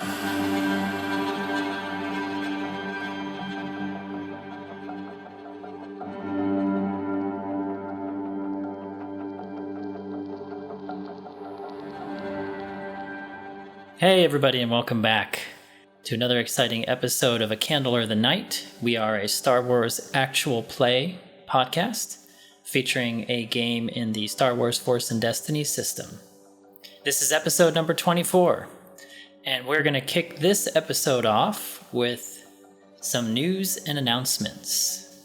Hey everybody, and welcome back to another exciting episode of A Candle or the Night. We are a Star Wars actual play podcast featuring a game in the Star Wars Force and Destiny system. This is episode number 24, and we're going to kick this episode off with some news and announcements.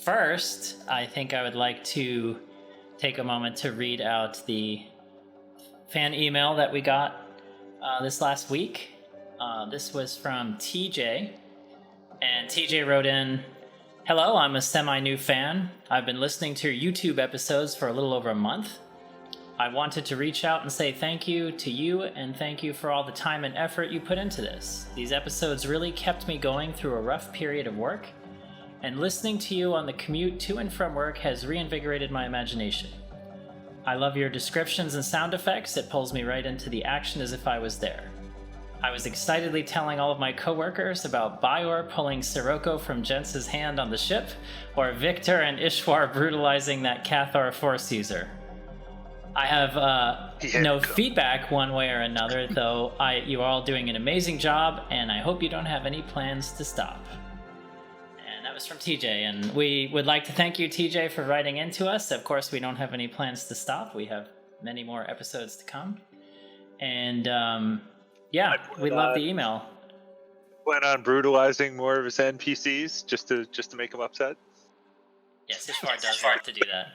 First, I think I would like to take a moment to read out the fan email that we got this last week. This was from TJ, and TJ wrote in, "Hello, I'm a semi-new fan. I've been listening to your YouTube episodes for a little over a month. I wanted to reach out and say thank you to you, and thank you for all the time and effort you put into this. These episodes really kept me going through a rough period of work, and listening to you on the commute to and from work has reinvigorated my imagination. I love your descriptions and sound effects. It pulls me right into the action as if I was there. I was excitedly telling all of my coworkers about Bior pulling Sirocco from Jence's hand on the ship, or Victor and Isshwarr brutalizing that Cathar Force user. I have no feedback one way or another, though you are all doing an amazing job, and I hope you don't have any plans to stop." That was from TJ, and we would like to thank you, TJ, for writing into us. Of course, we don't have any plans to stop. We have many more episodes to come, and we love the email. Plan on brutalizing more of his NPCs just to make them upset. Yes, Isshwarr does like to do that.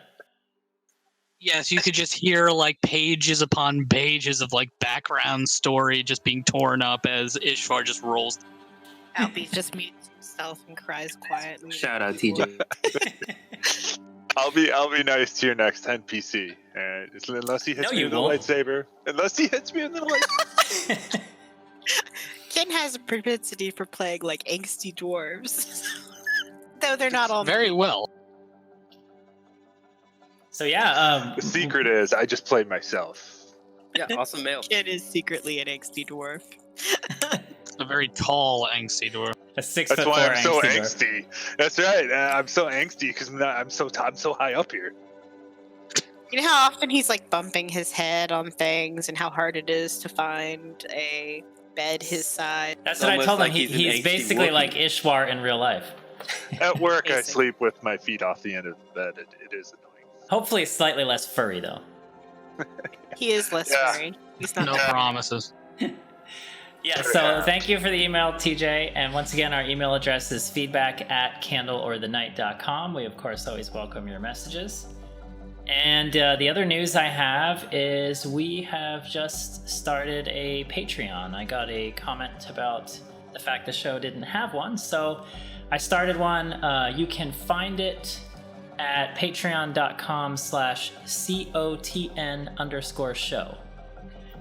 Yes, you could just hear like pages upon pages of like background story just being torn up as Isshwarr just rolls. Albie just mutes himself and cries quietly. Shout out TJ. I'll be nice to your next NPC, unless he hits me with a lightsaber. Unless he hits me with a lightsaber. Ken has a propensity for playing like angsty dwarves, though they're not all very well. So yeah, the secret is I just play myself. Yeah, awesome mail. Ken is secretly an angsty dwarf. A very tall angsty dwarf. A 6'4" That's why I'm so angsty. That's right. I'm so angsty because I'm so high up here. You know how often he's like bumping his head on things, and how hard it is to find a bed his size. That's what I told him. He's basically like Isshwarr in real life. At work, I sleep with my feet off the end of the bed. It is annoying. Hopefully, slightly less furry though. He is less furry. He's not. No promises. Yeah, so thank you for the email, TJ. And once again, our email address is feedback@candleorthenight.com. We, of course, always welcome your messages. And the other news I have is we have just started a Patreon. I got a comment about the fact the show didn't have one, so I started one. You can find it at patreon.com/COTN_show.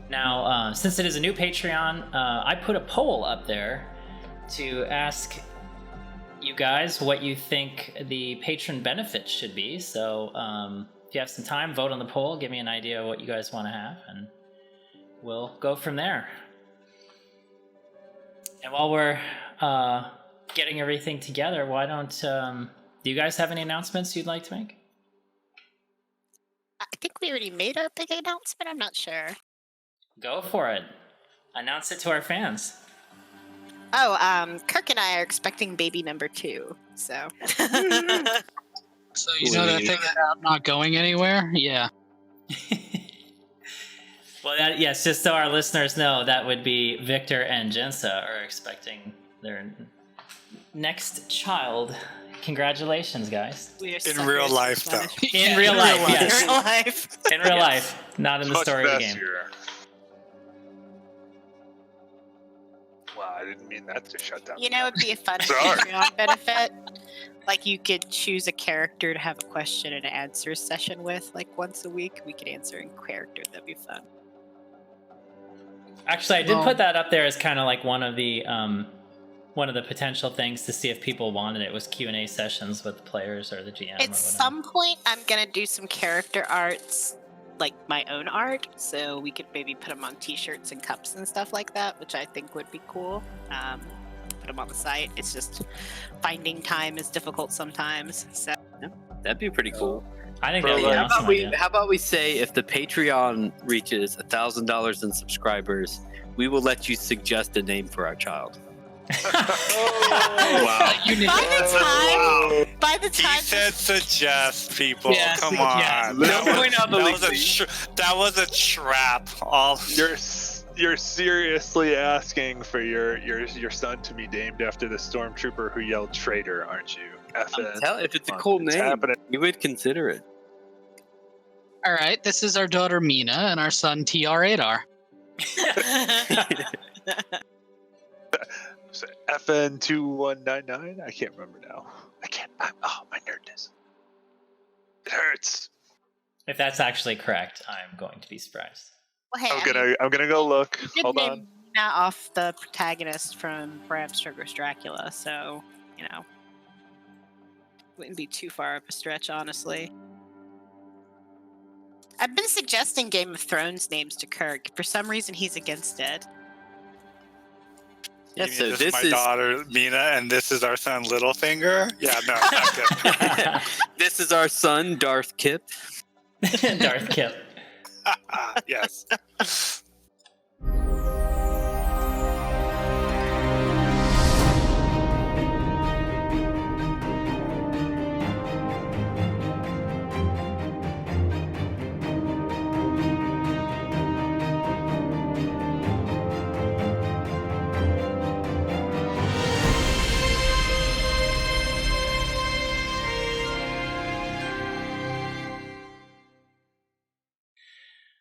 Now, since it is a new Patreon, I put a poll up there to ask you guys what you think the patron benefits should be. So if you have some time, vote on the poll, give me an idea of what you guys want to have, and we'll go from there. And while we're getting everything together, why don't do you guys have any announcements you'd like to make? I think we already made our big announcement. I'm not sure. Go for it. Announce it to our fans. Oh, Kirk and I are expecting baby number 2. So. So you know that thing about not going anywhere? Yeah. Well, yes, just so our listeners know, that would be Victor and Jensa are expecting their next child. Congratulations, guys. In real life, though. In real life, yes. In real life. In real life, not in the story of the game. Wow, I didn't mean that to shut down. You know, it'd be a fun Patreon benefit. Like, you could choose a character to have a question and answer session with, like, once a week. We could answer in character. That'd be fun. Actually, I did put that up there as kind of like one of the potential things to see if people wanted it was Q&A sessions with the players or the GM. At some point, I'm gonna do some character arts like my own art, so we could maybe put them on t-shirts and cups and stuff like that, which I think would be cool. Put them on the site. It's just finding time is difficult sometimes. So That'd be pretty cool. I think Bro, that'd be an like, awesome idea. How about we say if the Patreon reaches $1,000 in subscribers, we will let you suggest a name for our child. Wow. by the time He said suggest, people. Yes, Come yes. on. Don't point out the That was a trap. All You're seriously asking for your son to be named after the stormtrooper who yelled traitor, aren't you? If it's a cool It's name, happening. you would consider it. All right, this is our daughter Mina and our son TR8R. FN2199? I can't remember now. My nerdness. It hurts. If that's actually correct, I'm going to be surprised. well, hey, I'm gonna go look. you did Hold name on. Nina off the protagonist from Bram Stoker's Dracula, so wouldn't be too far of a stretch, honestly. I've been suggesting Game of Thrones names to Kirk. For some reason, he's against it. Yeah, so this is my daughter Mina, and this is our son Littlefinger. Yeah, no, not good. This is our son, Darth Kip. Darth Kip. Yes.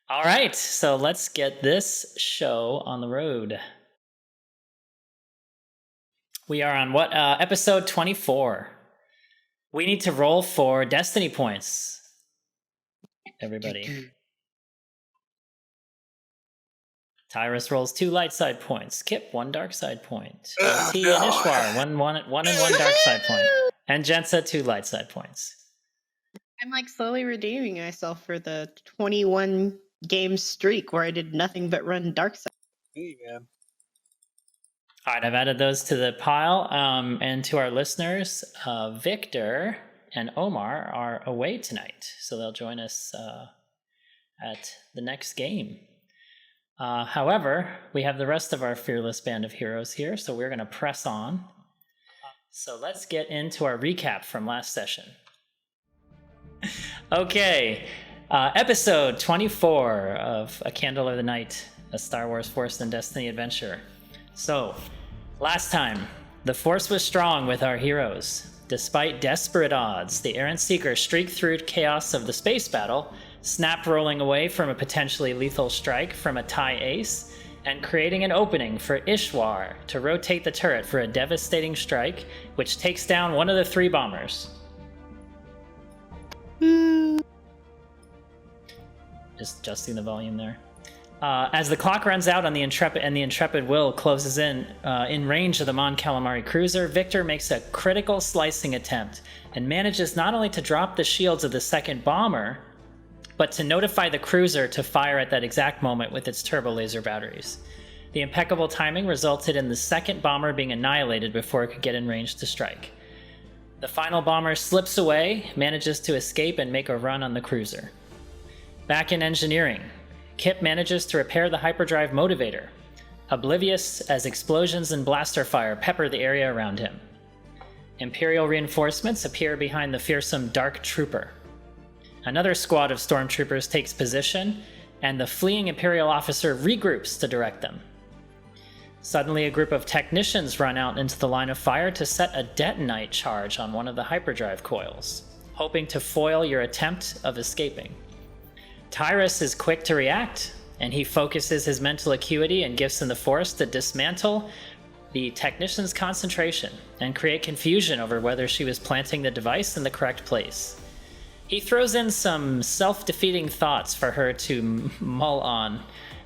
All right, so let's get this show on the road. We are on episode 24. We need to roll for destiny points. Everybody. Tyrus rolls 2 light side points. Kip 1 dark side point. LT and Isshwarr 1 and 1 dark side point. And Jensa 2 light side points. I'm like slowly redeeming myself for the 21 game streak where I did nothing but run dark side. Hey, man. All right, I've added those to the pile. And to our listeners, Victor and Omar are away tonight, so they'll join us at the next game. However, we have the rest of our fearless band of heroes here, so we're going to press on. So let's get into our recap from last session. Okay, episode 24 of A Candle of the Night, a Star Wars Force and Destiny adventure. So, last time, the Force was strong with our heroes. Despite desperate odds, the errant seeker streaked through chaos of the space battle, snap rolling away from a potentially lethal strike from a TIE ace, and creating an opening for Isshwarr to rotate the turret for a devastating strike, which takes down one of the 3 bombers. Just adjusting the volume there. As the clock runs out on the Intrepid and the Intrepid Will closes in range of the Mon Calamari cruiser, Victor makes a critical slicing attempt and manages not only to drop the shields of the second bomber, but to notify the cruiser to fire at that exact moment with its turbo laser batteries. The impeccable timing resulted in the second bomber being annihilated before it could get in range to strike. The final bomber slips away, manages to escape and make a run on the cruiser. Back in engineering, Kip manages to repair the hyperdrive motivator, oblivious as explosions and blaster fire pepper the area around him. Imperial reinforcements appear behind the fearsome Dark Trooper. Another squad of stormtroopers takes position, and the fleeing Imperial officer regroups to direct them. Suddenly, a group of technicians run out into the line of fire to set a detonite charge on one of the hyperdrive coils, hoping to foil your attempt of escaping. Tyrus is quick to react, and he focuses his mental acuity and gifts in the Force to dismantle the technician's concentration and create confusion over whether she was planting the device in the correct place. He throws in some self-defeating thoughts for her to mull on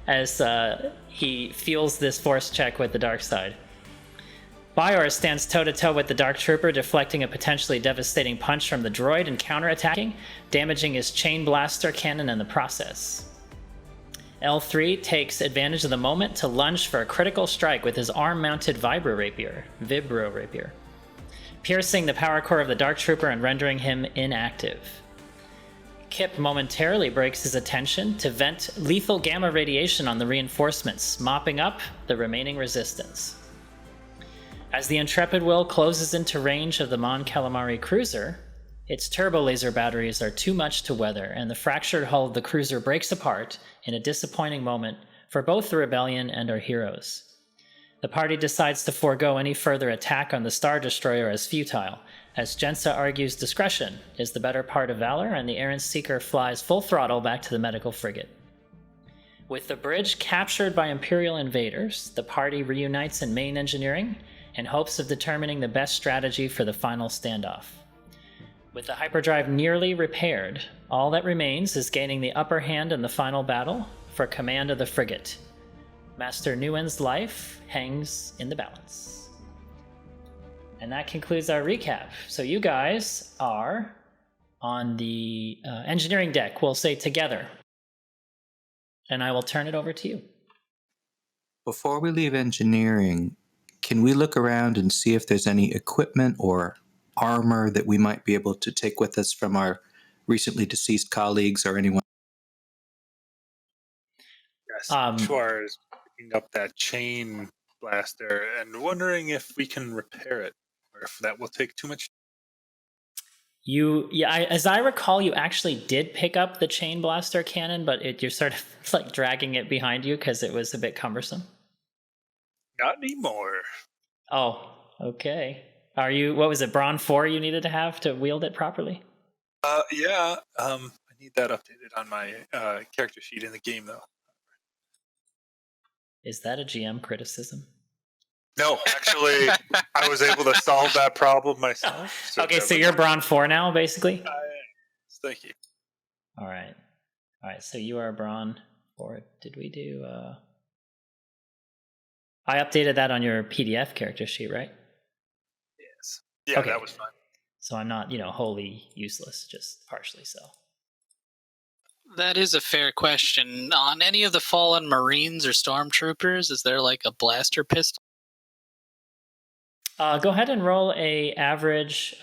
as he fuels this Force check with the dark side. Bajor stands toe-to-toe with the Dark Trooper, deflecting a potentially devastating punch from the droid and counterattacking, damaging his chain blaster cannon in the process. L3 takes advantage of the moment to lunge for a critical strike with his arm-mounted Vibro Rapier, piercing the power core of the Dark Trooper and rendering him inactive. Kip momentarily breaks his attention to vent lethal gamma radiation on the reinforcements, mopping up the remaining resistance. As the Intrepid Will closes into range of the Mon Calamari cruiser, its turbo laser batteries are too much to weather, and the fractured hull of the cruiser breaks apart in a disappointing moment for both the Rebellion and our heroes. The party decides to forego any further attack on the Star Destroyer as futile, as Jensa argues discretion is the better part of valor, and the errant seeker flies full throttle back to the medical frigate. With the bridge captured by Imperial invaders, the party reunites in main engineering in hopes of determining the best strategy for the final standoff. With the hyperdrive nearly repaired, all that remains is gaining the upper hand in the final battle for command of the frigate. Master Nguyen's life hangs in the balance. And that concludes our recap. So you guys are on the engineering deck, we'll say together. And I will turn it over to you. Before we leave engineering, can we look around and see if there's any equipment or armor that we might be able to take with us from our recently deceased colleagues or anyone? Yes, Isshwarr is picking up that chain blaster and wondering if we can repair it, or if that will take too much. As I recall, you actually did pick up the chain blaster cannon, but you're sort of like dragging it behind you because it was a bit cumbersome. Not anymore. Oh, okay. What was it, Brawn 4 you needed to have to wield it properly? Yeah. I need that updated on my character sheet in the game, though. Is that a GM criticism? No, actually, I was able to solve that problem myself. So you're Brawn 4 now, basically? Thank you. All right, so you are Brawn 4. Did we do... I updated that on your PDF character sheet, right? Yes. Yeah, okay. That was fine. So I'm not, wholly useless, just partially so. That is a fair question. On any of the fallen Marines or Stormtroopers, is there like a blaster pistol? Go ahead and roll a average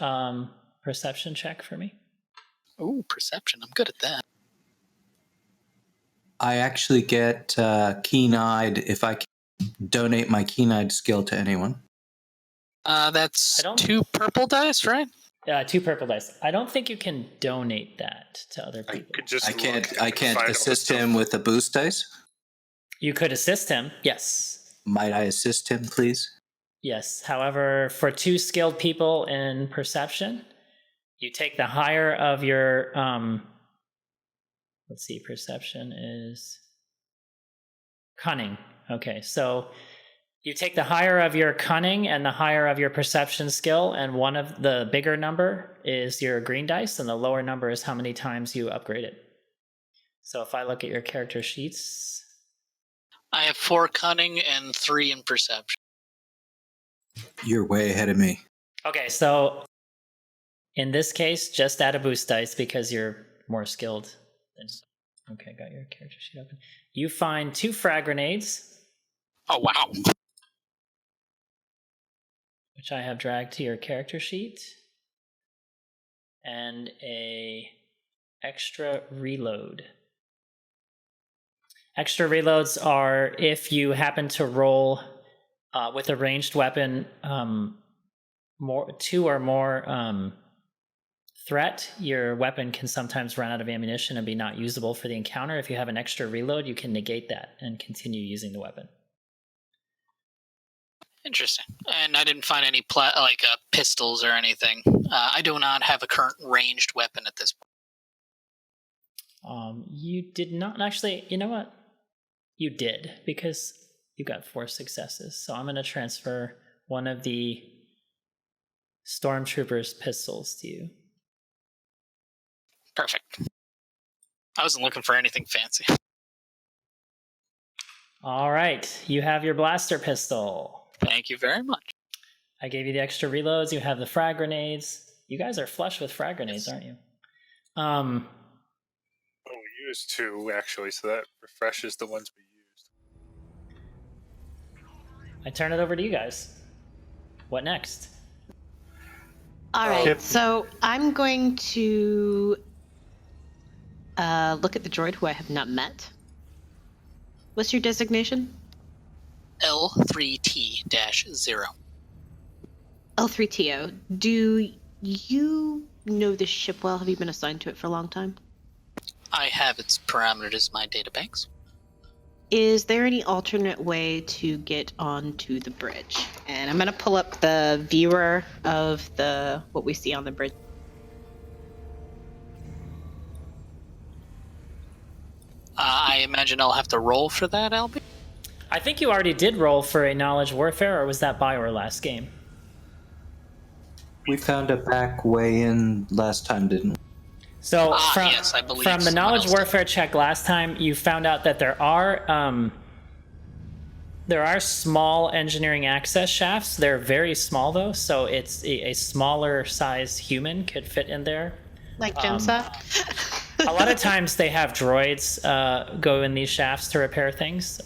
perception check for me. Ooh, perception. I'm good at that. I actually get keen-eyed if I can donate my keen-eyed skill to anyone. That's 2 purple dice, right? 2 purple dice. I don't think you can donate that to other people. I can't assist him with a boost dice? You could assist him, yes. Might I assist him, please? Yes. However, for 2 skilled people in perception, you take the higher of your... let's see, perception is... cunning. Okay, so you take the higher of your cunning and the higher of your perception skill, and one of the bigger number is your green dice, and the lower number is how many times you upgrade it. So if I look at your character sheets... I have 4 cunning and 3 in perception. You're way ahead of me. Okay, so in this case, just add a boost dice because you're more skilled. Okay, got your character sheet open. You find 2 frag grenades. Oh, wow. Which I have dragged to your character sheet. And a extra reload. Extra reloads are if you happen to roll with a ranged weapon 2 or more threat, your weapon can sometimes run out of ammunition and be not usable for the encounter. If you have an extra reload, you can negate that and continue using the weapon. Interesting. And I didn't find any pistols or anything. I do not have a current ranged weapon at this point. You did not actually. You know what? You did, because you got 4 successes. So I'm going to transfer one of the Stormtrooper's pistols to you. Perfect. I wasn't looking for anything fancy. All right. You have your blaster pistol. Thank you very much. I gave you the extra reloads. You have the frag grenades. You guys are flush with frag grenades, aren't you? We used 2 actually, so that refreshes the ones we used. I turn it over to you guys. What next? All right, so I'm going to look at the droid who I have not met. What's your designation? L3T-0. L3TO. Do you know the ship well? Have you been assigned to it for a long time? I have its parameters as my databanks. Is there any alternate way to get onto the bridge? And I'm going to pull up the viewer of what we see on the bridge. I imagine I'll have to roll for that, Albie? I think you already did roll for a knowledge warfare, or was that Bioware last game? We found a back way in last time, didn't we? So yes, I believe from the knowledge warfare check last time, you found out that there are small engineering access shafts. They're very small though, so it's a smaller size human could fit in there. Like Gemsa? A lot of times they have droids go in these shafts to repair things,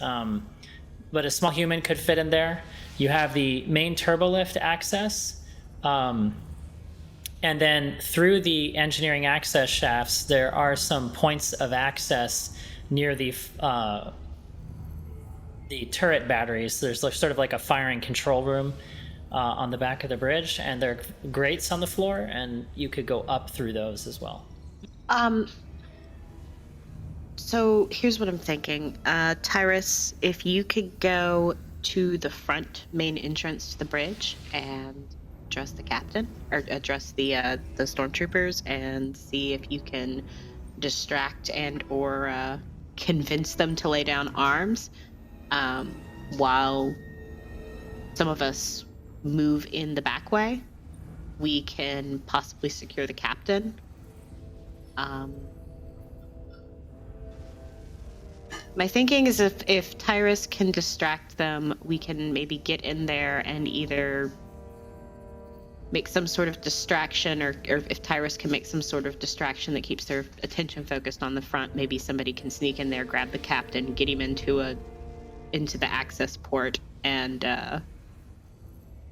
but a small human could fit in there. You have the main turbolift access. And then through the engineering access shafts, there are some points of access near the turret batteries. There's sort of like a firing control room on the back of the bridge, and there are grates on the floor, and you could go up through those as well. So here's what I'm thinking. Tyrus, if you could go to the front main entrance to the bridge and address the captain, or address the stormtroopers, and see if you can distract and or convince them to lay down arms, while some of us move in the back way, we can possibly secure the captain. My thinking is if Tyrus can distract them, we can maybe get in there and either make some sort of distraction, or if Tyrus can make some sort of distraction that keeps their attention focused on the front, maybe somebody can sneak in there, grab the captain, get him into the access port, and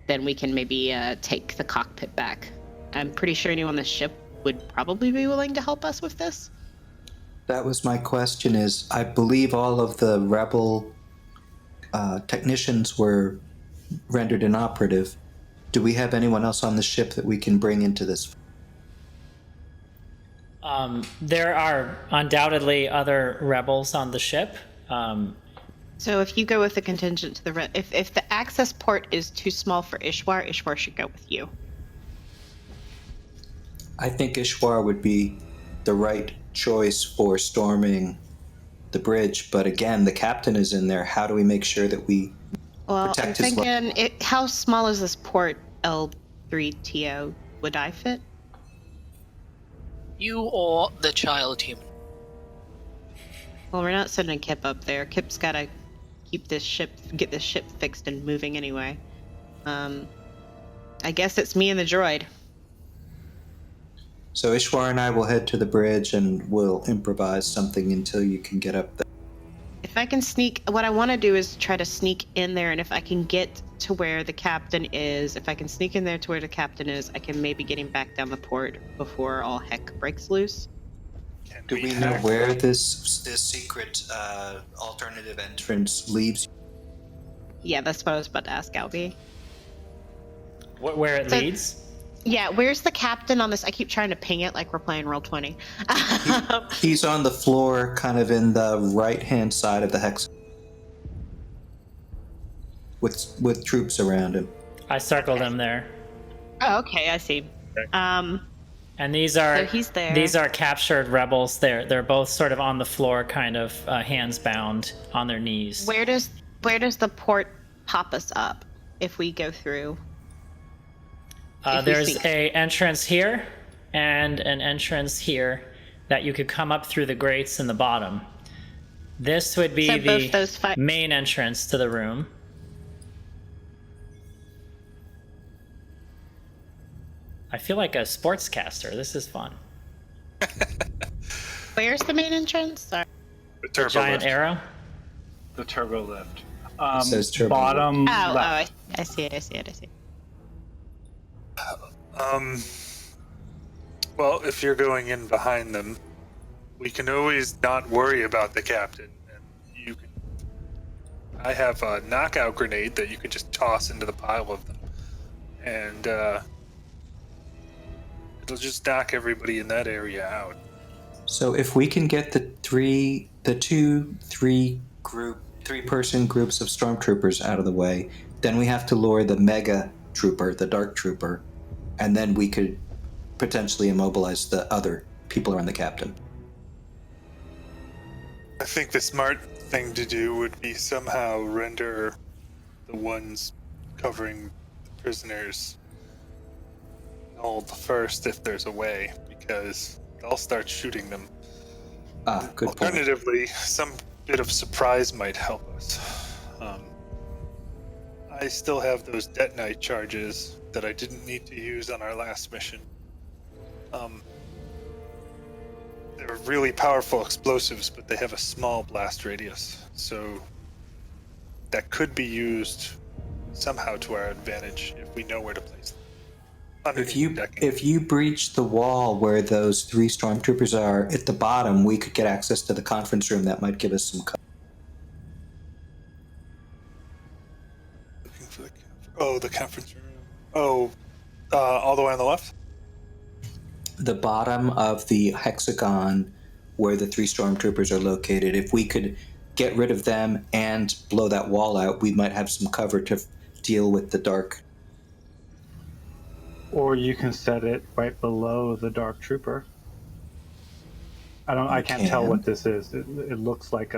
then we can maybe take the cockpit back. I'm pretty sure anyone on the ship would probably be willing to help us with this. That was my question. Is I believe all of the Rebel technicians were rendered inoperative. Do we have anyone else on the ship that we can bring into this? There are undoubtedly other rebels on the ship. So if you go with the contingent to the if the access port is too small for Isshwarr, Isshwarr should go with you. I think Isshwarr would be the right choice for storming the bridge, but again, the captain is in there. How do we make sure that we protect his life? I'm thinking, how small is this port, L3TO? Would I fit? You or the child human? Well, we're not sending Kip up there. Kip's gotta get this ship fixed and moving anyway. I guess it's me and the droid. So Isshwarr and I will head to the bridge and we'll improvise something until you can get up there. If I can sneak, what I want to do is try to sneak in there, and if I can get to where the captain is, I can maybe get him back down the port before all heck breaks loose. Do we know where this secret alternative entrance leaves? Yeah, that's what I was about to ask Albie. Where it leads? Yeah, where's the captain on this? I keep trying to ping it like we're playing Roll20. He's on the floor, kind of in the right-hand side of the hex, with troops around him. I circled him there. Oh, okay, I see. And these are so he's there. These are captured rebels. They're both sort of on the floor, kind of hands bound on their knees. Where does the port pop us up if we go through? There's a entrance here and an entrance here that you could come up through the grates in the bottom. This would be the main entrance to the room. I feel like a sportscaster. This is fun. Where's the main entrance? Sorry. The turbo Giant lift. arrow. The turbo lift. It says turbo Bottom left. I see it. Well, if you're going in behind them, we can always not worry about the captain. And you can. I have a knockout grenade that you can just toss into the pile of them, and it'll just knock everybody in that area out. So if we can get the three-person groups of stormtroopers out of the way, then we have to lure the mega trooper, the dark trooper, and then we could potentially immobilize the other people around the captain. I think the smart thing to do would be somehow render the ones covering the prisoners null first if there's a way, because they'll start shooting them. Good point. Alternatively, some bit of surprise might help us. I still have those detonite charges that I didn't need to use on our last mission. They're really powerful explosives, but they have a small blast radius, so that could be used somehow to our advantage if we know where to place them. If you breach the wall where those three stormtroopers are at the bottom, we could get access to the conference room. That might give us some cover. Looking for the conference room. All the way on the left? The bottom of the hexagon where the three stormtroopers are located. If we could get rid of them and blow that wall out, we might have some cover to deal with the dark. Or you can set it right below the dark trooper. I can't tell what this is. It looks like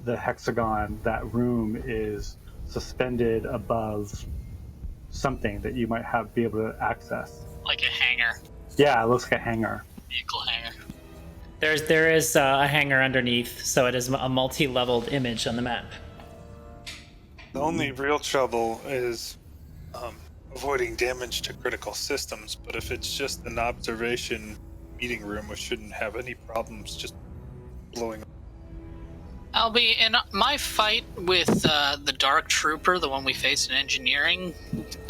the hexagon. That room is suspended above something that you might be able to access. Like a hangar. Yeah, it looks like a hangar. Vehicle hangar. There is a hangar underneath, so it is a multi-leveled image on the map. The only real trouble is avoiding damage to critical systems, but if it's just an observation meeting room, we shouldn't have any problems just blowing. Albie, in my fight with the Dark Trooper, the one we faced in engineering,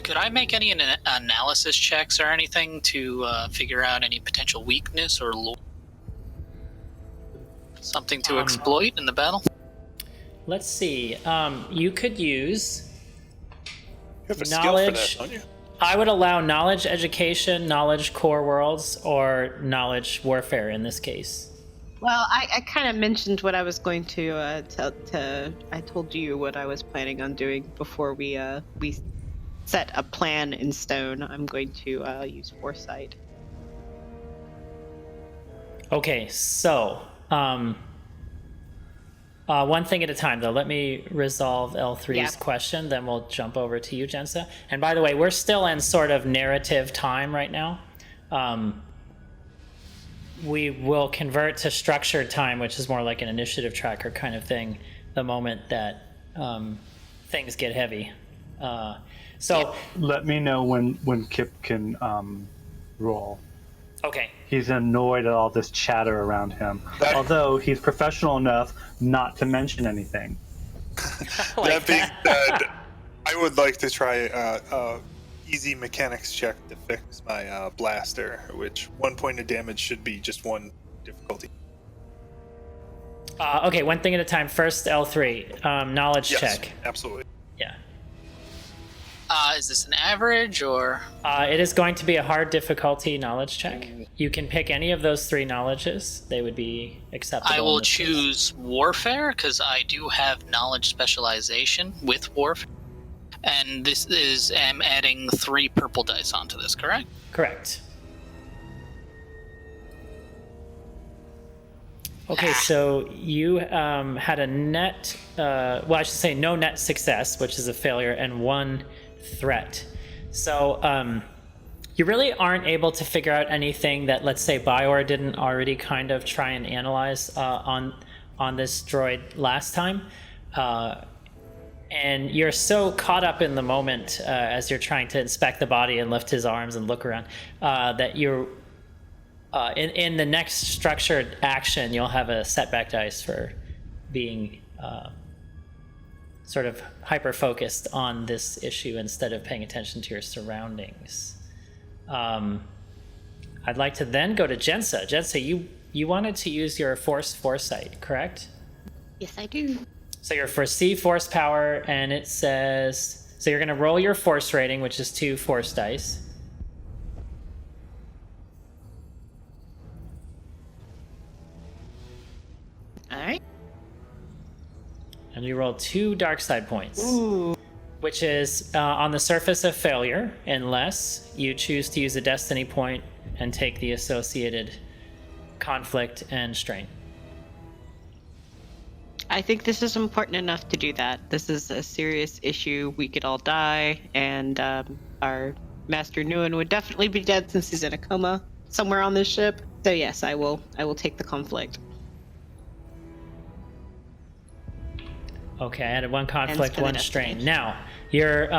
could I make any analysis checks or anything to figure out any potential weakness or something to exploit in the battle? Let's see. You could use You have a knowledge. skill for that, don't you? I would allow knowledge education, knowledge core worlds, or knowledge warfare in this case. Well, I kind of mentioned what I was going to I told you what I was planning on doing before we set a plan in stone. I'm going to use foresight. Okay, so one thing at a time, though. Let me resolve L3's question, then we'll jump over to you, Jensa. And by the way, we're still in sort of narrative time right now. We will convert to structured time, which is more like an initiative tracker kind of thing, the moment that things get heavy. So let me know when Kip can roll. Okay. He's annoyed at all this chatter around him, although he's professional enough not to mention anything. That being said, I would like to try easy mechanics check to fix my blaster, which 1 point of damage should be just 1 difficulty. Okay, one thing at a time. First, L3, knowledge check. Absolutely. Yeah. Is this an average or? It is going to be a hard difficulty knowledge check. You can pick any of those 3 knowledges. They would be acceptable. I will choose warfare because I do have knowledge specialization with warfare. And this is, I'm adding 3 purple dice onto this, correct? Correct. Okay, so you had a net, well, I should say no net success, which is a failure, and 1 threat. So you really aren't able to figure out anything that, let's say, Bior didn't already kind of try and analyze on this droid last time. And you're so caught up in the moment as you're trying to inspect the body and lift his arms and look around that you're in the next structured action, you'll have a setback dice for being sort of hyper focused on this issue instead of paying attention to your surroundings. I'd like to then go to Jensa. Jensa, you wanted to use your force foresight, correct? Yes, I do. So your foresee force power, and it says, so you're going to roll your force rating, which is 2 force dice. All right. And you roll 2 dark side points. Ooh. Which is on the surface of failure, unless you choose to use a destiny point and take the associated conflict and strain. I think this is important enough to do that. This is a serious issue. We could all die, and our Master Nguyen would definitely be dead since he's in a coma somewhere on this ship. So yes, I will take the conflict. Okay, I added 1 conflict, 1 strain. Now, you're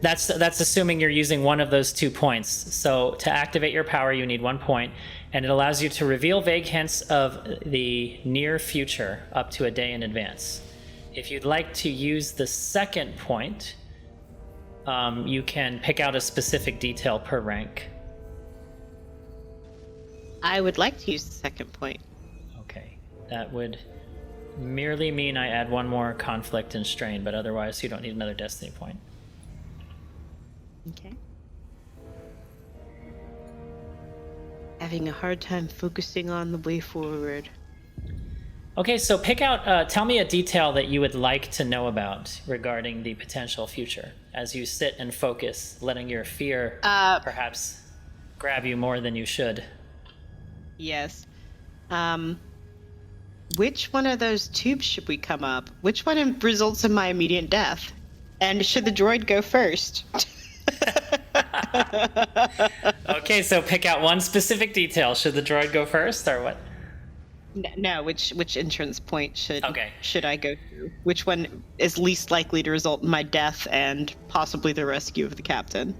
that's assuming you're using one of those 2 points. So to activate your power, you need 1 point, and it allows you to reveal vague hints of the near future up to a day in advance. If you'd like to use the second point, you can pick out a specific detail per rank. I would like to use the second point. Okay, that would merely mean I add 1 more conflict and strain, but otherwise you don't need another destiny point. Okay. Having a hard time focusing on the way forward. Okay, so pick out, tell me a detail that you would like to know about regarding the potential future as you sit and focus, letting your fear perhaps grab you more than you should. Yes. Which one of those tubes should we come up? Which one results in my immediate death? And should the droid go first? Okay, so pick out one specific detail. Should the droid go first, or what? No, which entrance point should I go through? Which one is least likely to result in my death and possibly the rescue of the captain?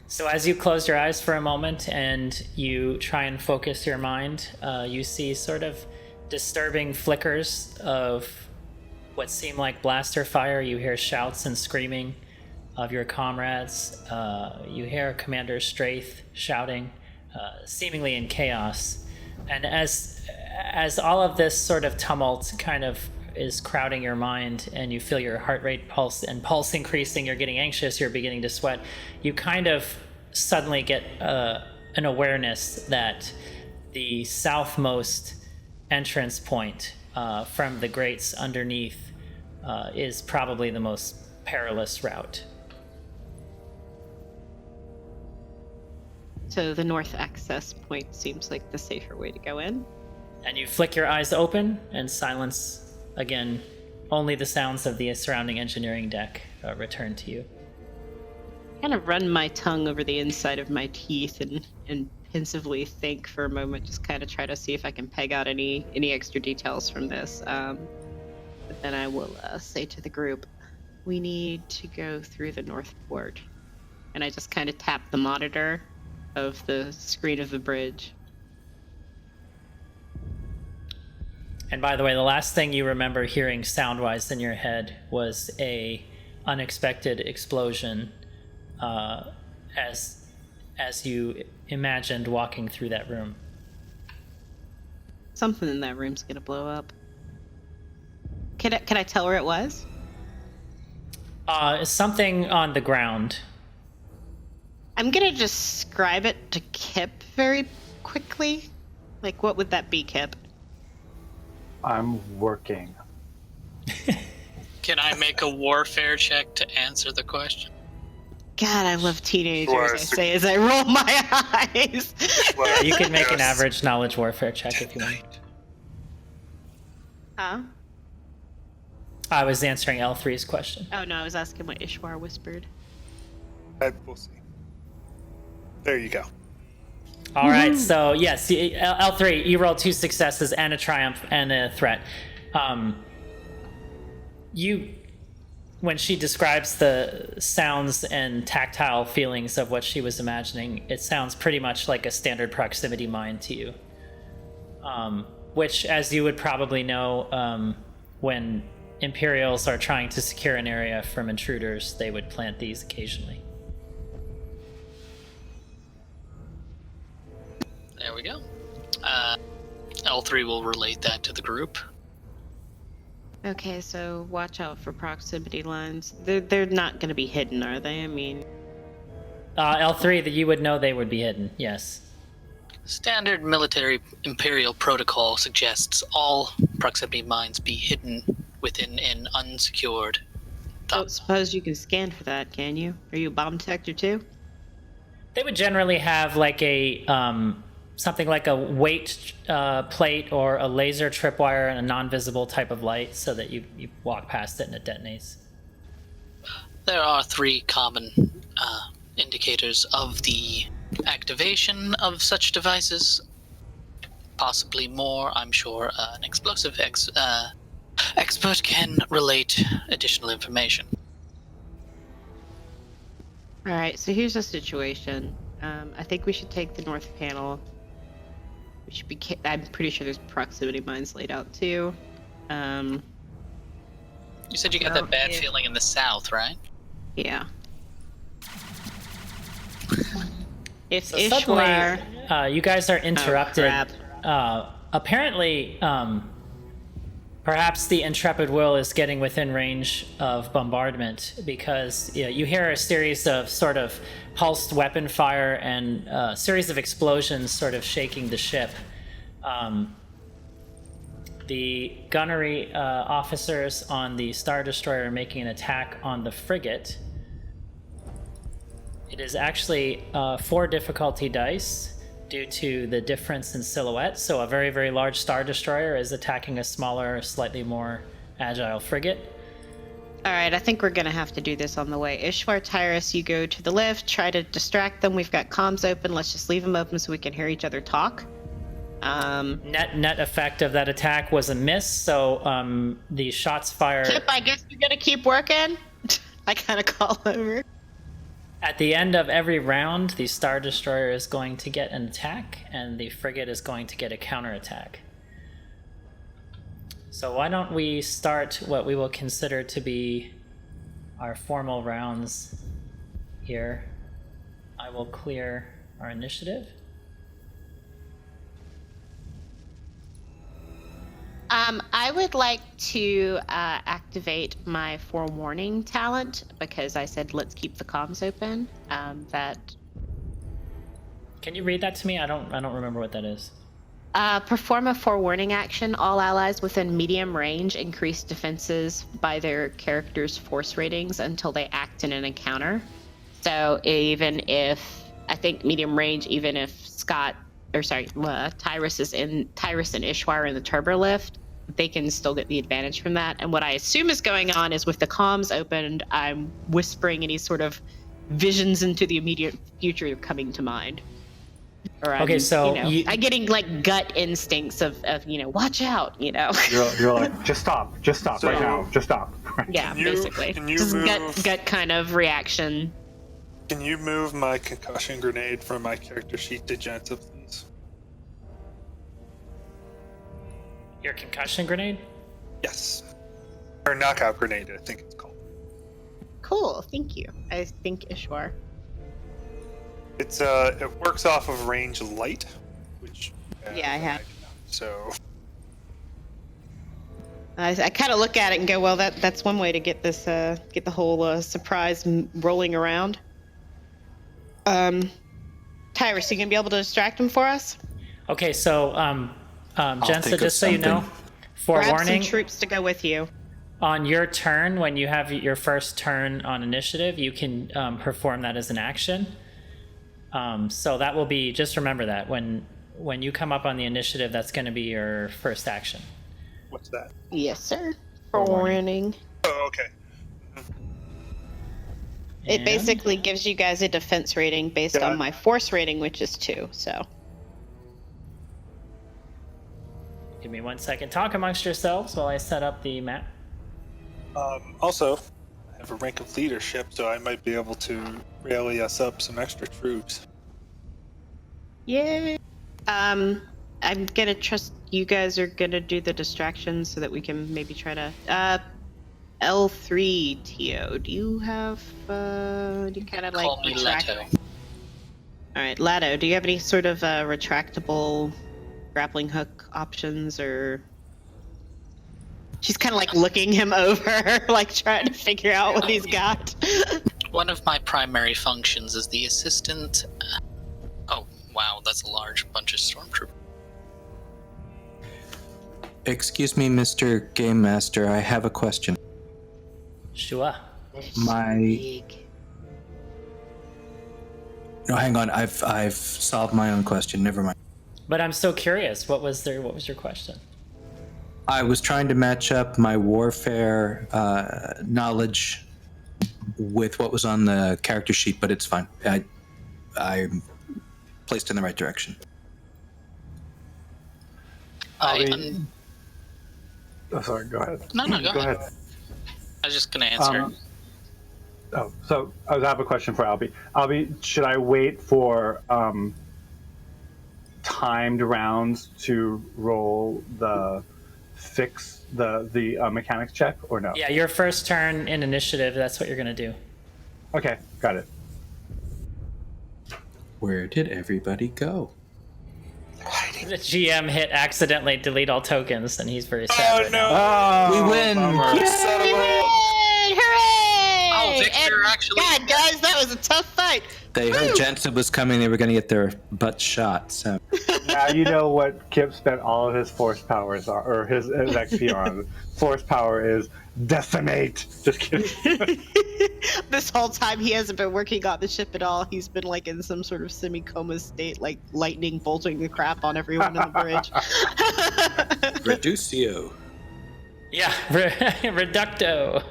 So as you close your eyes for a moment and you try and focus your mind, you see sort of disturbing flickers of what seem like blaster fire. You hear shouts and screaming of your comrades. You hear Commander Straith shouting, seemingly in chaos. And as all of this sort of tumult kind of is crowding your mind, and you feel your heart rate pulse increasing, you're getting anxious, you're beginning to sweat, you kind of suddenly get an awareness that the southmost entrance point from the grates underneath is probably the most perilous route. So the north access point seems like the safer way to go in. And you flick your eyes open and silence again. Only the sounds of the surrounding engineering deck return to you. Kind of run my tongue over the inside of my teeth and pensively think for a moment, just kind of try to see if I can peg out any extra details from this. But then I will say to the group, we need to go through the north port. And I just kind of tap the monitor of the screen of the bridge. And by the way, the last thing you remember hearing sound-wise in your head was a unexpected explosion as you imagined walking through that room. Something in that room's gonna blow up. Can I tell where it was? Something on the ground. I'm gonna describe it to Kip very quickly. Like, what would that be, Kip? I'm working. Can I make a warfare check to answer the question? God, I love teenagers, Sure, I say as I roll my eyes. Yeah, you can make an average knowledge warfare check if you want. Huh? I was answering L3's question. Oh no, I was asking what Isshwarr whispered. We'll see. There you go. All right, so yes, L3, you rolled 2 successes and a triumph and a threat. You when she describes the sounds and tactile feelings of what she was imagining, it sounds pretty much like a standard proximity mine to you. Which, as you would probably know, when Imperials are trying to secure an area from intruders, they would plant these occasionally. There we go. L3 will relate that to the group. Okay, so watch out for proximity lines. They're not going to be hidden, are they? I mean, L3, that you would know they would be hidden. Yes. Standard military Imperial protocol suggests all proximity mines be hidden within an unsecured. Don't suppose you can scan for that, can you? Are you a bomb detector too? They would generally have like a something like a weight plate or a laser tripwire and a non-visible type of light, so that you walk past it and it detonates. There are 3 common indicators of the activation of such devices. Possibly more. I'm sure an explosive expert can relate additional information. All right, so here's the situation. I think we should take the north panel. We should be. I'm pretty sure there's proximity mines laid out too. You said you got that bad feeling in the south, right? Yeah. If So Isshwarr, suddenly, you guys are interrupted. crap. Apparently, perhaps the Intrepid Will is getting within range of bombardment, because you hear a series of sort of pulsed weapon fire and a series of explosions sort of shaking the ship. The gunnery officers on the Star Destroyer are making an attack on the frigate. It is actually 4 difficulty dice due to the difference in silhouette. So a very, very large Star Destroyer is attacking a smaller, slightly more agile frigate. All right, I think we're going to have to do this on the way. Isshwarr, Tyrus, you go to the left, try to distract them. We've got comms open. Let's just leave them open so we can hear each other talk. Net effect of that attack was a miss, so the shots fired... Kip, I guess you're going to keep working? I kind of call over. At the end of every round, the Star Destroyer is going to get an attack, and the frigate is going to get a counterattack. So why don't we start what we will consider to be our formal rounds here. I will clear our initiative. I would like to activate my forewarning talent, because I said let's keep the comms open. Can you read that to me? I don't remember what that is. Perform a forewarning action. All allies within medium range increase defenses by their character's force ratings until they act in an encounter. So even if, I think medium range, even if Tyrus and Isshwarr are in the turbolift, they can still get the advantage from that. And what I assume is going on is with the comms opened, I'm whispering any sort of visions into the immediate future coming to mind. Or okay, so I'm getting like gut instincts of watch out, You're like, just stop right now, just stop. Yeah, basically. Just gut kind of reaction. Can you move my concussion grenade from my character sheet to Jenta, please? Your concussion grenade? Yes. Or knockout grenade, I think it's called. Cool, thank you. I think Isshwarr. It works off of range light, which yeah, I have. So I kind of look at it and go, well, that's one way to get this get the whole surprise rolling around. Tyrus, you gonna be able to distract him for us? Okay, so Jensa, just so you know, forewarning. Grab some troops to go with you. On your turn, when you have your first turn on initiative, you can perform that as an action. So that will be, just remember that when you come up on the initiative, that's going to be your first action. What's that? Yes, sir. Forewarning. Oh, okay. It basically gives you guys a defense rating based on my force rating, which is 2. So. Give me 1 second. Talk amongst yourselves while I set up the map. Also, I have a rank of leadership, so I might be able to rally us up some extra troops. Yeah. I'm gonna trust you guys are gonna do the distractions so that we can maybe try to. L3 TO. Do you have? Do you kind of like Call me retract? Leto. All right, Lato. Do you have any sort of retractable grappling hook options, or? She's kind of like looking him over, like trying to figure out what he's got. One of my primary functions is the assistant. Oh, wow, that's a large bunch of stormtroopers. Excuse me, Mr. Game Master, I have a question. Sure. No, hang on. I've solved my own question. Never mind. But I'm so curious. What was your question? I was trying to match up my warfare knowledge with what was on the character sheet, but it's fine. I'm placed in the right direction. Oh, sorry, go ahead. No, go ahead. I was just going to answer. So I have a question for Albie. Albie, should I wait for timed rounds to roll the mechanics check, or no? Yeah, your first turn in initiative, that's what you're going to do. Okay, got it. Where did everybody go? The GM hit accidentally delete all tokens, and he's very sad. Oh no! We win! Hooray! Oh, Victor, actually. God, guys, that was a tough fight. They heard Jensen was coming. They were going to get their butts shot. So Now you know what Kip spent all of his force powers on, or his XP on. Force power is decimate. Just kidding. This whole time he hasn't been working on the ship at all. He's been like in some sort of semi-coma state, like lightning bolting the crap on everyone in the bridge. Reducio. Yeah, Reducto.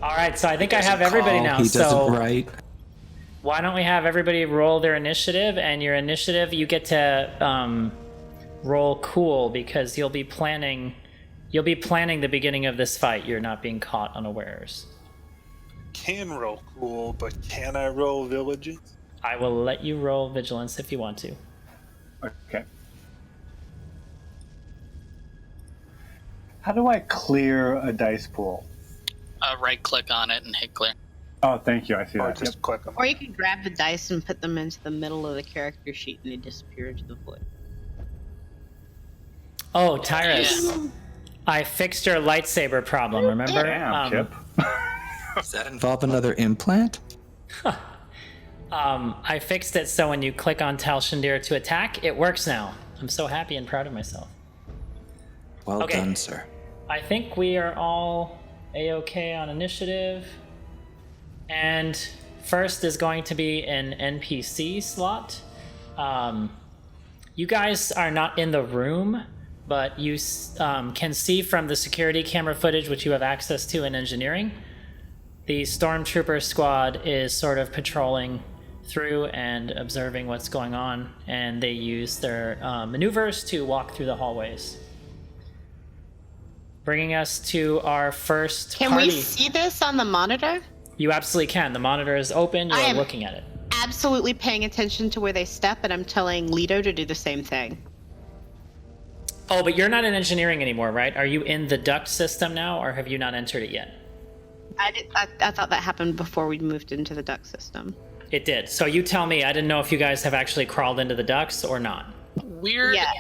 All right, so I think I have everybody now. He doesn't so write. why don't we have everybody roll their initiative? And your initiative, you get to roll cool because you'll be planning the beginning of this fight. You're not being caught unawares. Can roll cool, but can I roll vigilance? I will let you roll vigilance if you want to. Okay. How do I clear a dice pool? Right click on it and hit clear. Oh, thank you. I see Or that. just click them. Or you can grab the dice and put them into the middle of the character sheet and they disappear into the void. Oh, Tyrus, Yeah. I fixed your lightsaber problem, remember? Damn, Kip. Does that involve another implant? I fixed it so when you click on Tal Shindir to attack, it works now. I'm so happy and proud of myself. Well Okay. done, sir. I think we are all A-OK on initiative. And first is going to be an NPC slot. You guys are not in the room, but you can see from the security camera footage, which you have access to in engineering, the stormtrooper squad is sort of patrolling through and observing what's going on, and they use their maneuvers to walk through the hallways. Bringing us to our first Can party. we see this on the monitor? You absolutely can. The monitor is open. You I are am- looking at it. Absolutely paying attention to where they step, and I'm telling Leto to do the same thing. Oh, but you're not in engineering anymore, right? Are you in the duct system now, or have you not entered it yet? I thought that happened before we moved into the duct system. It did. So you tell me. I didn't know if you guys have actually crawled into the ducts or not. Weird. Yeah.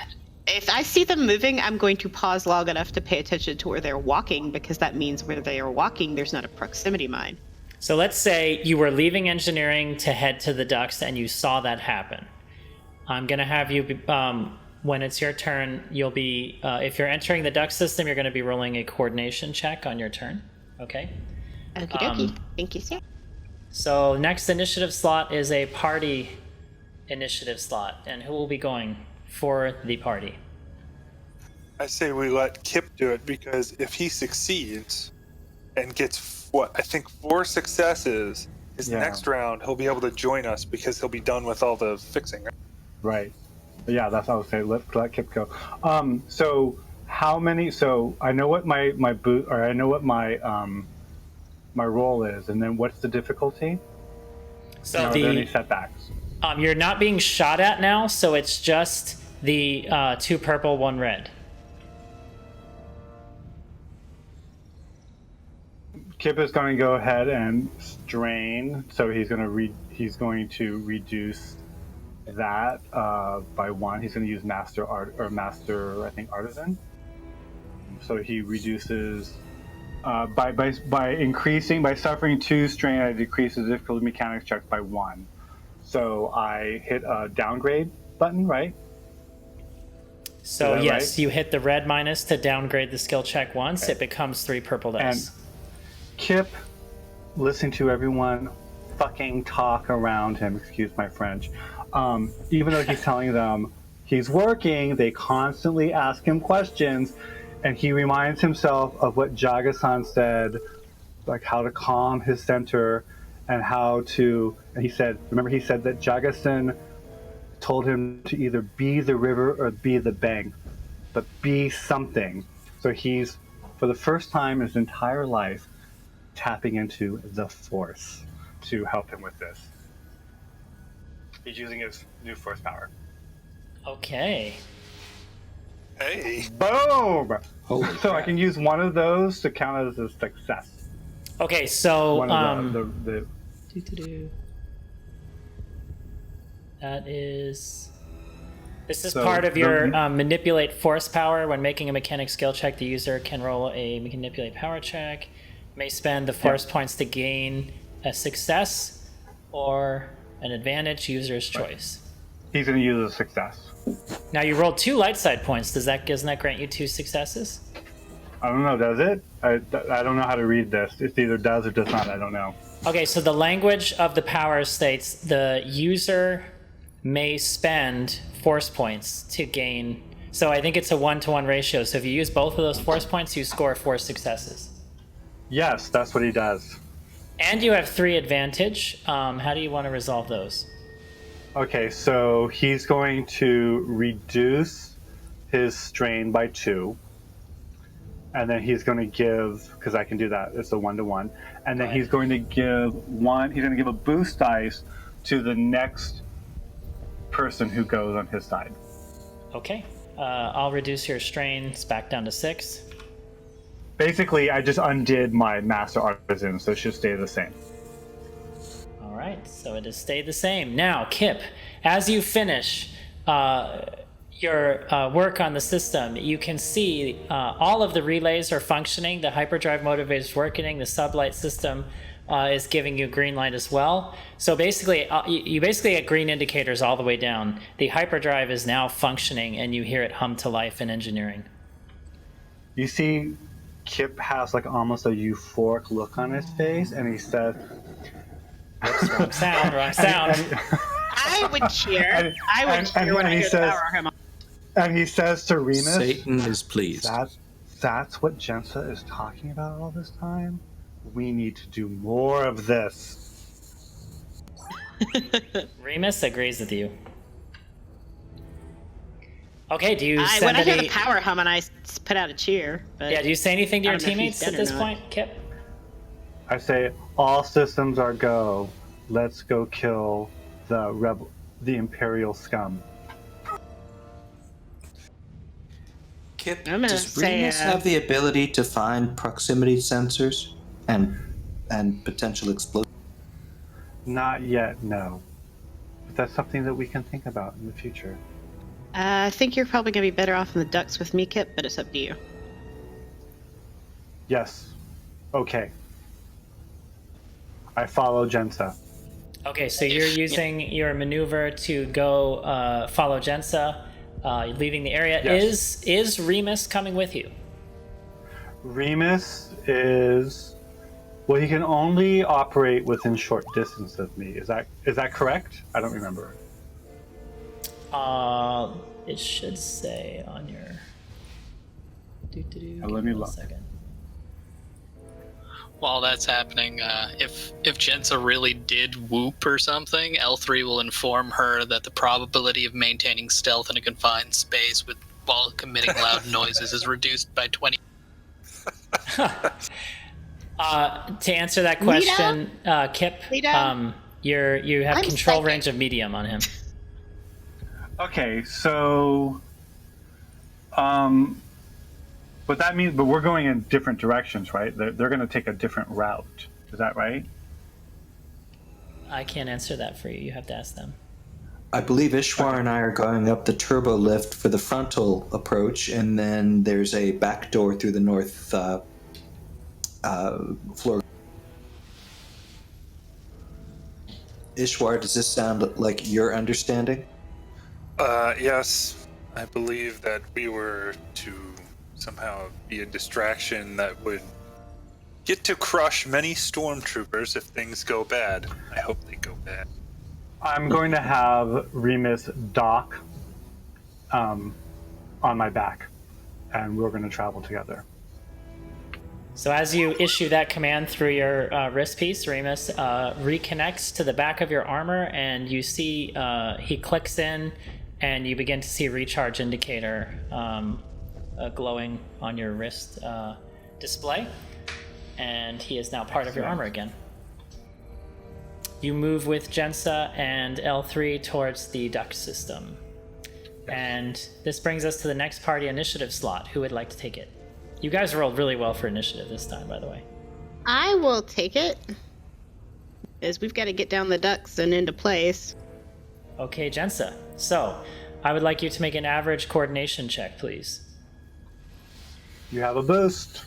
If I see them moving, I'm going to pause long enough to pay attention to where they're walking, because that means where they are walking, there's not a proximity mine. So let's say you were leaving engineering to head to the ducts and you saw that happen. I'm going to have you, when it's your turn, you'll be, if you're entering the duct system, you're going to be rolling a coordination check on your turn. Okay? Okie dokie. Thank you, sir. So next initiative slot is a party initiative slot. And who will be going for the party? I say we let Kip do it, because if he succeeds and gets I think 4 successes, his next round he'll be able to join us because he'll be done with all the fixing. Right. Yeah, that's what I was saying. Let Kip go. So How many? So I know what my boot, or I know what my my roll is, and then what's the difficulty? So are there any setbacks? You're not being shot at now, so it's just the 2 purple, 1 red. Kip is going to go ahead and strain, so he's going to reduce that by 1. He's going to use master I think artisan. So he reduces by suffering 2 strain. I decrease the difficulty mechanics checks by 1. So I hit a downgrade button, right? So yes, right? You hit the red minus to downgrade the skill check once. Okay. It becomes 3 purple dice. And Kip, listening to everyone fucking talk around him, excuse my French, even though he's telling them he's working, they constantly ask him questions, and he reminds himself of what Jaga-san said, like how to calm his center, and he said that Jaga-san told him to either be the river or be the bank, but be something. So he's, for the first time in his entire life, tapping into the Force to help him with this. He's using his new Force power. Okay. Hey. Boom! Holy so crap. I can use one of those to count as a success. Okay, so One of the that is. This is So part of your manipulate force power. When making a mechanic skill check, the user can roll a manipulate power check. May spend the force points to gain a success or an advantage, user's choice. He's going to use a success. Now you rolled 2 light side points. Doesn't that grant you 2 successes? I don't know, does it? I don't know how to read this. It either does or does not, I don't know. Okay, so the language of the power states the user may spend force points to gain. So I think it's a 1-to-1 ratio. So if you use both of those force points, you score 4 successes. Yes, that's what he does. And you have 3 advantage. How do you want to resolve those? Okay, so he's going to reduce his strain by 2. And then he's going to give, because I can do that, it's a 1-to-1. And then he's going to give a boost dice to the next person who goes on his side. Okay. I'll reduce your strains back down to 6. Basically, I just undid my master artisan, so it should stay the same. All right, so it has stayed the same. Now, Kip, as you finish your work on the system, you can see all of the relays are functioning. The hyperdrive motivator is working. The sublight system is giving you green light as well. So basically, you basically get green indicators all the way down. The hyperdrive is now functioning, and you hear it hum to life in engineering. You see, Kip has like almost a euphoric look on his face, and he says, "Oops, wrong sound, wrong sound." I would cheer. I would cheer when I hear the power hum. And he says to Remus, Satan is pleased. That's what Jensa is talking about all this time? We need to do more of this. Remus agrees with you. Okay, do you when I hear the power hum, and I put out a cheer. But yeah, do you say anything to your teammates at this point, Kip? I say, all systems are go. Let's go kill the Imperial scum. Kip, does Remus have the ability to find proximity sensors and potential explosives? Not yet, no. But that's something that we can think about in the future. I think you're probably going to be better off in the ducks with me, Kip, but it's up to you. Yes. Okay. I follow Jensa. Okay, so you're using your maneuver to go follow Jensa, leaving the area. Yes. Is Remus coming with you? Remus is... Well, he can only operate within short distance of me. Is that correct? I don't remember. It should say on your... Let me look. Second. While that's happening, if Jensa really did whoop or something, L3 will inform her that the probability of maintaining stealth in a confined space while committing loud noises is reduced by 20. To answer that question, Kip, you have I'm control psychic. range of medium on him. Okay, so, but that means, but we're going in different directions, right? They're going to take a different route. Is that right? I can't answer that for you. You have to ask them. I believe Isshwarr and I are going up the turbo lift for the frontal approach, and then there's a back door through the north floor. Isshwarr, does this sound like your understanding? Yes. I believe that we were to somehow be a distraction that would get to crush many stormtroopers if things go bad. I hope they go bad. I'm going to have Remus dock on my back, and we're going to travel together. So as you issue that command through your wrist piece, Remus reconnects to the back of your armor, and you see he clicks in, and you begin to see a recharge indicator glowing on your wrist display, and he is now part of your armor again. You move with Jensa and L3 towards the duct system. And this brings us to the next party initiative slot. Who would like to take it? You guys rolled really well for initiative this time, by the way. I will take it, as we've got to get down the ducts and into place. Okay, Jensa. So, I would like you to make an average coordination check, please. You have a boost,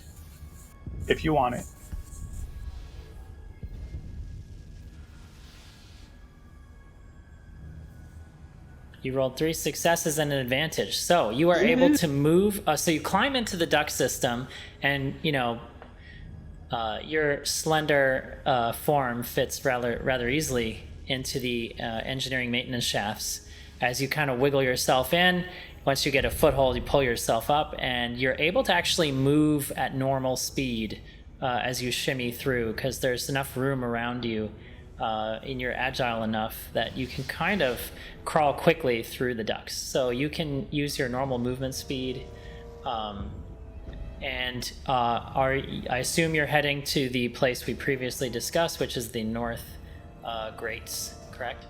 if you want it. You rolled 3 successes and an advantage. So you are able to move. So you climb into the duct system, and your slender form fits rather easily into the engineering maintenance shafts. As you kind of wiggle yourself in, once you get a foothold, you pull yourself up, and you're able to actually move at normal speed as you shimmy through, because there's enough room around you. And you're agile enough that you can kind of crawl quickly through the ducts. So you can use your normal movement speed. I assume you're heading to the place we previously discussed, which is the north grates, correct?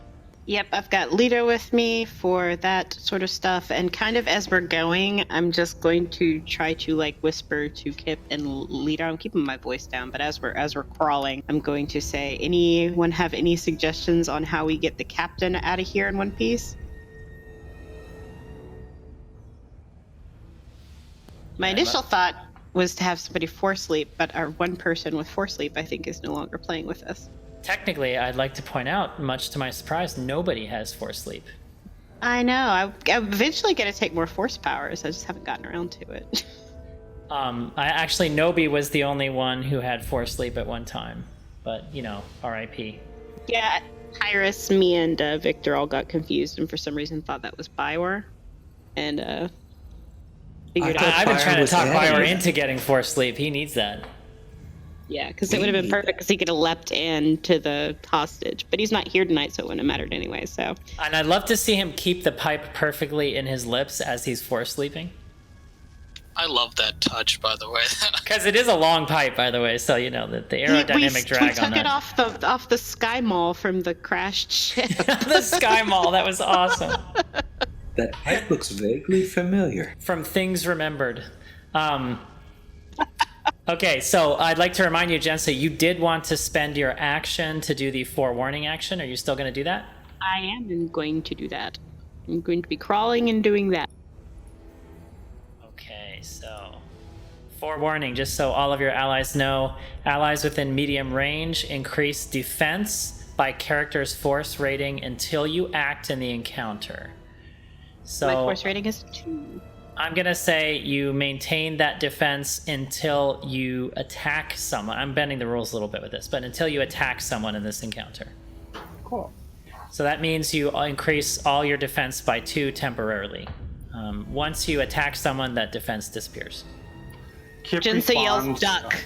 Yep, I've got Lito with me for that sort of stuff, and kind of as we're going, I'm just going to try to whisper to Kip and Lito. I'm keeping my voice down, but as we're crawling, I'm going to say, anyone have any suggestions on how we get the captain out of here in one piece? My initial thought was to have somebody force sleep, but our one person with force sleep, I think, is no longer playing with us. Technically, I'd like to point out, much to my surprise, nobody has force sleep. I know. I'm eventually going to take more force powers. I just haven't gotten around to it. Nobi was the only one who had force sleep at one time. But, R.I.P. Yeah, Tyrus, me, and Victor all got confused and for some reason thought that was Biowar. And figured out. I've been trying to talk Biowar into getting force sleep. He needs that. Yeah, because it would have been perfect because he could have leapt into the hostage. But he's not here tonight, so it wouldn't have mattered anyway, so. And I'd love to see him keep the pipe perfectly in his lips as he's force sleeping. I love that touch, by the way. Because it is a long pipe, by the way, so the aerodynamic drag we took on that. it off the Sky Mall from the crashed ship. The Sky Mall, that was awesome. That pipe looks vaguely familiar. From Things Remembered. Okay, so I'd like to remind you, Jensa, you did want to spend your action to do the forewarning action. Are you still going to do that? I am going to do that. I'm going to be crawling and doing that. Okay, so forewarning, just so all of your allies know, allies within medium range increase defense by character's force rating until you act in the encounter. So my force rating is 2. I'm going to say you maintain that defense until you attack someone. I'm bending the rules a little bit with this, but until you attack someone in this encounter. Cool. So that means you increase all your defense by 2 temporarily. Once you attack someone, that defense disappears. Jensa yells, duck.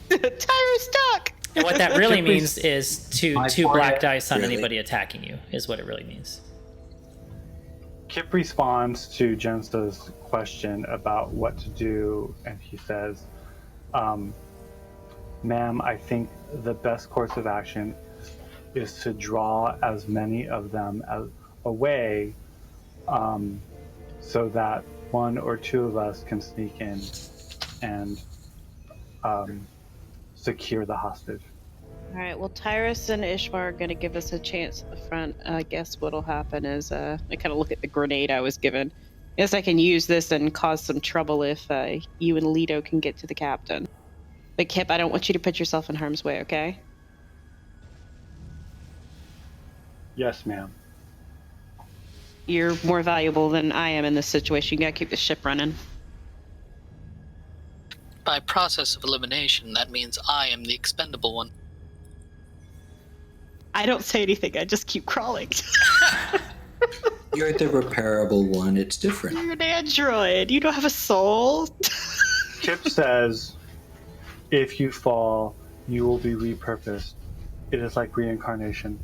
Tyrus, duck! And what that really means is two black dice on really? anybody attacking you, is what it really means. Kip responds to Jensta's question about what to do, and he says, ma'am, I think the best course of action is to draw as many of them away so that one or two of us can sneak in and secure the hostage. All right, well, Tyrus and Isshwarr are going to give us a chance at the front. I guess what'll happen is I kind of look at the grenade I was given. I guess I can use this and cause some trouble if you and Leto can get to the captain. But Kip, I don't want you to put yourself in harm's way, okay? Yes, ma'am. You're more valuable than I am in this situation. You gotta keep the ship running. By process of elimination, that means I am the expendable one. I don't say anything, I just keep crawling. You're the repairable one. It's different. You're an android. You don't have a soul. Kip says, if you fall, you will be repurposed. It is like reincarnation.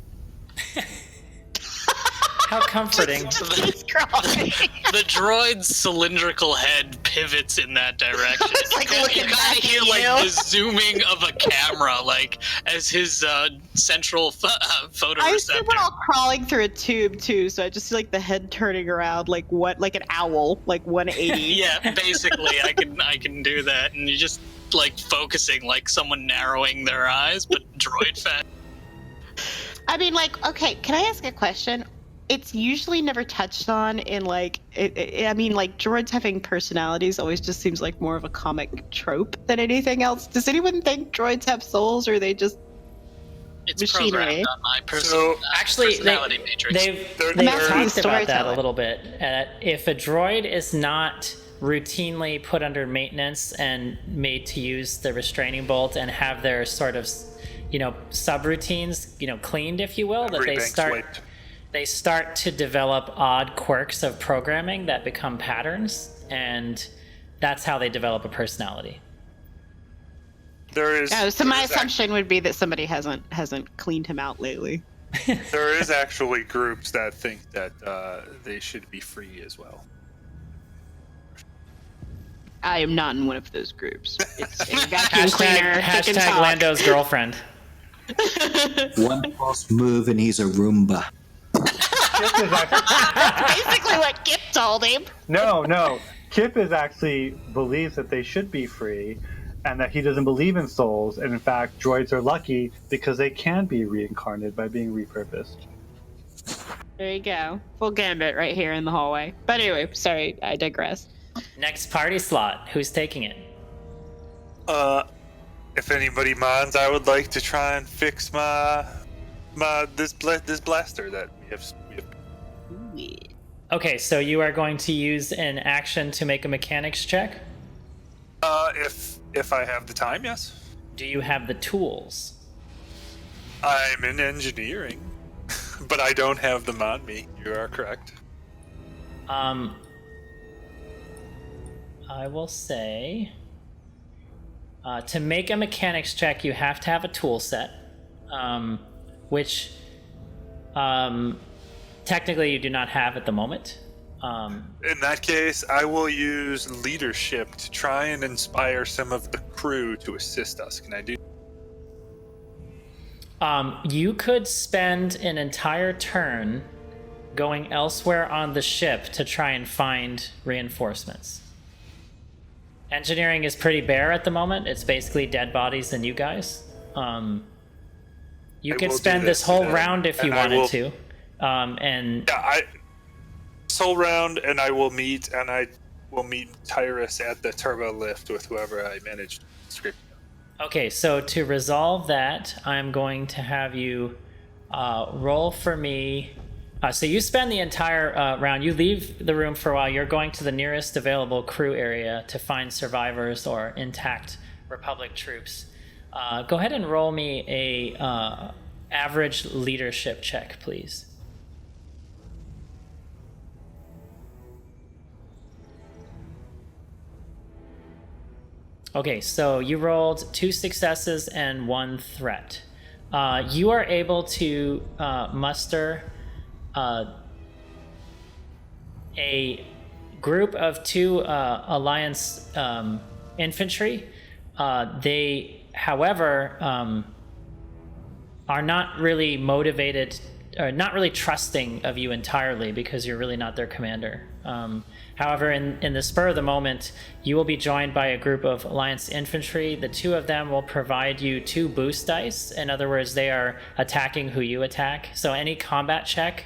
How comforting. The droid's cylindrical head pivots in that direction. It's like looking you back gotta hear at like you. the zooming of a camera, like as his central photoreceptor. I assume we're all crawling through a tube too, so I just see like the head turning around like an owl, like 180. Yeah, basically, I can do that, and you're just like focusing, like someone narrowing their eyes, but droid fat. I mean, like, okay, can I ask a question? It's usually never touched on in like, I mean, like droids having personalities always just seems like more of a comic trope than anything else. Does anyone think droids have souls, or are they just It's machinery? programmed on my personality matrix. They've asking talked about that a storytelling. little bit. If a droid is not routinely put under maintenance and made to use the restraining bolt and have their sort of, subroutines, cleaned, if you will, that they start to develop odd quirks of programming that become patterns, and that's how they develop a personality. So my assumption would be that somebody hasn't cleaned him out lately. There is actually groups that think that they should be free as well. I am not in one of those groups. It's a vacuum cleaner. Hashtag Lando's girlfriend. One false move and he's a Roomba. That's basically what Kip told him. No. Kip believes that they should be free, and that he doesn't believe in souls. And in fact, droids are lucky because they can be reincarnated by being repurposed. There you go. Full gambit right here in the hallway. But anyway, sorry, I digress. Next party slot. Who's taking it? If anybody minds, I would like to try and fix this blaster that we have. Okay, so you are going to use an action to make a mechanics check? If I have the time, yes. Do you have the tools? I'm in engineering, but I don't have them on me. You are correct. I will say, to make a mechanics check, you have to have a tool set, which technically you do not have at the moment. In that case, I will use leadership to try and inspire some of the crew to assist us. Can I do? You could spend an entire turn going elsewhere on the ship to try and find reinforcements. Engineering is pretty bare at the moment. It's basically dead bodies and you guys. You could spend this whole round if you wanted to. Soul round, and I will meet Tyrus at the turbo lift with whoever I managed to script. Okay, so to resolve that, I'm going to have you roll for me. So you spend the entire round. You leave the room for a while. You're going to the nearest available crew area to find survivors or intact Republic troops. Go ahead and roll me a average leadership check, please. Okay, so you rolled 2 successes and 1 threat. You are able to muster a group of 2 Alliance infantry. They, however, are not really motivated or not really trusting of you entirely because you're really not their commander. However, in the spur of the moment, you will be joined by a group of Alliance infantry. The 2 of them will provide you 2 boost dice. In other words, they are attacking who you attack. So any combat check,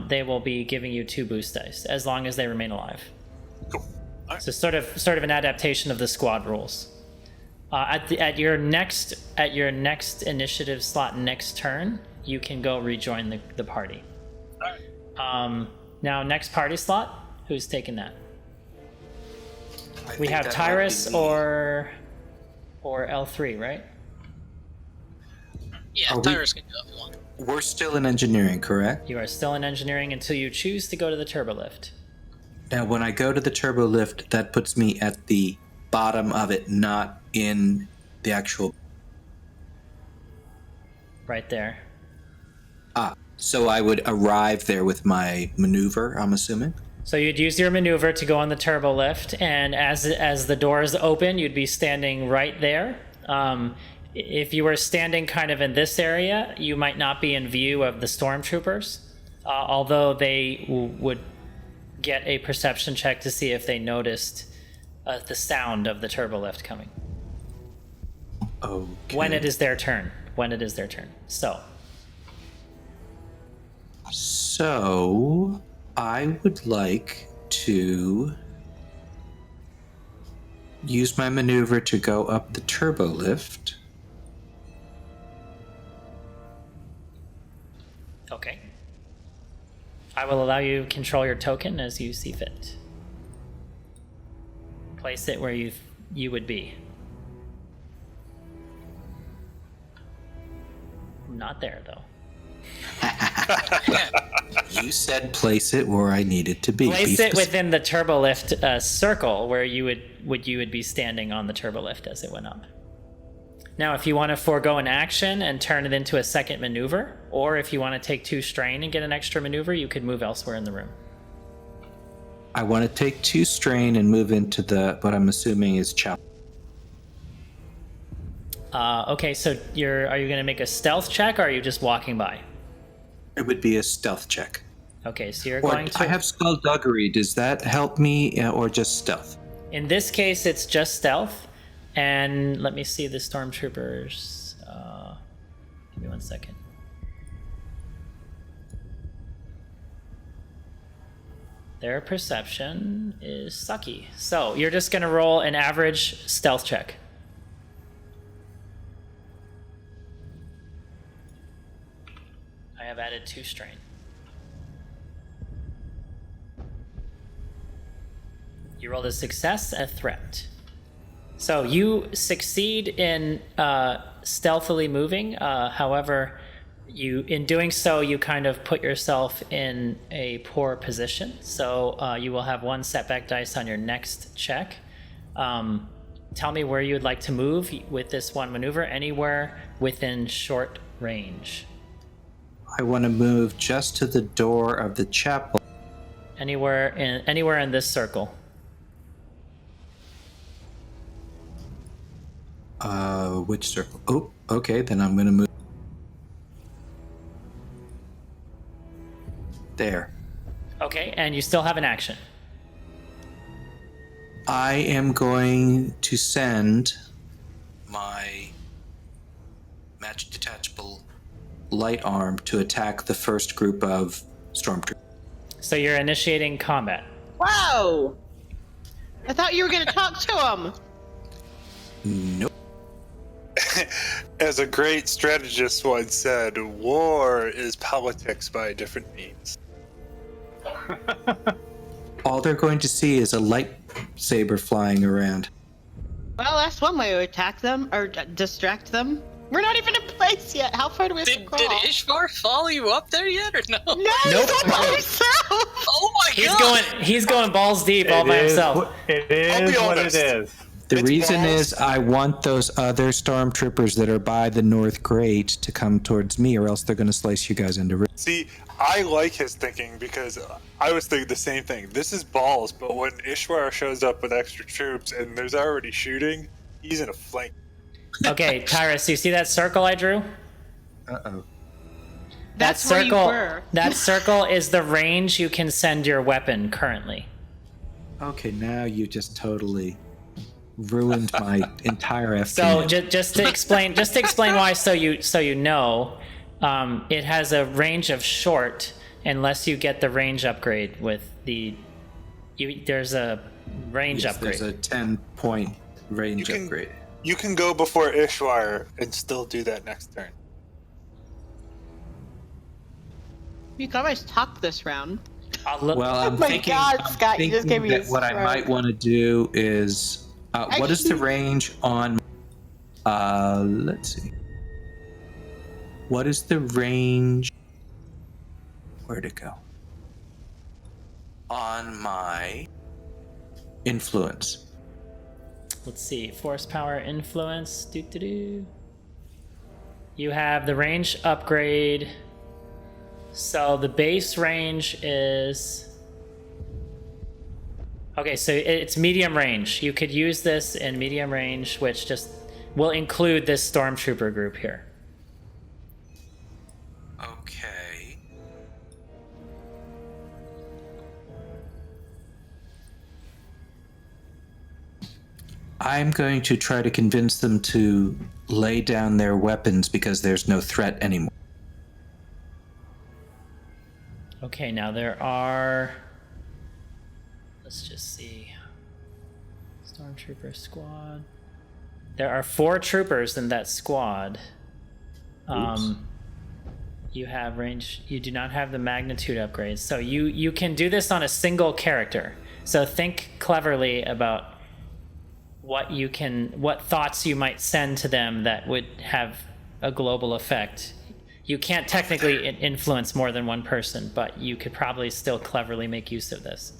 they will be giving you 2 boost dice as long as they remain alive. Cool. Right. So sort of an adaptation of the squad rules. At your next initiative slot next turn, you can go rejoin the party. All right. Now, next party slot, who's taking that? I We think have that Tyrus might be- or L3, right? Yeah, Are we- Tyrus can go if you want. We're still in engineering, correct? You are still in engineering until you choose to go to the turbo lift. Now, when I go to the turbo lift, that puts me at the bottom of it, not in the actual. Right there. So I would arrive there with my maneuver, I'm assuming? So you'd use your maneuver to go on the turbo lift, and as the doors open, you'd be standing right there. If you were standing kind of in this area, you might not be in view of the stormtroopers, although they would get a perception check to see if they noticed the sound of the turbo lift coming. Okay. When it is their turn. So, I would like to use my maneuver to go up the turbo lift. Okay. I will allow you to control your token as you see fit. Place it where you would be. Not there, though. You said place it where I needed to be. Place Be it within the turbo lift circle where you would be standing on the turbo lift as it went up. Now, if you want to forego an action and turn it into a second maneuver, or if you want to take 2 strain and get an extra maneuver, you could move elsewhere in the room. I want to take 2 strain and move into what I'm assuming is chop. Okay, so are you going to make a stealth check, or are you just walking by? It would be a stealth check. Okay, so you're Or going to... I have skullduggery. Does that help me, or just stealth? In this case, it's just stealth. And let me see the stormtroopers. Give me 1 second. Their perception is sucky. So you're just going to roll an average stealth check. I have added 2 strain. You rolled a success, a threat. So you succeed in stealthily moving. However, in doing so, you kind of put yourself in a poor position. So you will have 1 setback dice on your next check. Tell me where you would like to move with this 1 maneuver. Anywhere within short range. I want to move just to the door of the chapel. Anywhere in this circle. Which circle? Oh, okay, then I'm gonna move there. Okay, and you still have an action. I am going to send my match detachable light arm to attack the first group of stormtroopers. So you're initiating combat. Wow! I thought you were going to talk to him. Nope. As a great strategist once said, war is politics by different means. All they're going to see is a lightsaber flying around. Well, that's one way to attack them or distract them. We're not even in place yet. How far do we have to Did crawl? Isshwarr follow you up there yet, or no? No, Nope. he's by himself. Oh my god! He's going balls deep all by himself. It I'll is be what honest. it is. The reason is I want those other stormtroopers that are by the North Grate to come towards me, or else they're going to slice you guys into. See, I like his thinking because I was thinking the same thing. This is balls, but when Isshwarr shows up with extra troops and there's already shooting, he's in a flank. Okay, Tyrus, you see that circle I drew? Uh-oh. That's where you were. That circle is the range you can send your weapon currently. Okay, now you just totally ruined my entire FP. So just to explain why, so you know, it has a range of short unless you get the range upgrade with there's a range upgrade. There's a 10-point range upgrade. You can go before Isshwarr and still do that next turn. You can always talk this round. Well, I'm thinking, Scott, you just gave me that what I might want to do is, what is the range on, let's see. What is the range, where'd it go? On my influence. Let's see, force power, influence, You have the range upgrade. So the base range is... Okay, so it's medium range. You could use this in medium range, which just will include this stormtrooper group here. Okay. I'm going to try to convince them to lay down their weapons because there's no threat anymore. Okay, now there are... Let's just see. Stormtrooper squad. There are 4 troopers in that squad. You have range. You do not have the magnitude upgrades. So you can do this on a single character. So think cleverly about what thoughts you might send to them that would have a global effect. You can't technically influence more than one person, but you could probably still cleverly make use of this.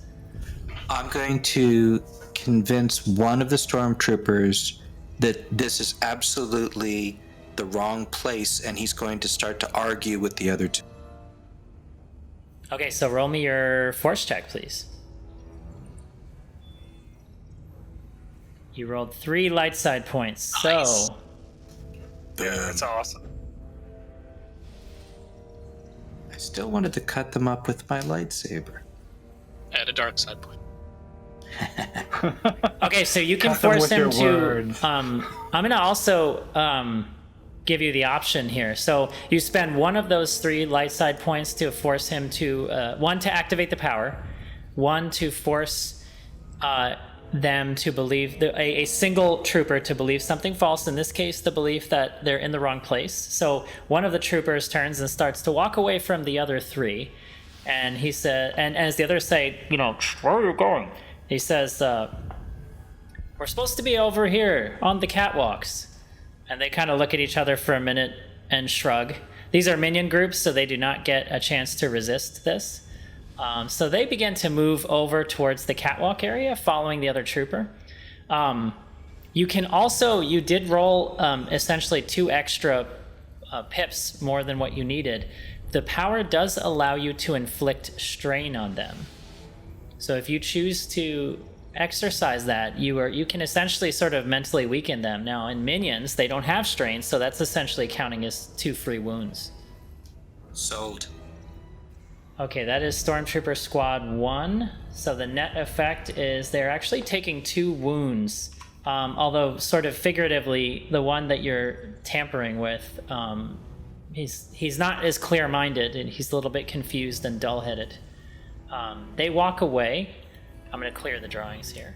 I'm going to convince one of the stormtroopers that this is absolutely the wrong place, and he's going to start to argue with the other 2. Okay, so roll me your force check, please. You rolled 3 light side points, Nice. so... Yeah, that's awesome. I still wanted to cut them up with my lightsaber. Add a dark side point. Okay, so you can Cut them force with him your to... words. I'm going to also give you the option here. So you spend one of those 3 light side points to force him to... 1 to activate the power, 1 to force them to believe... a single trooper to believe something false, in this case the belief that they're in the wrong place. So one of the troopers turns and starts to walk away from the other 3, and he said, and as the others say, where are you going? He says, we're supposed to be over here on the catwalks. And they kind of look at each other for a minute and shrug. These are minion groups, so they do not get a chance to resist this. So they begin to move over towards the catwalk area, following the other trooper. You did roll essentially 2 extra pips more than what you needed. The power does allow you to inflict strain on them. So if you choose to exercise that, you can essentially sort of mentally weaken them. Now in minions, they don't have strain, so that's essentially counting as 2 free wounds. Sold. Okay, that is Stormtrooper Squad 1. So the net effect is they're actually taking 2 wounds. Although sort of figuratively, the one that you're tampering with, he's not as clear-minded, and he's a little bit confused and dull-headed. They walk away. I'm going to clear the drawings here.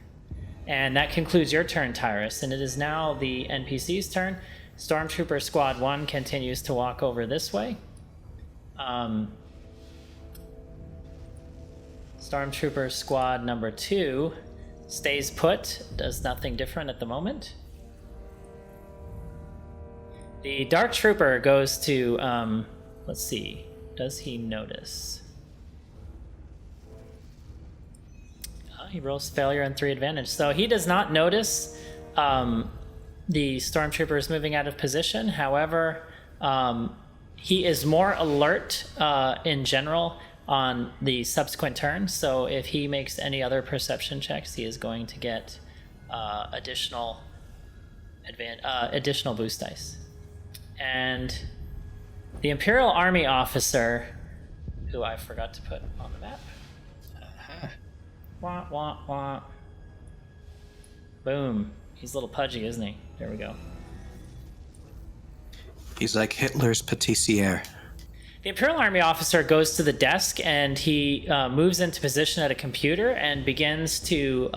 And that concludes your turn, Tyrus. And it is now the NPC's turn. Stormtrooper Squad 1 continues to walk over this way. Stormtrooper Squad number 2 stays put, does nothing different at the moment. The Dark Trooper goes to, let's see, does he notice? He rolls failure and 3 advantage. So he does not notice the stormtrooper is moving out of position. However, he is more alert in general on the subsequent turn. So if he makes any other perception checks, he is going to get additional boost dice. And the Imperial Army officer, who I forgot to put on the map. Wah, wah, wah. Boom. He's a little pudgy, isn't he? There we go. He's like Hitler's pâtissier. The Imperial Army officer goes to the desk and he moves into position at a computer and begins to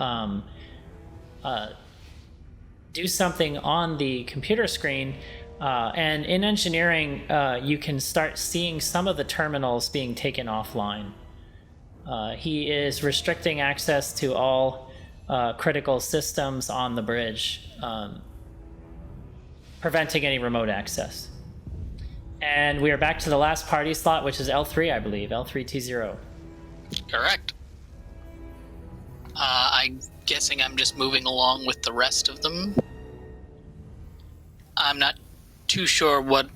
do something on the computer screen. And in engineering, you can start seeing some of the terminals being taken offline. He is restricting access to all critical systems on the bridge, preventing any remote access. And we are back to the last party slot, which is L3, I believe. L3T0. Correct. I'm guessing I'm just moving along with the rest of them. I'm not too sure what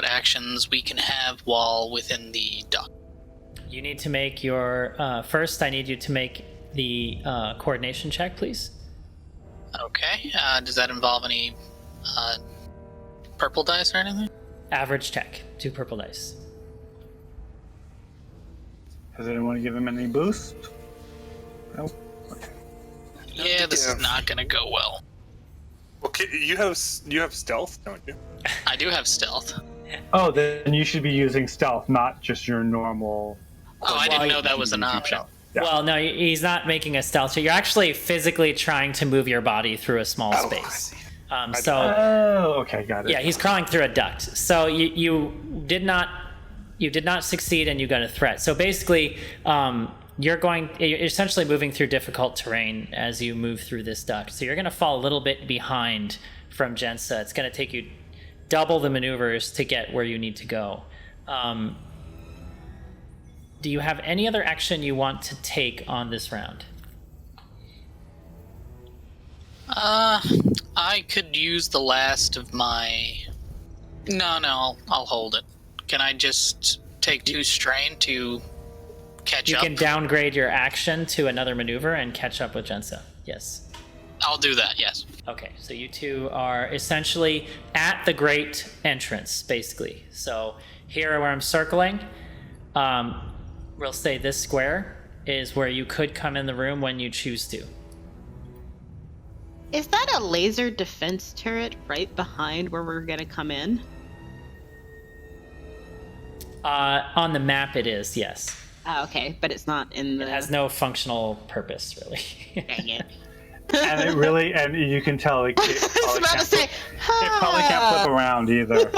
actions we can have while within the dock. You need to make your... first, I need you to make the coordination check, please. Okay. Does that involve any purple dice or anything? Average check. 2 purple dice. Has anyone given him any boost? Nope. Okay. Yeah, this is not going to go well. Okay, you have stealth, don't you? I do have stealth. Oh, then you should be using stealth, not just your normal. Oh, I didn't know that was an option. Yeah. Well, no, he's not making a stealth check. You're actually physically trying to move your body through a small space. Oh, okay, got it. Yeah, he's crawling through a duct. So you did not succeed, and you got a threat. So basically, you're essentially moving through difficult terrain as you move through this duct. So you're going to fall a little bit behind from Jensa. It's going to take you double the maneuvers to get where you need to go. Do you have any other action you want to take on this round? I could use the last of my... No, I'll hold it. Can I just take 2 strain to catch up? You can downgrade your action to another maneuver and catch up with Jensa. Yes. I'll do that, yes. Okay, so you two are essentially at the great entrance, basically. So here where I'm circling, we'll say this square is where you could come in the room when you choose to. Is that a laser defense turret right behind where we're going to come in? On the map it is, yes. Oh, okay, but it's not in the... It has no functional purpose, really. Dang it. And you can tell it I was about to say, it probably can't flip around either.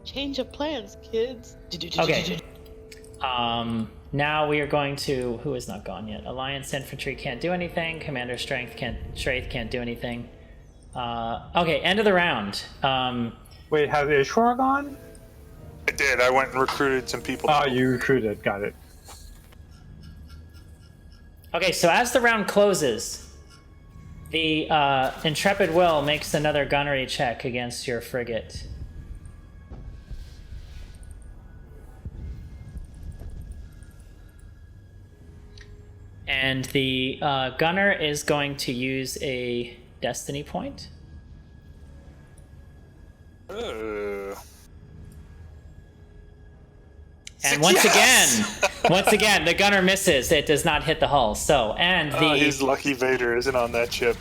Change of plans, kids. Okay. Now we are going to... Who is not gone yet? Alliance Infantry can't do anything. Commander Straith can't do anything. Okay, end of the round. Wait, has Isshwarr gone? I did. I went and recruited some people. Oh, you recruited. Got it. Okay, so as the round closes, the Intrepid Will makes another gunnery check against your frigate. And the gunner is going to use a destiny point. And once again, the gunner misses. It does not hit the hull. So, and his lucky Vader isn't on that ship.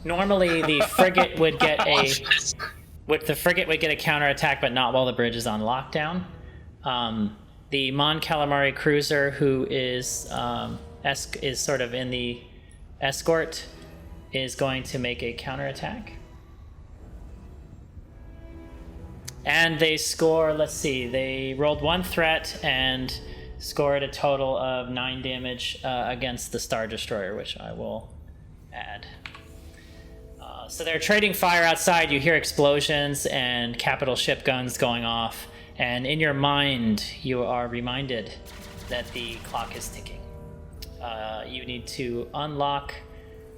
Normally, the frigate would get a counterattack, but not while the bridge is on lockdown. The Mon Calamari cruiser, who is sort of in the escort, is going to make a counterattack. And they score, let's see, they rolled 1 threat and scored a total of 9 damage against the Star Destroyer, which I will add. So they're trading fire outside. You hear explosions and capital ship guns going off. And in your mind, you are reminded that the clock is ticking. you need to unlock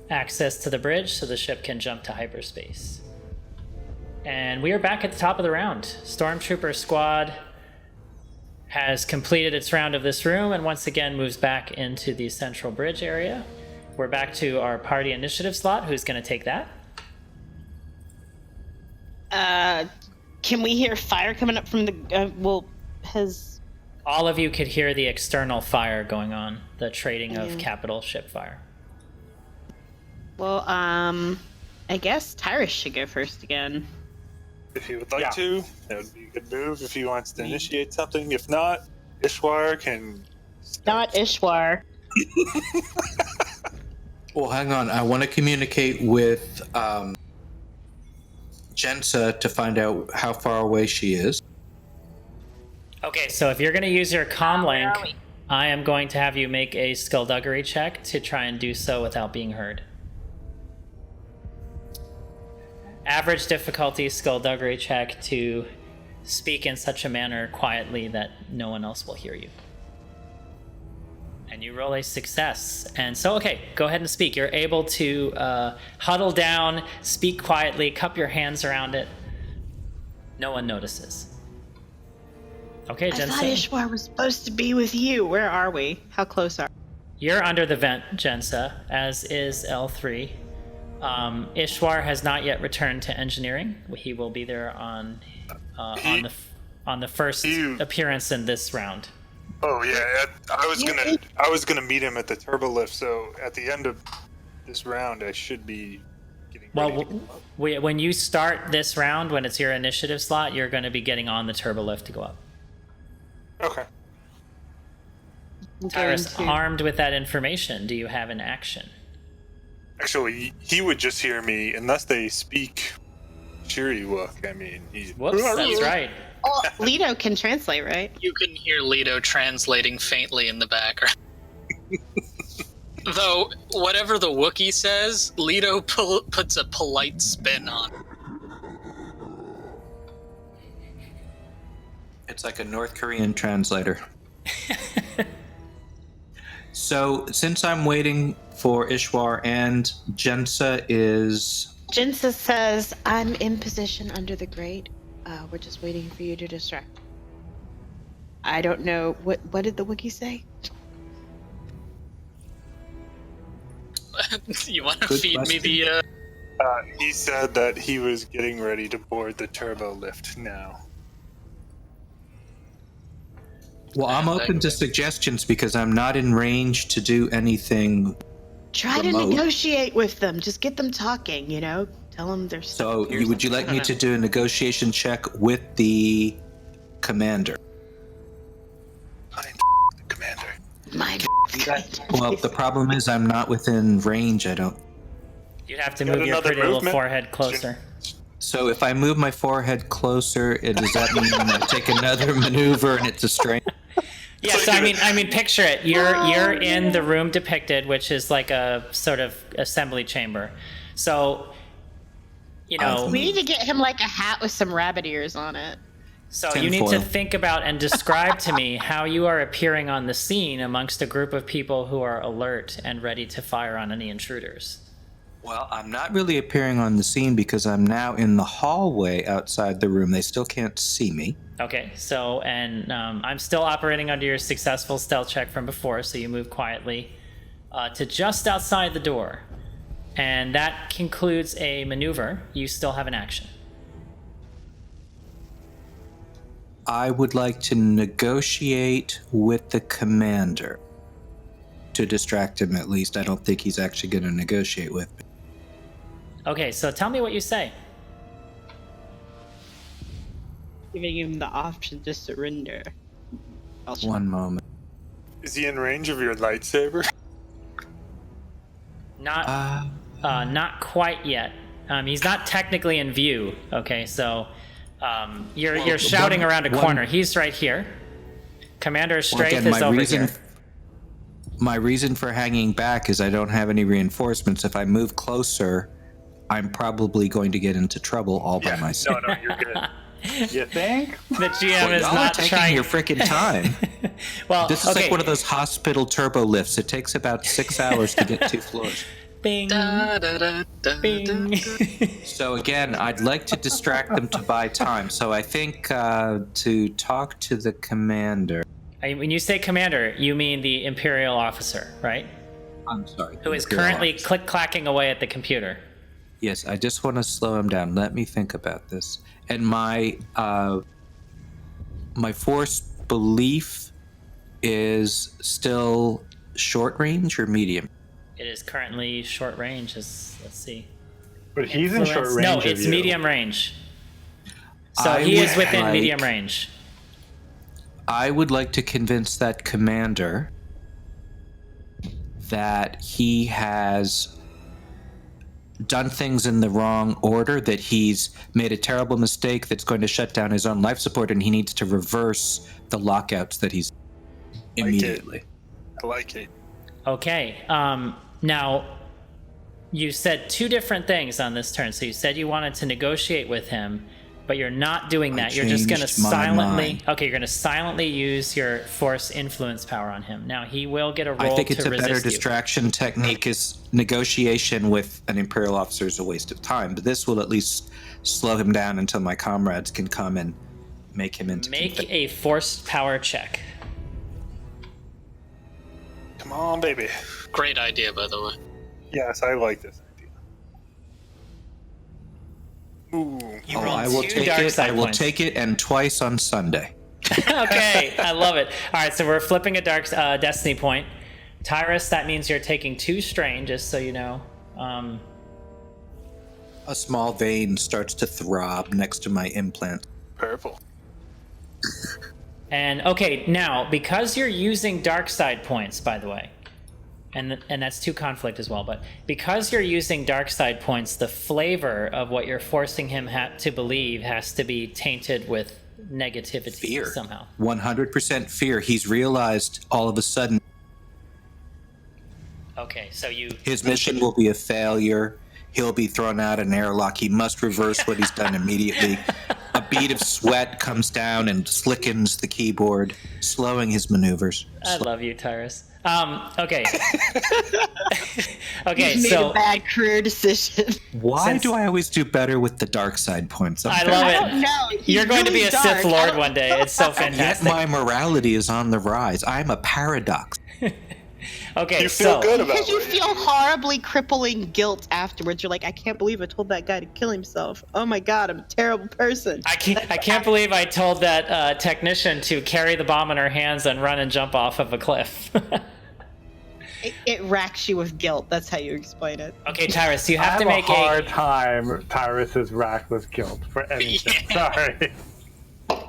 access to the bridge so the ship can jump to hyperspace. And we are back at the top of the round. Stormtrooper squad has completed its round of this room and once again moves back into the central bridge area. We're back to our party initiative slot. Who's going to take that? Can we hear fire coming up from the... All of you could hear the external fire going on, the trading of capital ship fire. Well, I guess Tyrus should go first again. If he would like to, that would be a good move if he wants to initiate something. If not, Isshwarr can... Not Isshwarr. Well, hang on. I want to communicate with Jensa to find out how far away she is. Okay, so if you're going to use your comm link, I am going to have you make a skullduggery check to try and do so without being heard. Average difficulty skullduggery check to speak in such a manner quietly that no one else will hear you. And you roll a success. And so, okay, go ahead and speak. You're able to huddle down, speak quietly, cup your hands around it. No one notices. Okay, Jensen. I thought Isshwarr was supposed to be with you. Where are we? How close are we? You're under the vent, Jensa, as is L3. Isshwarr has not yet returned to engineering. He will be there on the first appearance in this round. Oh yeah, I was gonna meet him at the turbo lift. So at the end of this round, I should be getting ready. Well, when you start this round, when it's your initiative slot, you're going to be getting on the turbo lift to go up. Okay. Tyrus, armed with that information, do you have an action? Actually, he would just hear me unless they speak Shiri-Wook. I mean, Whoops, that's right. Oh, Leto can translate, right? You can hear Leto translating faintly in the background. Though, whatever the Wookiee says, Leto puts a polite spin on it. It's like a North Korean translator. So, since I'm waiting for Isshwarr and Jensa Jensa says, I'm in position under the grate. We're just waiting for you to distract. I don't know. What did the Wookiee say? You want to feed me the... He said that he was getting ready to board the turbo lift now. Well, I'm open to suggestions because I'm not in range to do anything. Try to negotiate with them. Just get them talking, Tell them there's... So, would you like me to do a negotiation check with the commander? I'm the commander. Well, the problem is I'm not within range. I don't... You'd have to move your pretty little forehead closer. So if I move my forehead closer, does that mean I take another maneuver and it's a strain? Yeah, so I mean, picture it. You're in the room depicted, which is like a sort of assembly chamber. So, we need to get him like a hat with some rabbit ears on it. So you need to think about and describe to me how you are appearing on the scene amongst a group of people who are alert and ready to fire on any intruders. Well, I'm not really appearing on the scene because I'm now in the hallway outside the room. They still can't see me. Okay, so, and I'm still operating under your successful stealth check from before, so you move quietly to just outside the door. And that concludes a maneuver. You still have an action. I would like to negotiate with the commander. To distract him, at least. I don't think he's actually going to negotiate with me. Okay, so tell me what you say. Giving him the option to surrender. One moment. Is he in range of your lightsaber? Not quite yet. He's not technically in view. Okay, so you're shouting around a corner. He's right here. Commander Strafe is over here. My reason for hanging back is I don't have any reinforcements. If I move closer, I'm probably going to get into trouble all by myself. No, you're good. You think? The GM is y'all not are taking trying. your freaking time. Well, This is like one of those hospital turbo lifts. It takes about 6 hours to get 2 floors. Bing. Da, da, da, da, Bing. da. So again, I'd like to distract them to buy time. So I think to talk to the commander. When you say commander, you mean the Imperial officer, right? I'm sorry. Who is Imperial currently officer. click-clacking away at the computer. Yes, I just want to slow him down. Let me think about this. And my force belief is still short range or medium? It is currently short range. Let's see. But he's in short range. No, of it's you. medium range. So I he is would within like- medium range. I would like to convince that commander that he has done things in the wrong order, that he's made a terrible mistake that's going to shut down his own life support, and he needs to reverse the lockouts that he's immediately. I like it. Okay. Now, you said 2 different things on this turn. So you said you wanted to negotiate with him, but you're not doing that. You're just going to changed my silently. mind. Okay, you're going to silently use your force influence power on him. Now he will get a roll I think it's to a better resist you. distraction technique. Is negotiation with an Imperial officer is a waste of time, but this will at least slow him down until my comrades can come and make him into Make a force power check. Come on, baby. Great idea, by the way. Yes, I like this idea. Ooh. You Oh, rolled I will 2 take dark it. side I will points. take it, and twice on Sunday. Okay, I love it. All right, so we're flipping a dark destiny point. Tyrus, that means you're taking 2 strain, just so you know. A small vein starts to throb next to my implant. Purple. And okay, now because you're using dark side points, by the way, and that's 2 conflict as well, but because you're using dark side points, the flavor of what you're forcing him to believe has to be tainted with negativity Fear. somehow. 100% fear. He's realized all of a sudden Okay, so his mission will be a failure. He'll be thrown out an airlock. He must reverse what he's done immediately. A bead of sweat comes down and slickens the keyboard, slowing his maneuvers. I love you, Tyrus. Okay. Okay, He's made so a bad career decision. Why Since- do I always do better with the dark side points? I very- love I it. don't know. He's You're going to be really a dark. Sith I Lord don't- one day. It's so Yet fantastic. my morality is on the rise. I'm a paradox. Okay, You feel so good about Because you it. feel horribly crippling guilt afterwards. You're like, I can't believe I told that guy to kill himself. Oh my god, I'm a terrible person. I can't believe I told that technician to carry the bomb in her hands and run and jump off of a cliff. It racks you with guilt. That's how you explain it. Okay, Tyrus, you I have have to make a hard time. Tyrus is racked with guilt for anything. Yeah. Sorry.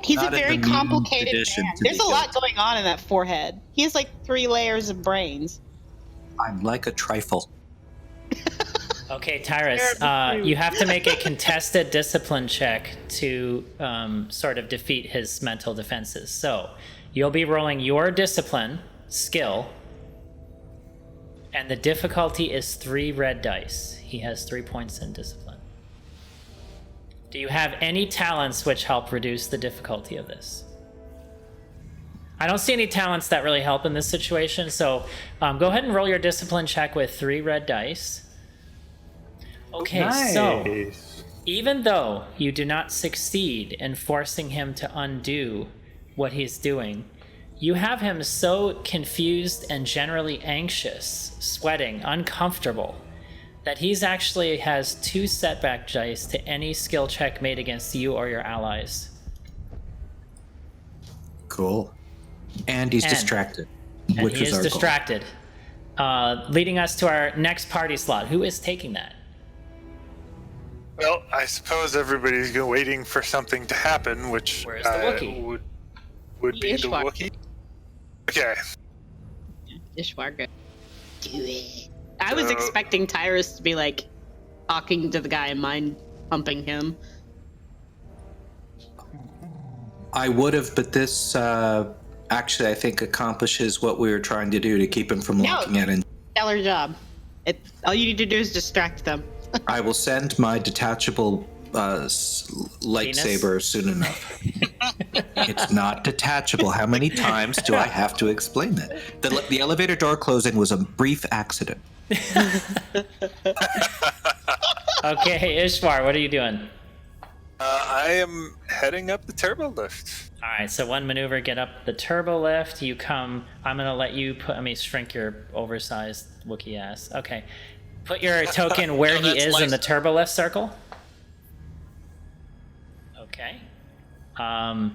He's Not a in very the mean complicated tradition man. to There's be a lot going on in that forehead. He has like 3 layers of brains. I'm like a trifle. Okay, Tyrus, Terrible. you have to make a contested discipline check to sort of defeat his mental defenses. So you'll be rolling your discipline skill, and the difficulty is 3 red dice. He has 3 points in discipline. Do you have any talents which help reduce the difficulty of this? I don't see any talents that really help in this situation, so go ahead and roll your discipline check with 3 red dice. Okay, so Nice. even though you do not succeed in forcing him to undo what he's doing, you have him so confused and generally anxious, sweating, uncomfortable, that he's actually has 2 setback dice to any skill check made against you or your allies. Cool. And he's And- distracted. And which he was is our distracted. Leading us to our next party slot. Who is taking that? Well, I suppose everybody's waiting for something to happen, which Where's the Wookiee? would be the Isshwarr. Wookiee. Okay. Isshwarr, good. Do it. I was So- expecting Tyrus to be like talking to the guy and mind pumping him. I would have, but this actually, I think, accomplishes what we were trying to do to keep him from No. locking it in. Stellar job. All you need to do is distract them. I will send my detachable lightsaber soon enough. It's not detachable. How many times do I have to explain that? The elevator door closing was a brief accident. Okay, Isshwarr, what are you doing? I am heading up the turbo lift. All right, so one maneuver, get up the turbo lift. You come. I'm gonna let you let me shrink your oversized Wookiee ass. Okay, put your token where he is in the turbo lift circle. Okay. And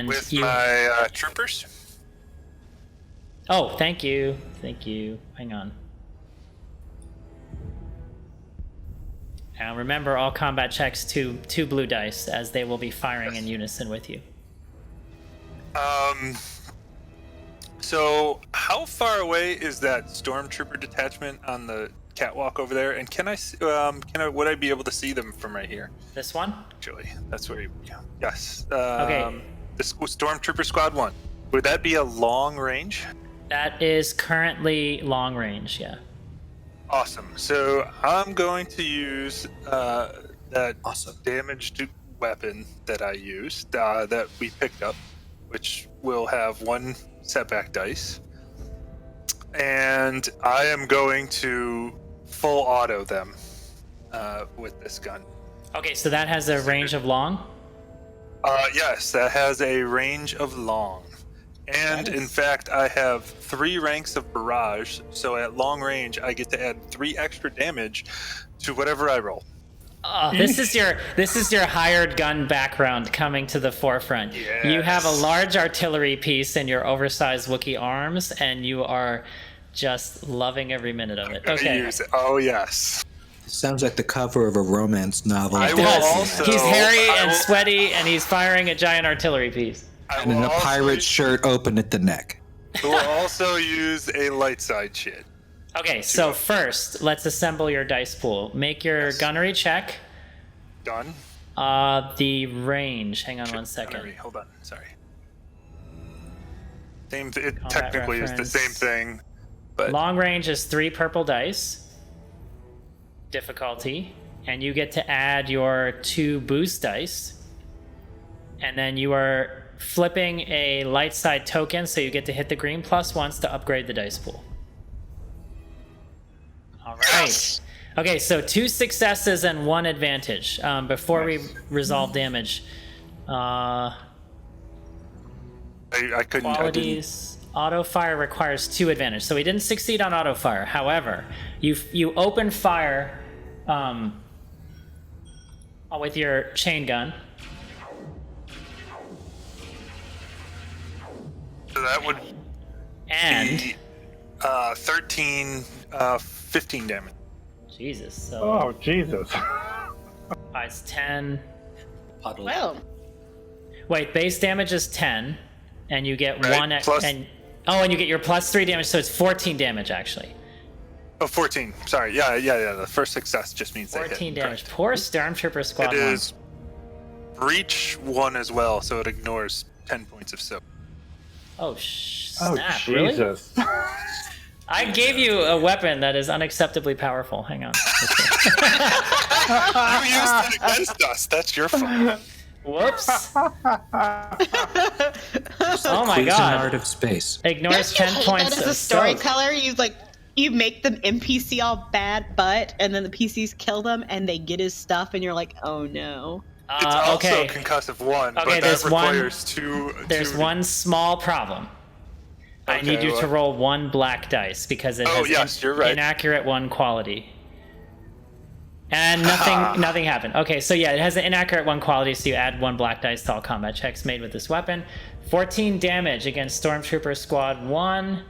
with my troopers. Oh, thank you. Hang on. Now remember, all combat checks two blue dice, as they will be firing in unison with you. So how far away is that stormtrooper detachment on the catwalk over there? And would I be able to see them from right here? This one? Actually, that's where yes. Okay. The stormtrooper squad 1. Would that be a long range? That is currently long range, yeah. Awesome. So I'm going to use that damaged weapon that I used, that we picked up, which will have 1 setback dice. And I am going to full auto them with this gun. Okay, so that has a range of long? Yes, that has a range of long. And in fact, I have 3 ranks of barrage, so at long range, I get to add 3 extra damage to whatever I roll. This is your hired gun background coming to the forefront. Yes. You have a large artillery piece in your oversized Wookiee arms, and you are just loving every minute of it. Okay. Use it. Oh yes. Sounds like the cover of a romance novel. It does. He's hairy and sweaty, and he's firing a giant artillery piece. And in a pirate shirt open at the neck. We'll also use a light side shit. Okay, so first, let's assemble your dice pool. Make your gunnery check. Done. The range. Hang on one second. Gunnery. Hold on. Sorry. It technically is the same thing, but long range is 3 purple dice. Difficulty, and you get to add your 2 boost dice, and then you are flipping a light side token, so you get to hit the green plus once to upgrade the dice pool. All right. Okay, so 2 successes and 1 advantage. Before we resolve damage, I couldn't. qualities. Auto fire requires 2 advantage, so we didn't succeed on auto fire. However, you open fire with your chain gun. So that would be 13, 15 damage. Jesus. So. Oh, Jesus. It's 10. Well. Wait, base damage is 10, and you get right, 1 plus, and you get your plus 3 damage, so it's 14 damage actually. Oh, 14. Sorry. Yeah. The first success just means 14 they hit. damage. Poor Stormtrooper Squad 1. It is breach 1 as well, so it ignores 10 points of soak. Oh, snap. Jesus. Really? I gave you a weapon that is unacceptably powerful. Hang on. You used it against us. That's your fault. Whoops. Oh my god. Art of space. Ignores 10 points that as of a story soak. color. You make them NPC all bad butt, and then the PCs kill them, and they get his stuff, and you're like, oh no. It's also Okay. concussive 1, but Okay, that requires 2. There's one small problem. I need you to roll 1 black dice because it has you're right. inaccurate 1 quality. And nothing happened. Okay, so yeah, it has an inaccurate 1 quality, so you add 1 black dice to all combat checks made with this weapon. 14 damage against Stormtrooper Squad 1.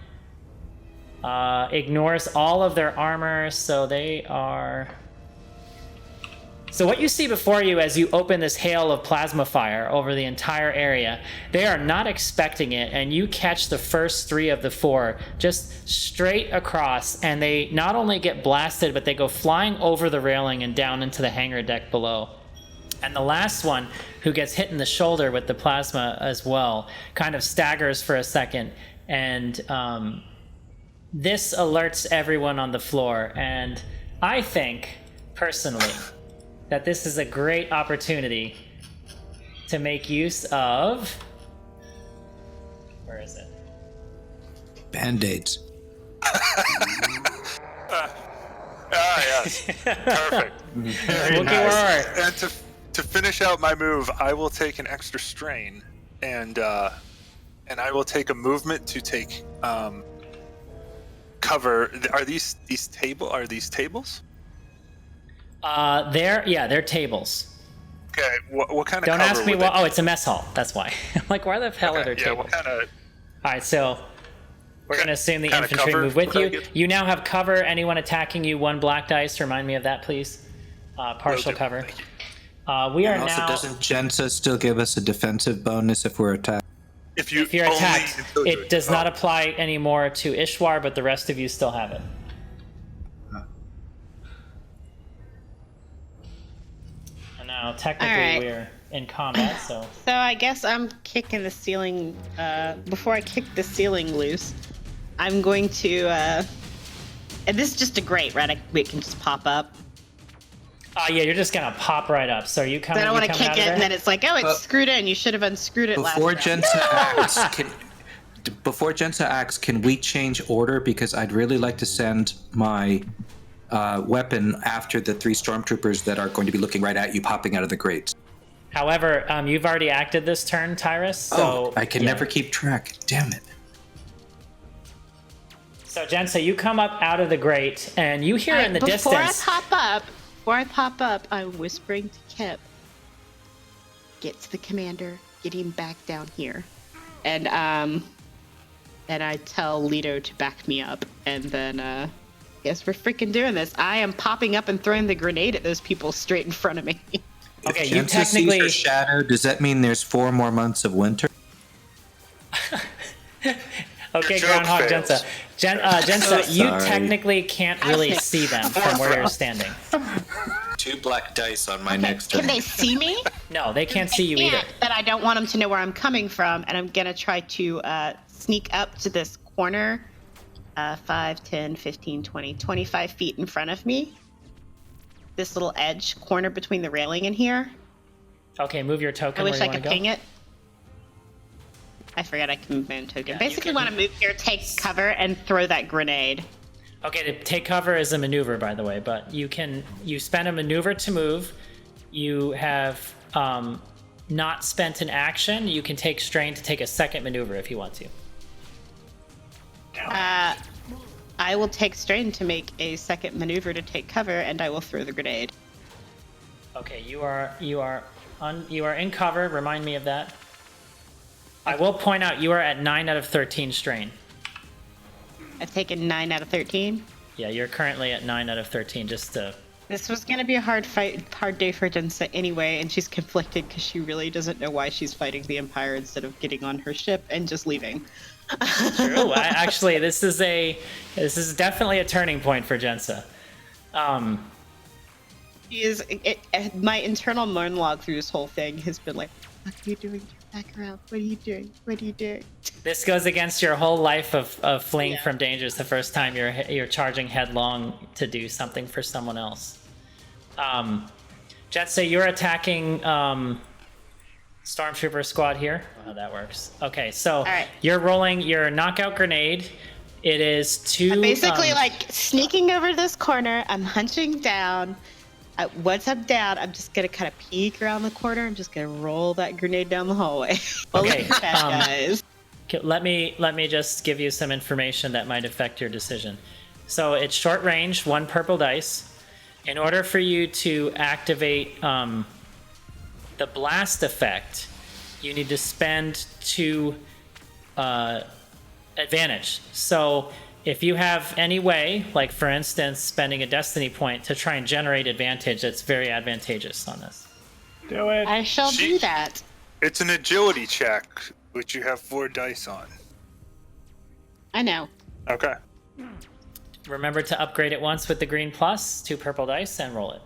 Ignores all of their armor, so they are... So what you see before you as you open this hail of plasma fire over the entire area, they are not expecting it, and you catch the first 3 of the 4 just straight across, and they not only get blasted, but they go flying over the railing and down into the hangar deck below. And the last one, who gets hit in the shoulder with the plasma as well, kind of staggers for a second, and this alerts everyone on the floor, and I think, personally, that this is a great opportunity to make use of... Where is it? Band-aids. Yes. Perfect. Wookiee roar. And to finish out my move, I will take an extra strain, and I will take a movement to take cover. Are these tables? They're tables. Okay. What kind of Don't cover ask me would what. they- Oh, it's a mess hall. That's why. I'm like, why the hell are there yeah. tables? What kind of? All right, so we're gonna assume the kind of infantry cover move with would I you. get? You now have cover. Anyone attacking you, 1 black dice. Remind me of that, please. Partial Will do. cover. Thank you. We are Also, now. doesn't Jensa still give us a defensive bonus if we're attacked? If If you're only attacked, until you're- it does not apply anymore to Isshwarr, but the rest of you still have it. And now, technically, All right. we're in combat, so. So I guess I'm kicking the ceiling. Before I kick the ceiling loose, I'm going to. And this is just a grate, right? It can just pop up. Yeah, you're just gonna pop right up. So you come. I don't want to coming kick out it, of and there? then it's like, oh, it's But- screwed in. You should have unscrewed it last Before round. Jensa acts, can we change order? Because I'd really like to send my weapon after the 3 stormtroopers that are going to be looking right at you, popping out of the grates. However, you've already acted this turn, Tyrus. So I can never keep track. Damn it. So Jensa, you come up out of the grate, and you hear in the Before distance. Before I pop up, I'm whispering to Kip. Get to the commander. Get him back down here, and I tell Leto to back me up, and then guess we're freaking doing this. I am popping up and throwing the grenade at those people straight in front of me. Okay, If you Jensa sees technically. her shadow, does that mean there's 4 more months of winter? Okay, joke Groundhog fails. Jensa. Jensa, you Sorry. technically can't really see them from where you're standing. 2 black dice on my next turn. Can they see me? No, they can't see you either. But I don't want them to know where I'm coming from, and I'm gonna try to sneak up to this corner, 5, 10, 15, 20, 25 feet in front of me. This little edge corner between the railing and here. Okay, move your token. I wish where you I could wanna go. ping it. I forgot I can move my own token. Yeah, Basically, you want to move here, take cover, and throw that grenade. Okay, to take cover is a maneuver, by the way, but you spend a maneuver to move. You have not spent an action. You can take strain to take a second maneuver if you want to. I will take strain to make a second maneuver to take cover, and I will throw the grenade. Okay, you are in cover. Remind me of that. I will point out you are at 9 out of 13 strain. I've taken 9 out of 13. Yeah, you're currently at 9 out of 13. Just to. This was gonna be a hard day for Jensa anyway, and she's conflicted because she really doesn't know why she's fighting the Empire instead of getting on her ship and just leaving. True. Actually, this is definitely a turning point for Jensa. My internal monologue through this whole thing has been like, "What are you doing? Get back around! What are you doing? What are you doing?" This goes against your whole life of fleeing from dangers. The first time you're charging headlong to do something for someone else. Jensa, you're attacking Stormtrooper squad here. Oh, that works. Okay, so right. You're rolling your knockout grenade. It is 2. I'm basically like sneaking over this corner. I'm hunching down. Once I'm down, I'm just gonna kind of peek around the corner. I'm just gonna roll that grenade down the hallway. Okay, Look at that, guys. Let me just give you some information that might affect your decision. So it's short range, 1 purple dice. In order for you to activate the blast effect, you need to spend 2 advantage. So if you have any way, like for instance, spending a destiny point to try and generate advantage, that's very advantageous on this. Do it. I shall do that. It's an agility check, which you have 4 dice on. I know. Okay. Remember to upgrade it once with the green plus, 2 purple dice, and roll it.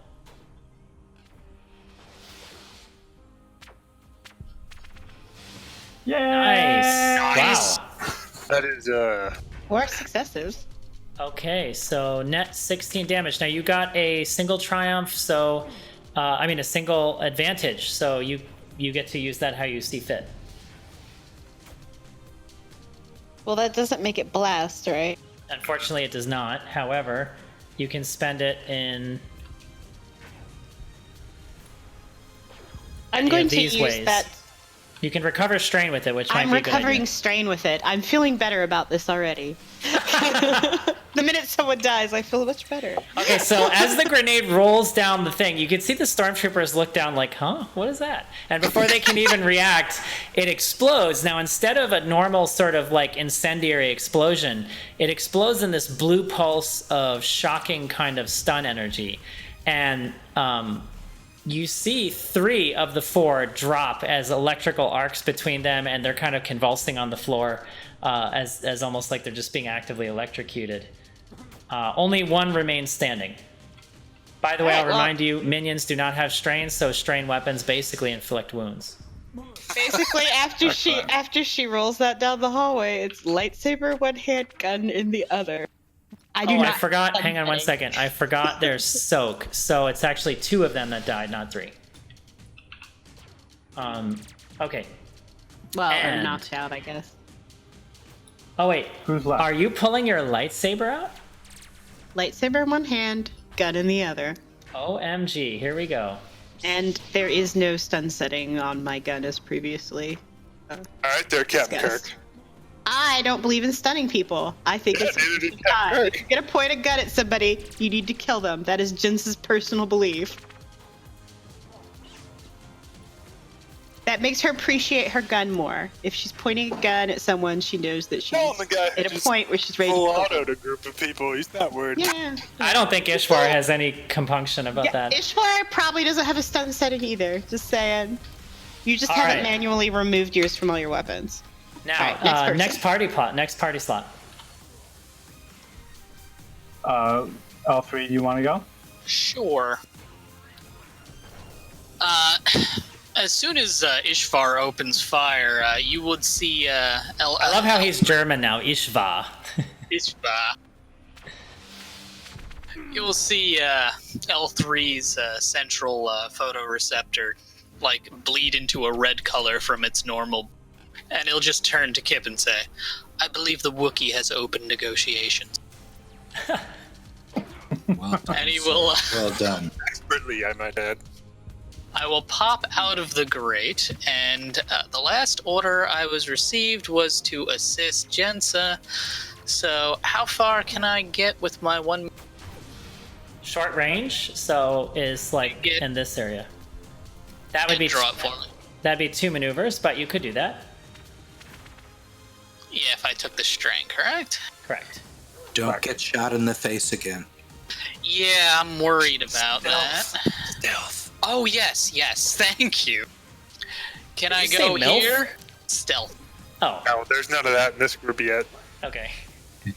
Yay! Nice. Wow. That is 4 successes. Okay, so net 16 damage. Now you got a single triumph, so a single advantage. So you get to use that how you see fit. Well, that doesn't make it blast, right? Unfortunately, it does not. However, you can spend it in. I'm going to these use ways. that. You can recover strain with it, which might I'm be a good recovering idea. strain with it. I'm feeling better about this already. The minute someone dies, I feel much better. Okay, so as the grenade rolls down the thing, you can see the stormtroopers look down like, huh? What is that? And before they can even react, it explodes. Now, instead of a normal sort of like incendiary explosion, it explodes in this blue pulse of shocking kind of stun energy. And you see 3 of the 4 drop as electrical arcs between them, and they're kind of convulsing on the floor as almost like they're just being actively electrocuted. Only 1 remains standing. By the way, I'll remind you, minions do not have strain, so strain weapons basically inflict wounds. Basically, after she rolls that down the hallway, it's lightsaber one hand, gun in the other. I forgot. Hang on 1 second. I forgot there's soak. So it's actually 2 of them that died, not 3. Okay. Well, they're knocked out, I guess. Oh, wait. Who's left? Are you pulling your lightsaber out? Lightsaber in one hand, gun in the other. OMG. Here we go. And there is no stun setting on my gun as previously. All right, there, Captain discussed. Kirk. I don't believe in stunning people. I think it's fine. If you're gonna point a gun at somebody, you need to kill them. That is Jens's personal belief. That makes her appreciate her gun more. If she's pointing a gun at someone, she knows that she's at a point where she's ready to full kill autoed them. a group of people. He's not worried. Yeah. I don't think Isshwarr has any compunction about that. Isshwarr probably doesn't have a stun setting either. Just saying. You just All haven't right. manually removed yours from all your weapons. Now, All right, next party slot. L3, do you want to go? Sure. As soon as Isshwarr opens fire, you would see I love how he's German now, Isshwarr. Isshwarr. You will see L3's central photoreceptor like bleed into a red color from its normal, and he'll just turn to Kip and say, "I believe the Wookiee has opened negotiations." Well done. And he will. Well done. Expertly, I might add. I will pop out of the grate, and the last order I was received was to assist Jensa. So, how far can I get with my one? Short range, so is like Get- in this area. That would be draw it for me. That'd be 2 maneuvers, but you could do that. Yeah, if I took the strain, correct? Correct. Don't get shot in the face again. Yeah, I'm worried about that. Stealth. Oh, yes, thank you. Can I you go say MILF? here? Stealth. Oh, No, there's none of that in this group yet. okay.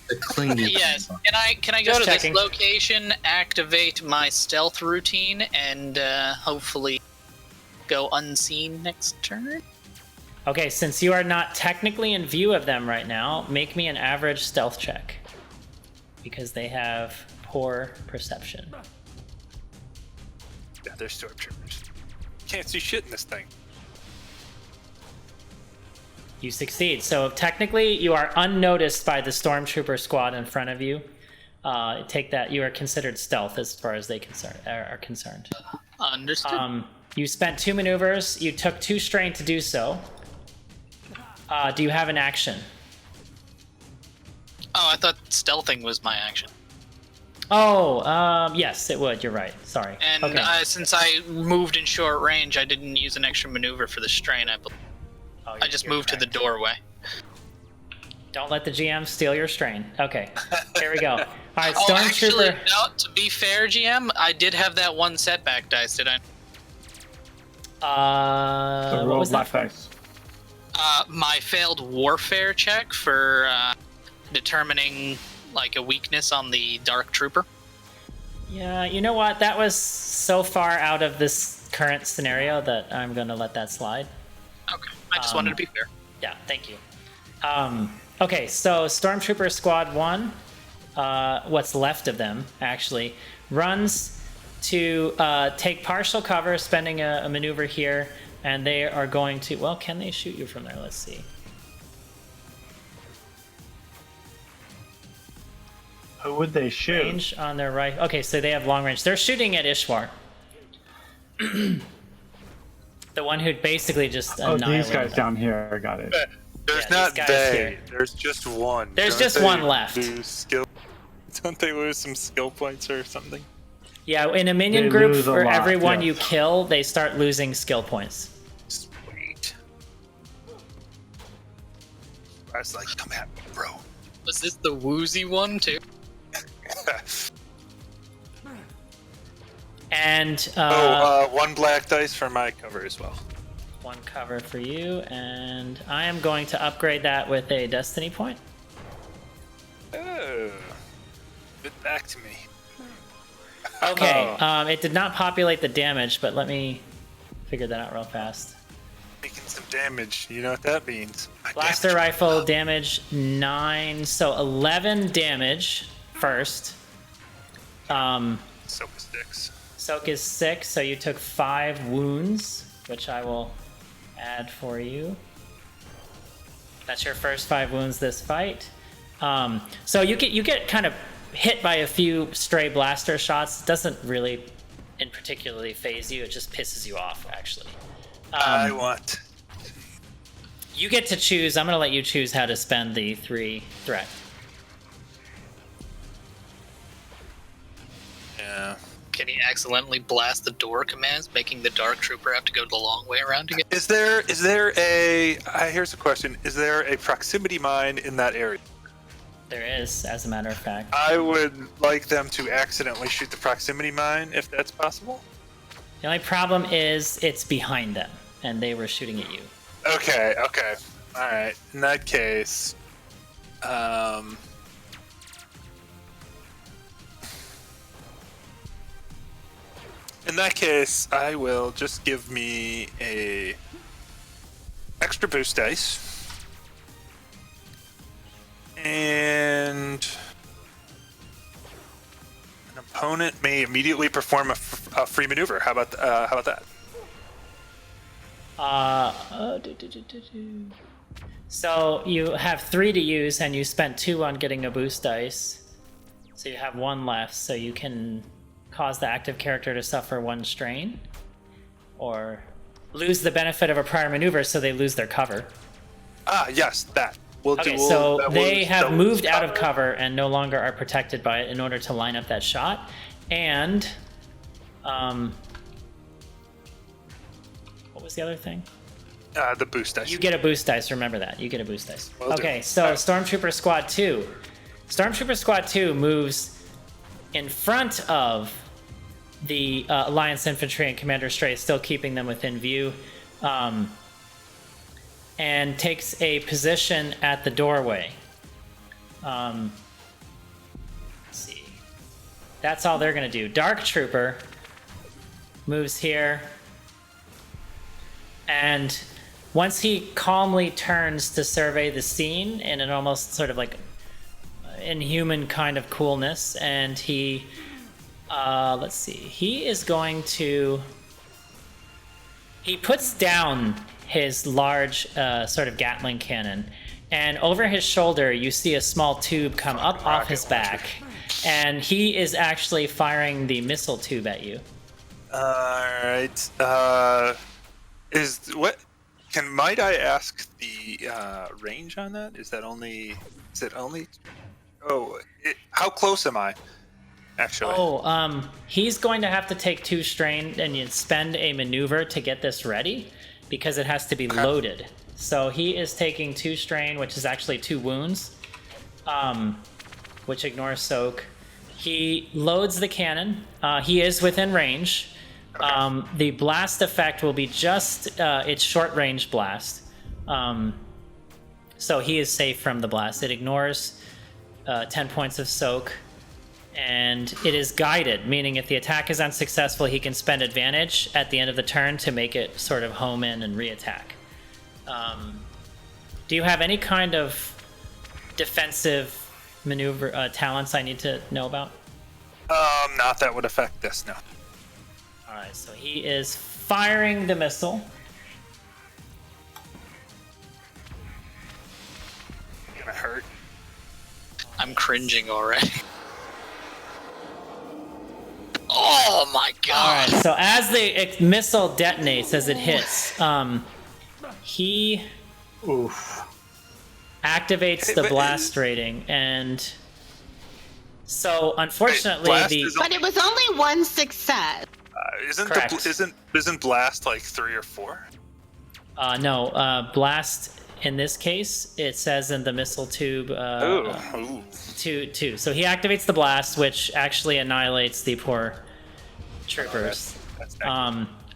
The clingy. Yes. Can I go Just to checking. this location, activate my stealth routine, and hopefully go unseen next turn? Okay, since you are not technically in view of them right now, make me an average stealth check. Because they have poor perception. Yeah, they're stormtroopers. Can't see shit in this thing. You succeed. So technically, you are unnoticed by the stormtrooper squad in front of you. Take that. You are considered stealth as far as they are concerned. Understood. You spent 2 maneuvers. You took 2 strain to do so. Do you have an action? Oh, I thought stealthing was my action. Oh, yes, it would. You're right. Sorry. And okay. since I moved in short range, I didn't use an extra maneuver for the strain. Oh, I just moved to the doorway. Don't let the GM steal your strain. Okay, here we go. All right, Oh, actually, stormtrooper. no, to be fair, GM, I did have that 1 setback dice, did I? So What roll was that black for? dice. My failed warfare check for determining like a weakness on the Dark Trooper. Yeah, you know what? That was so far out of this current scenario that I'm going to let that slide. Okay, I just wanted to be fair. Yeah, thank you. Okay, so Stormtrooper Squad 1, what's left of them, actually, runs to take partial cover, spending a maneuver here, and they are going to... Well, can they shoot you from there? Let's see. Who would they shoot? Range on their right. Okay, so they have long range. They're shooting at Isshwarr. The one who basically just annihilated these guys them. down here. I got it. There's Yeah, not these guys they. here. There's just one. There's Don't just they one left. Don't they lose some skill points or something? Yeah, in a minion They group, lose a for lot, everyone yes. you kill, they start losing skill points. Sweet. I was like, come at me, bro. Was this the woozy one too? And one black dice for my cover as well. one cover for you, and I am going to upgrade that with a destiny point. Oh, get back to me. Okay, it did not populate the damage, but let me figure that out real fast. Making some damage. You know what that means. Blaster rifle damage 9, so 11 damage first. Soak 6. Soak is 6, so you took 5 wounds, which I will add for you. That's your first 5 wounds this fight. So you get kind of hit by a few stray blaster shots. It doesn't really in particularly phase you. It just pisses you off, actually. I want. You get to choose. I'm going to let you choose how to spend the 3 threat. Yeah. Can he accidentally blast the door commands, making the Dark Trooper have to go the long way around again? Is there a? Here's a question. Is there a proximity mine in that area? There is, as a matter of fact. I would like them to accidentally shoot the proximity mine, if that's possible. The only problem is it's behind them, and they were shooting at you. Okay. All right. In that case, I will just give me a extra boost dice, and an opponent may immediately perform a free maneuver. How about that? So you have 3 to use, and you spent 2 on getting a boost dice. So you have 1 left, so you can cause the active character to suffer 1 strain, or lose the benefit of a prior maneuver, so they lose their cover. Yes, that. Okay, so they have moved out of cover and no longer are protected by it in order to line up that shot. And, what was the other thing? The boost dice. You get a boost dice, remember that. You get a boost dice. Will do. Okay, so Stormtrooper Squad 2. Stormtrooper Squad 2 moves in front of the Alliance Infantry and Commander Stray, still keeping them within view, and takes a position at the doorway. Let's see. That's all they're going to do. Dark Trooper moves here, and once he calmly turns to survey the scene in an almost sort of like inhuman kind of coolness, and he let's see, he is going to, he puts down his large sort of Gatling cannon, and over his shoulder you see a small tube come up off his back, and he is actually firing the missile tube at you. Alright, might I ask the range on that? Is it only, how close am I, actually? He's going to have to take 2 strain and you spend a maneuver to get this ready, because it has to be loaded. So he is taking 2 strain, which is actually 2 wounds, which ignores soak. He loads the cannon. He is within range. The blast effect will be just its short range blast. So he is safe from the blast. It ignores 10 points of soak, and it is guided, meaning if the attack is unsuccessful, he can spend advantage at the end of the turn to make it sort of home in and re-attack. Do you have any kind of defensive maneuver talents I need to know about? Not that would affect this, no. All right, so he is firing the missile. Gonna hurt. I'm cringing already. Oh my god! All right, so as the missile detonates, as it hits, he activates the blast rating, and so unfortunately But it was only one success. Isn't blast like 3 or 4? No, blast in this case, it says in the missile tube two. So he activates the blast, which actually annihilates the poor troopers.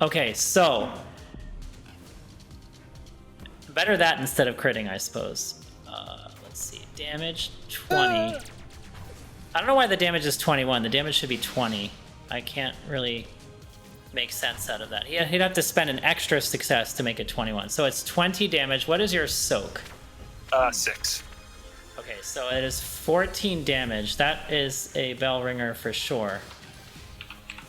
Okay, so better that instead of critting, I suppose. Let's see, damage 20. I don't know why the damage is 21. The damage should be 20. I can't really make sense out of that. He'd have to spend an extra success to make it 21. So it's 20 damage. What is your soak? 6. Okay, so it is 14 damage. That is a bell ringer for sure.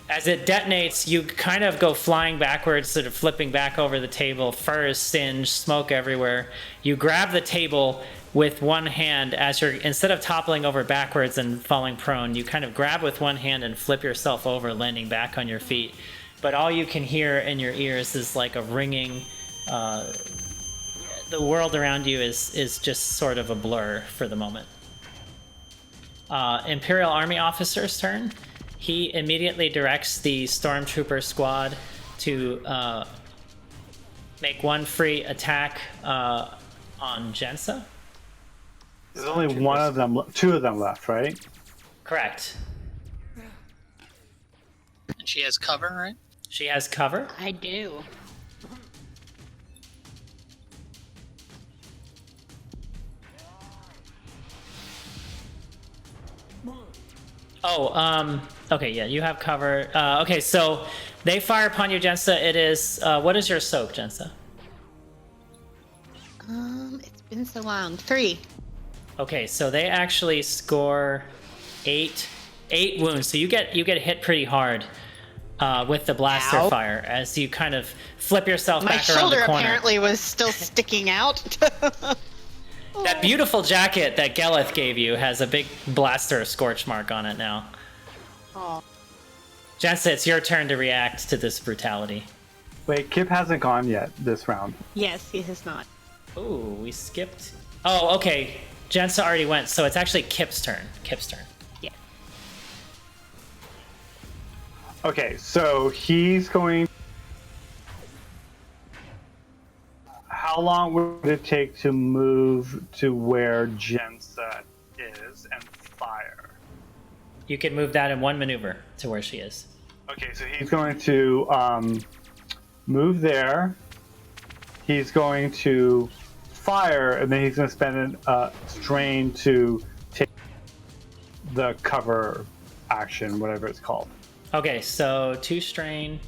As it detonates, you kind of go flying backwards, sort of flipping back over the table, furs singe, smoke everywhere. You grab the table with one hand as you're, instead of toppling over backwards and falling prone, you kind of grab with one hand and flip yourself over, landing back on your feet. But all you can hear in your ears is like a ringing. The world around you is just sort of a blur for the moment. Imperial Army officer's turn. He immediately directs the stormtrooper squad to make one free attack on Jensa. There's only one of them, 2 of them left, right? Correct. And she has cover, right? She has cover. I do. Oh, okay, yeah, you have cover. Okay, so they fire upon you, Jensa. It is, what is your soak, Jensa? It's been so long. 3. Okay, so they actually score 8 wounds. So you get hit pretty hard with the blaster fire as you kind of flip yourself My back around the shoulder corner. apparently was still sticking out. That beautiful jacket that Geleth gave you has a big blaster scorch mark on it now. Oh. Jensa, it's your turn to react to this brutality. Wait, Kip hasn't gone yet this round. Yes, he has not. Ooh, we skipped. Oh, okay. Jensa already went, so it's actually Kip's turn. Yeah. Okay, so he's going. How long would it take to move to where Jensa is and fire? You can move that in one maneuver to where she is. Okay, so he's going to move there. He's going to fire, and then he's going to spend a strain to take the cover action, whatever it's called. Okay, so 2 strain.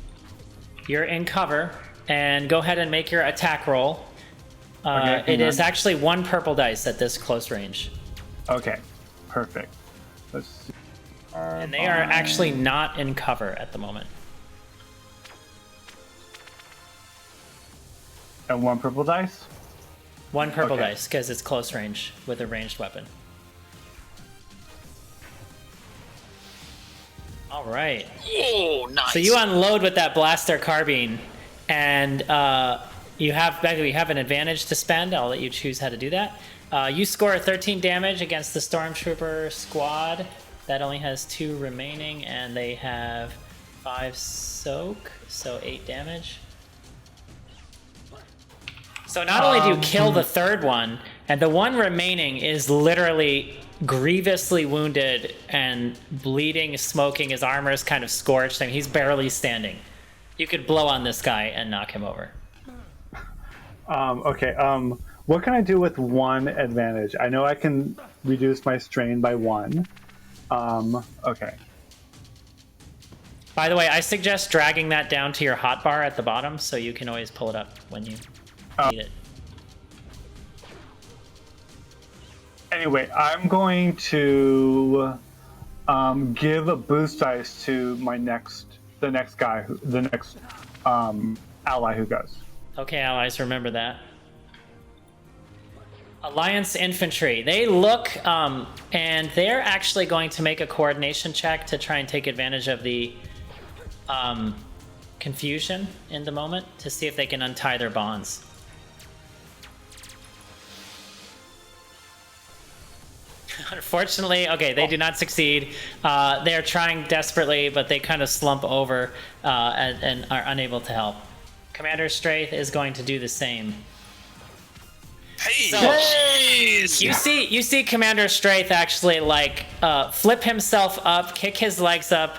You're in cover, and go ahead and make your attack roll. It is actually 1 purple dice at this close range. Okay, perfect. Let's see. And they are actually not in cover at the moment. And 1 purple dice? 1 purple Okay. dice, because it's close range with a ranged weapon. All right. Oh, nice. So you unload with that blaster carbine, and you have an advantage to spend. I'll let you choose how to do that. You score 13 damage against the stormtrooper squad. That only has 2 remaining, and they have 5 soak, so 8 damage. So not only do you kill the third one, and the one remaining is literally grievously wounded and bleeding, smoking. His armor is kind of scorched, and he's barely standing. You could blow on this guy and knock him over. Okay, what can I do with 1 advantage? I know I can reduce my strain by 1. Okay. By the way, I suggest dragging that down to your hotbar at the bottom, so you can always pull it up when you need it. Anyway, I'm going to give a boost dice to my next the next guy, the next ally who goes. Okay, allies, remember that. Alliance infantry. They look, and they're actually going to make a coordination check to try and take advantage of the confusion in the moment to see if they can untie their bonds. Unfortunately, okay, they do not succeed. They're trying desperately, but they kind of slump over and are unable to help. Commander Straith is going to do the same. Hey! So, you see Commander Straith actually like flip himself up, kick his legs up,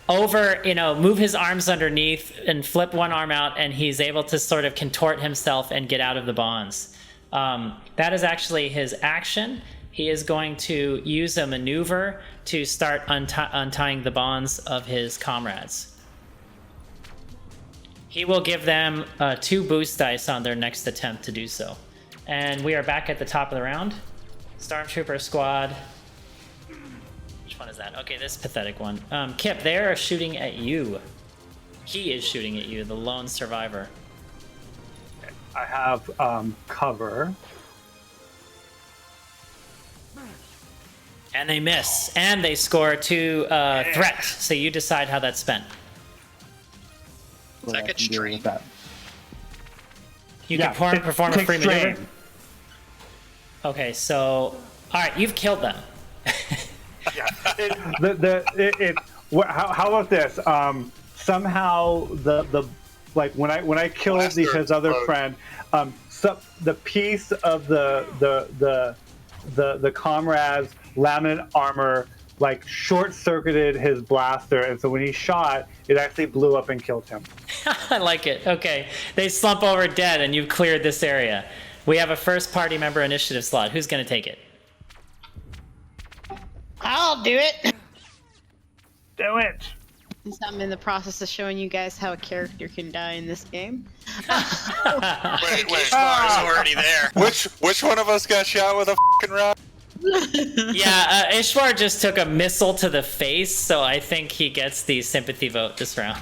over, move his arms underneath and flip one arm out, and he's able to sort of contort himself and get out of the bonds. That is actually his action. He is going to use a maneuver to start untying the bonds of his comrades. He will give them 2 boost dice on their next attempt to do so. And we are back at the top of the round. Stormtrooper squad. Which one is that? Okay, this pathetic one. Kip, they are shooting at you. He is shooting at you, the lone survivor. I have cover. And they miss. And they score 2 threat. So you decide how that's spent. Second stream. You can perform a free maneuver. Okay, so alright, you've killed them. How about this? Somehow the like when I killed his other friend, the piece of the comrade's laminate armor like short-circuited his blaster, and so when he shot, it actually blew up and killed him. I like it. Okay, they slump over dead, and you've cleared this area. We have a first party member initiative slot. Who's going to take it? I'll do it. Do it. Since I'm in the process of showing you guys how a character can die in this game. Wait, Isshwarr's already there. Which one of us got shot with a fucking rock? Yeah, Isshwarr just took a missile to the face, so I think he gets the sympathy vote this round.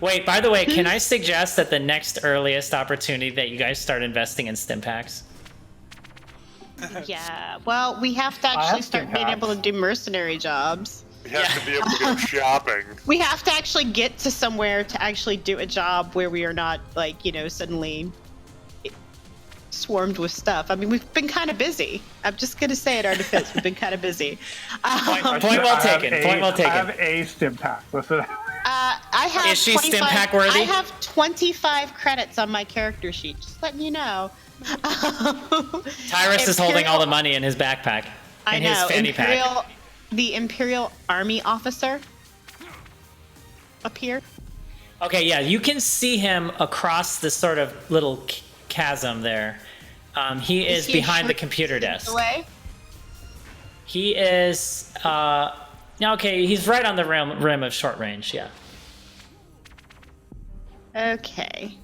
Wait, by the way, can I suggest that the next earliest opportunity that you guys start investing in stim packs? Yeah, well, we have to actually start being able to do mercenary jobs. We have to be able to go shopping. We have to actually get to somewhere to actually do a job where we are not, like, suddenly swarmed with stuff. I mean, we've been kind of busy. I'm just going to say it, our defense, we've been kind of busy. Point well taken. Point well taken. I have a stim pack. I have Is she stim pack worthy? I have 25 credits on my character sheet. Just letting you know. Tyrus is holding all the money in his backpack. In his fanny pack. The Imperial Army officer up here. Okay, yeah, you can see him across this sort of little chasm there. He is behind the computer desk. Away? He is, okay, he's right on the rim of short range, yeah. Okay.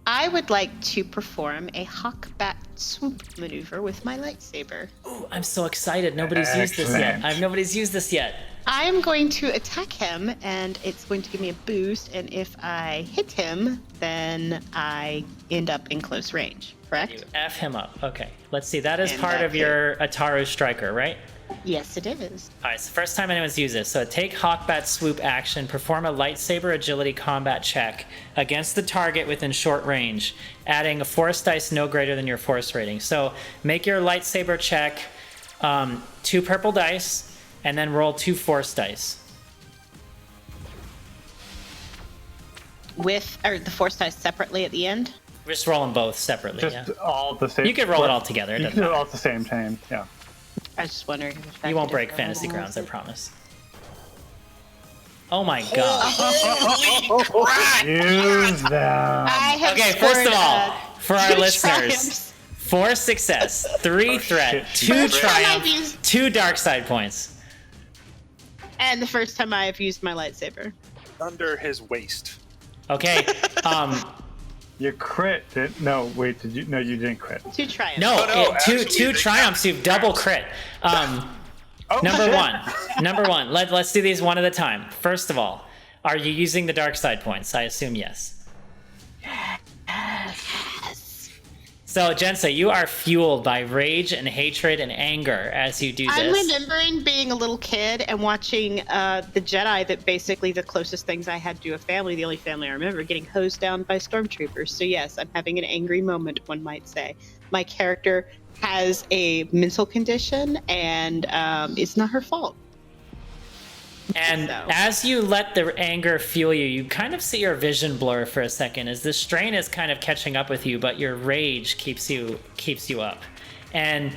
I would like to perform a hawk-bat swoop maneuver with my lightsaber. Ooh, I'm so excited. Nobody's used this yet. Nobody's used this yet. I am going to attack him, and it's going to give me a boost, and if I hit him, then I end up in close range, correct? You F him up. Okay, let's see. That is part of your Ataru Striker, right? Yes, it is. All right, it's the first time anyone's used this. So take Hawkbat Swoop action, perform a lightsaber agility combat check against the target within short range, adding a force dice no greater than your force rating. So make your lightsaber check 2 purple dice, and then roll 2 force dice. With the force dice separately at the end? Just roll them both separately, Just all at the same. You could roll it all together. You can do it all at the same time. Yeah. I was just wondering if you won't break fantasy grounds, I promise. Oh my god. Holy crap! Use them. Okay, first of all, for our listeners, 4 success, 3 threat, 2 triumph, 2 dark side points. And the first time I have used my lightsaber. Under his waist. Okay, You crit. No, wait, did you? No, you didn't crit. 2 triumphs. No, actually, two triumphs, you've double crit. Number one. Let's do these one at a time. First of all, are you using the dark side points? I assume yes. So, Jensa, you are fueled by rage and hatred and anger as you do this. I'm remembering being a little kid and watching the Jedi, that basically the closest things I had to a family, the only family I remember, getting hosed down by stormtroopers. So yes, I'm having an angry moment, one might say. My character has a mental condition, and it's not her fault. And as you let the anger fuel you, you kind of see your vision blur for a second as the strain is kind of catching up with you, but your rage keeps you up. And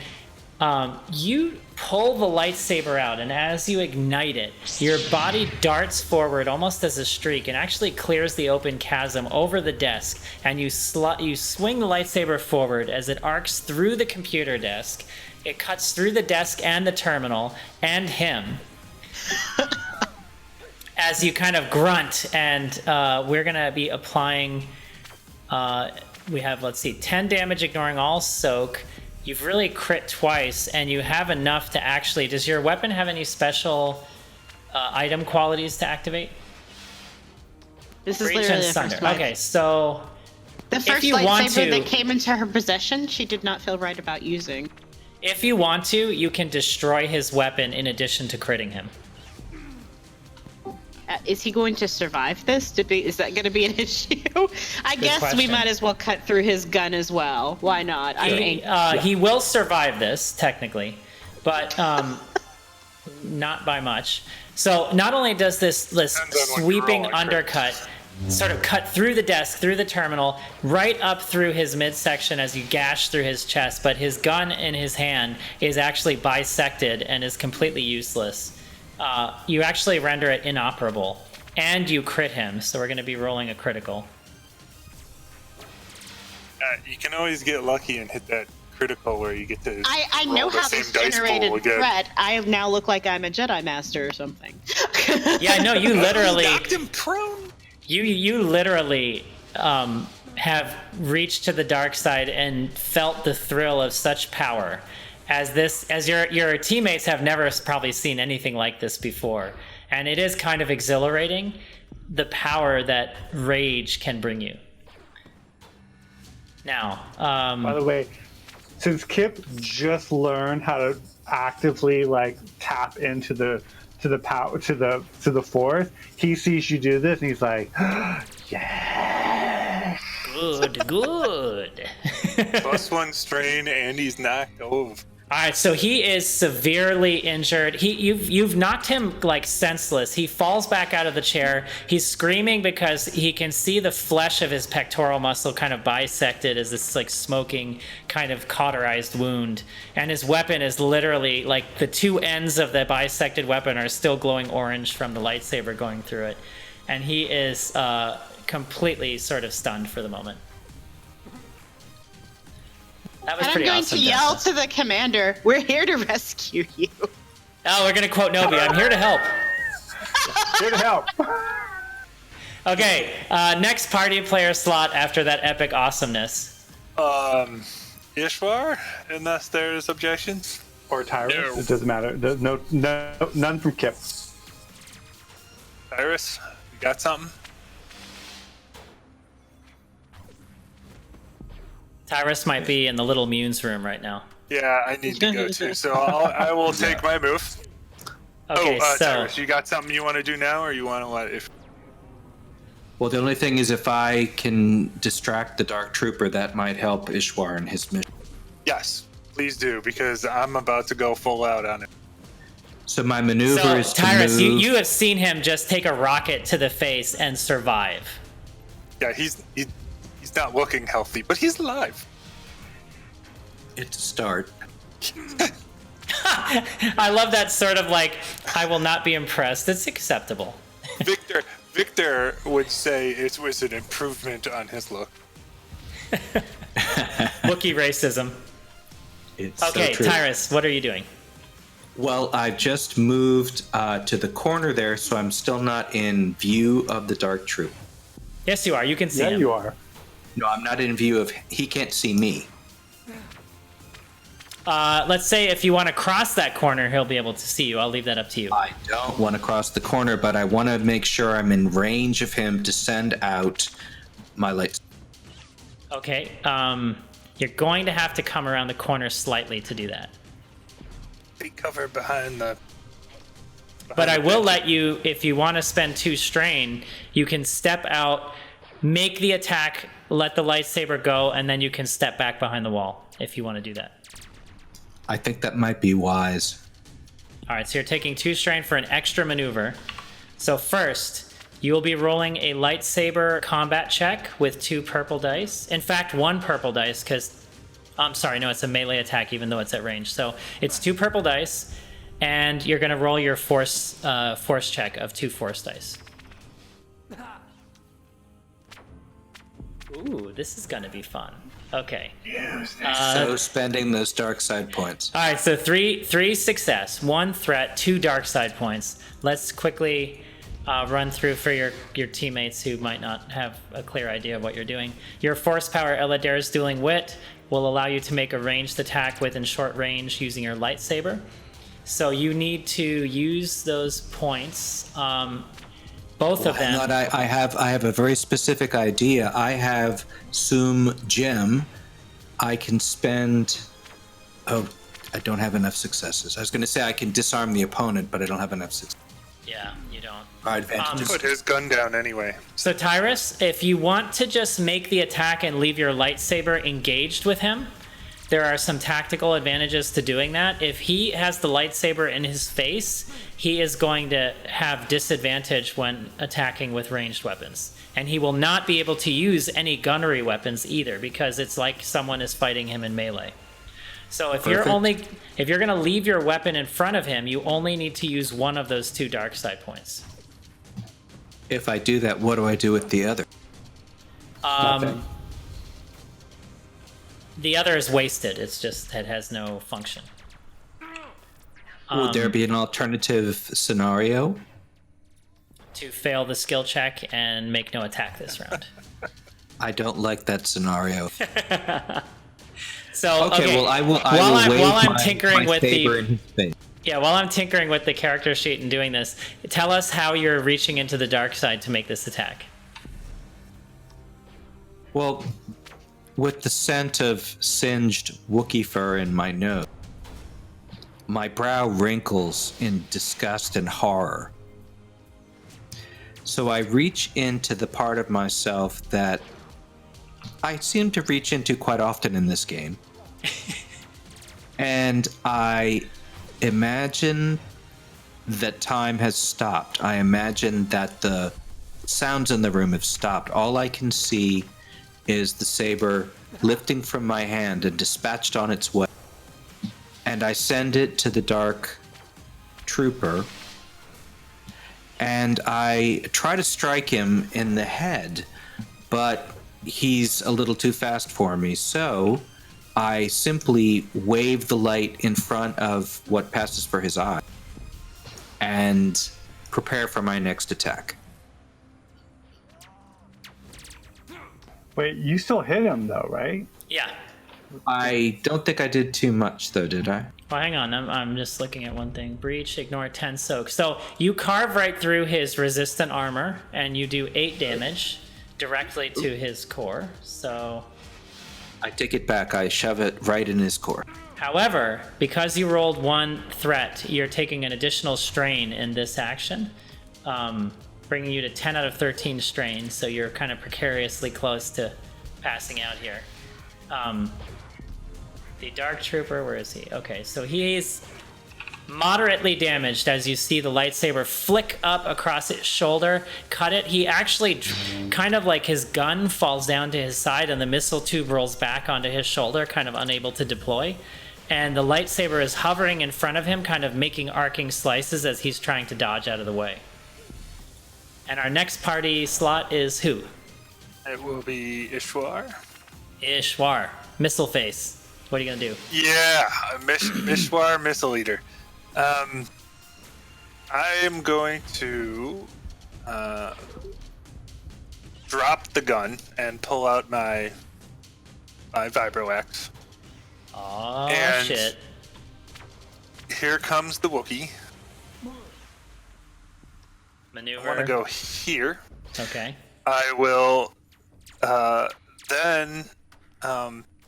you pull the lightsaber out, and as you ignite it, your body darts forward almost as a streak and actually clears the open chasm over the desk, and you swing the lightsaber forward as it arcs through the computer desk. It cuts through the desk and the terminal and him. As you kind of grunt, and we're going to be applying, we have, 10 damage ignoring all soak. You've really crit twice, and you have enough to actually, does your weapon have any special item qualities to activate? This is Reach literally and the Sunder. first one. Okay, so The if first you want lightsaber to, that came into her possession, she did not feel right about using. if you want to, you can destroy his weapon in addition to critting him. Is he going to survive this? Is that going to be an issue? I guess question. we might as well cut through his gun as well. Why not? He will survive this, technically, but not by much. So not only does this sweeping undercut sort of cut through the desk, through the terminal, right up through his midsection as you gash through his chest, but his gun in his hand is actually bisected and is completely useless. You actually render it inoperable, and you crit him, so we're going to be rolling a critical. You can always get lucky and hit that critical where you get to. I know how this generated threat. I now look like I'm a Jedi Master or something. Yeah, no, you literally knocked him prone. You literally have reached to the dark side and felt the thrill of such power. As your teammates have never probably seen anything like this before, and it is kind of exhilarating, the power that rage can bring you. Now, by the way, since Kip just learned how to actively tap into the power to the Force, he sees you do this and he's like, yes. Good. +1 strain, and he's knocked over. All right, so he is severely injured. You've knocked him senseless. He falls back out of the chair. He's screaming because he can see the flesh of his pectoral muscle kind of bisected as this smoking kind of cauterized wound. And his weapon is literally the two ends of the bisected weapon are still glowing orange from the lightsaber going through it. And he is completely sort of stunned for the moment. That was and pretty I'm going awesome, to yell Jensen. to the commander, "We're here to rescue you." Oh, we're going to quote Nobi, "I'm here to help." Here to help. Okay, next party player slot after that epic awesomeness. Isshwarr, unless there's objections. Or Tyrus. No. It doesn't matter. There's none from Kip. Tyrus, you got something? Tyrus might be in the little Munes room right now. Yeah, I need to go too, so I will take my move. Okay, so Tyrus, you got something you want to do now, or you want to let if? Well, the only thing is if I can distract the Dark Trooper, that might help Isshwarr in his mission. Yes, please do, because I'm about to go full out on it. So my maneuver is to Tyrus, move. you have seen him just take a rocket to the face and survive. Yeah, he's not looking healthy, but he's alive. It's a start. I love that sort of I will not be impressed. It's acceptable. Victor would say it was an improvement on his look. Wookiee racism. It's Okay, so true. Tyrus, what are you doing? Well, I've just moved to the corner there, so I'm still not in view of the Dark Troop. Yes, you are. You can see Yeah, him. you are. No, I'm not in view of. He can't see me. Let's say if you want to cross that corner, he'll be able to see you. I'll leave that up to you. I don't want to cross the corner, but I want to make sure I'm in range of him to send out my lights. Okay. You're going to have to come around the corner slightly to do that. Be covered behind the. But I will let you, if you want to spend 2 strain, you can step out, make the attack, let the lightsaber go, and then you can step back behind the wall if you want to do that. I think that might be wise. All right, so you're taking 2 strain for an extra maneuver. So first, you will be rolling a lightsaber combat check with 2 purple dice. In fact, 1 purple dice, because I'm sorry, no, it's a melee attack even though it's at range. So it's 2 purple dice, and you're going to roll your force check of 2 force dice. Ooh, this is going to be fun. Okay. So spending those dark side points. All right, so 3 success, 1 threat, 2 dark side points. Let's quickly run through for your teammates who might not have a clear idea of what you're doing. Your force power, Eladar's Dueling Wit, will allow you to make a ranged attack within short range using your lightsaber. So you need to use those points, both of them. I have a very specific idea. I have Sum Gem. I can spend. Oh, I don't have enough successes. I was going to say I can disarm the opponent, but I don't have enough successes. Yeah, you don't. Advantages. Put his gun down anyway. So Tyrus, if you want to just make the attack and leave your lightsaber engaged with him, there are some tactical advantages to doing that. If he has the lightsaber in his face, he is going to have disadvantage when attacking with ranged weapons. And he will not be able to use any gunnery weapons either, because it's like someone is fighting him in melee. So if you're going to leave your weapon in front of him, you only need to use one of those 2 dark side points. If I do that, what do I do with the other? Nothing. The other is wasted. It has no function. Would there be an alternative scenario? To fail the skill check and make no attack this round. I don't like that scenario. So okay, well I will while I'm my tinkering with saber in his face. Yeah, while I'm tinkering with the character sheet and doing this, tell us how you're reaching into the dark side to make this attack. Well, with the scent of singed Wookiee fur in my nose, my brow wrinkles in disgust and horror. So I reach into the part of myself that I seem to reach into quite often in this game. And I imagine that time has stopped. I imagine that the sounds in the room have stopped. All I can see is the saber lifting from my hand and dispatched on its way. And I send it to the dark trooper. And I try to strike him in the head, but he's a little too fast for me. So I simply wave the light in front of what passes for his eye and prepare for my next attack. Wait, you still hit him though, right? Yeah. I don't think I did too much though, did I? Well, hang on. I'm just looking at one thing. Breach, ignore 10 soak. So you carve right through his resistant armor, and you do 8 damage directly to his core. So I take it back. I shove it right in his core. however, because you rolled 1 threat, you're taking an additional strain in this action, bringing you to 10 out of 13 strain. So you're kind of precariously close to passing out here. The Dark Trooper, where is he? Okay, so he's moderately damaged as you see the lightsaber flick up across his shoulder, cut it. He actually, kind of like his gun falls down to his side and the missile tube rolls back onto his shoulder, kind of unable to deploy. And the lightsaber is hovering in front of him, kind of making arcing slices as he's trying to dodge out of the way. And our next party slot is who? It will be Isshwarr. Isshwarr. Missile face. What are you gonna do? Yeah, Isshwarr Missile Eater. I am going to drop the gun and pull out my vibro axe Oh, And shit. here comes the Wookiee. Maneuver. I want to go here. Okay. I will then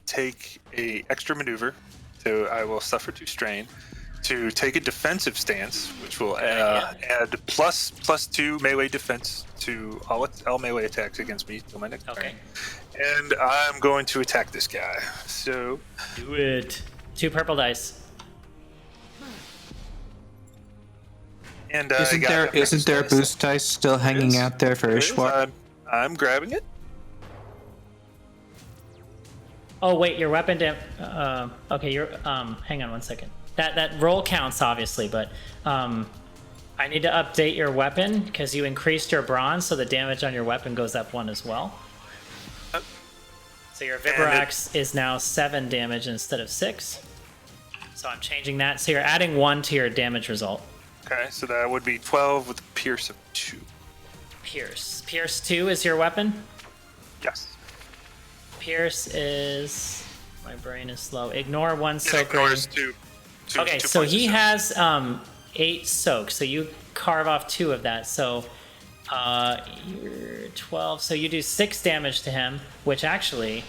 take a extra maneuver. So I will suffer 2 strain to take a defensive stance, which will add plus 2 melee defense to all melee attacks against me till my next turn. And I'm going to attack this guy. So do it. 2 purple dice. And isn't there a boost dice still hanging out there for Isshwarr? I'm grabbing it. Oh wait, your weapon okay, you're hang on one second. That roll counts obviously, but I need to update your weapon because you increased your bronze, so the damage on your weapon goes up 1 as well. So your Vibroax is now 7 damage instead of 6. So I'm changing that. So you're adding 1 to your damage result. Okay, so that would be 12 with a pierce of 2. Pierce 2 is your weapon? Yes. Pierce is... My brain is slow. Ignore 1 soak. Ignores 2. Okay, so he has 8 soak, so you carve off 2 of that. So you're 12. So you do 6 damage to him, which actually...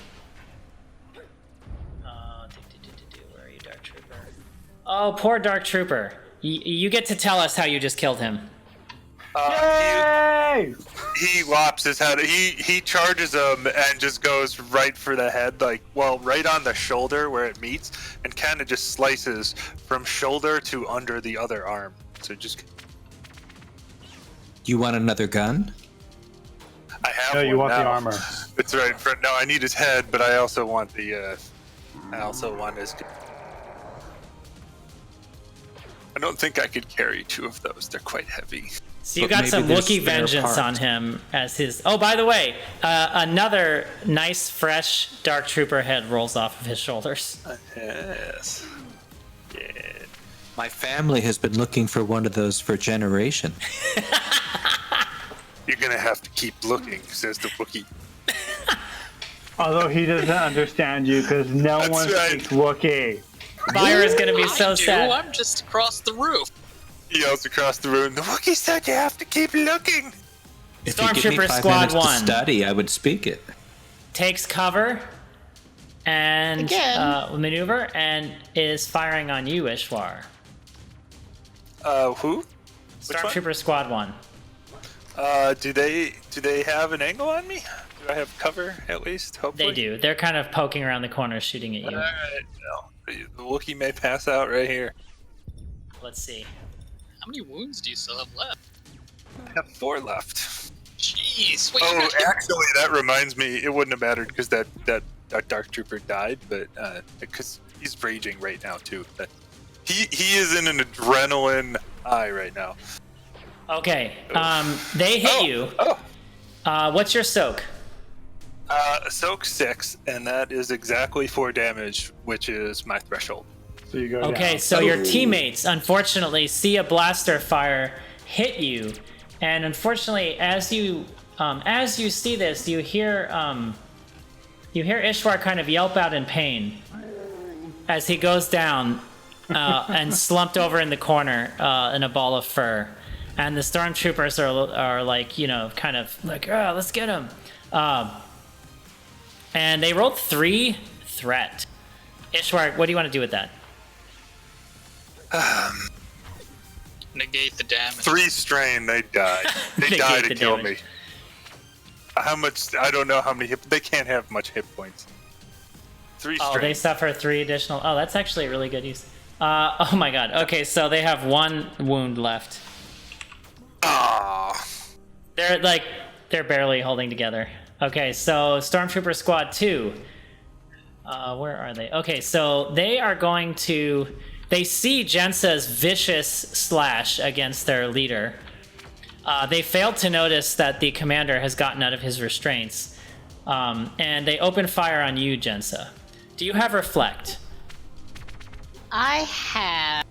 where are you, Dark Trooper? Oh, poor Dark Trooper. You get to tell us how you just killed him. He lops his head. He charges him and just goes right for the head, right on the shoulder where it meets, and kind of just slices from shoulder to under the other arm. So just. You want another gun? I have. No, you want now. the armor. That's right. No, I need his head, but I also want the. I also want his. I don't think I could carry 2 of those. They're quite heavy. So you got some Wookiee vengeance on him as his... Oh, by the way, another nice, fresh Dark Trooper head rolls off of his shoulders. Yes. Yeah. My family has been looking for one of those for a generation. You're gonna have to keep looking, says the Wookiee. Although he doesn't understand you because no one speaks Wookiee. Fire is gonna be so sad. I'm just across the roof. He yells across the room. The Wookiee said you have to keep looking. If you give me Stormtrooper 5 Squad minutes to 1 study, I would speak it. takes cover and maneuver and is firing on you, Isshwarr. Who? Stormtrooper Squad 1. Do they have an angle on me? Do I have cover at least? Hopefully They do. They're kind of poking around the corner, shooting at you. All right. No. The Wookiee may pass out right here. Let's see. How many wounds do you still have left? I have 4 left. Jeez. Wait, Oh, actually, that reminds me. It wouldn't have mattered because that Dark Trooper died, but because he's raging right now too. He is in an adrenaline high right now. Okay. They hit you. What's your soak? Soak 6, and that is exactly 4 damage, which is my threshold. So you go Okay, down. so your teammates unfortunately see a blaster fire hit you, and unfortunately, as you see this, you hear Isshwarr kind of yelp out in pain as he goes down and slumped over in the corner in a ball of fur, and the stormtroopers are like, kind of like, oh, let's get him, and they rolled 3 threat. Isshwarr, what do you want to do with that? Negate the damage. 3 strain, they die. They die to kill me. How much? I don't know how many hit. They can't have much hit points. 3 strain. Oh, they suffer 3 additional. Oh, that's actually really good use. Oh my god. Okay, so they have 1 wound left. Ah. They're barely holding together. Okay, so Stormtrooper Squad 2. Where are they? Okay, so they are going to... They see Jensa's vicious slash against their leader. They failed to notice that the commander has gotten out of his restraints. And they open fire on you, Jensa. Do you have Reflect? I have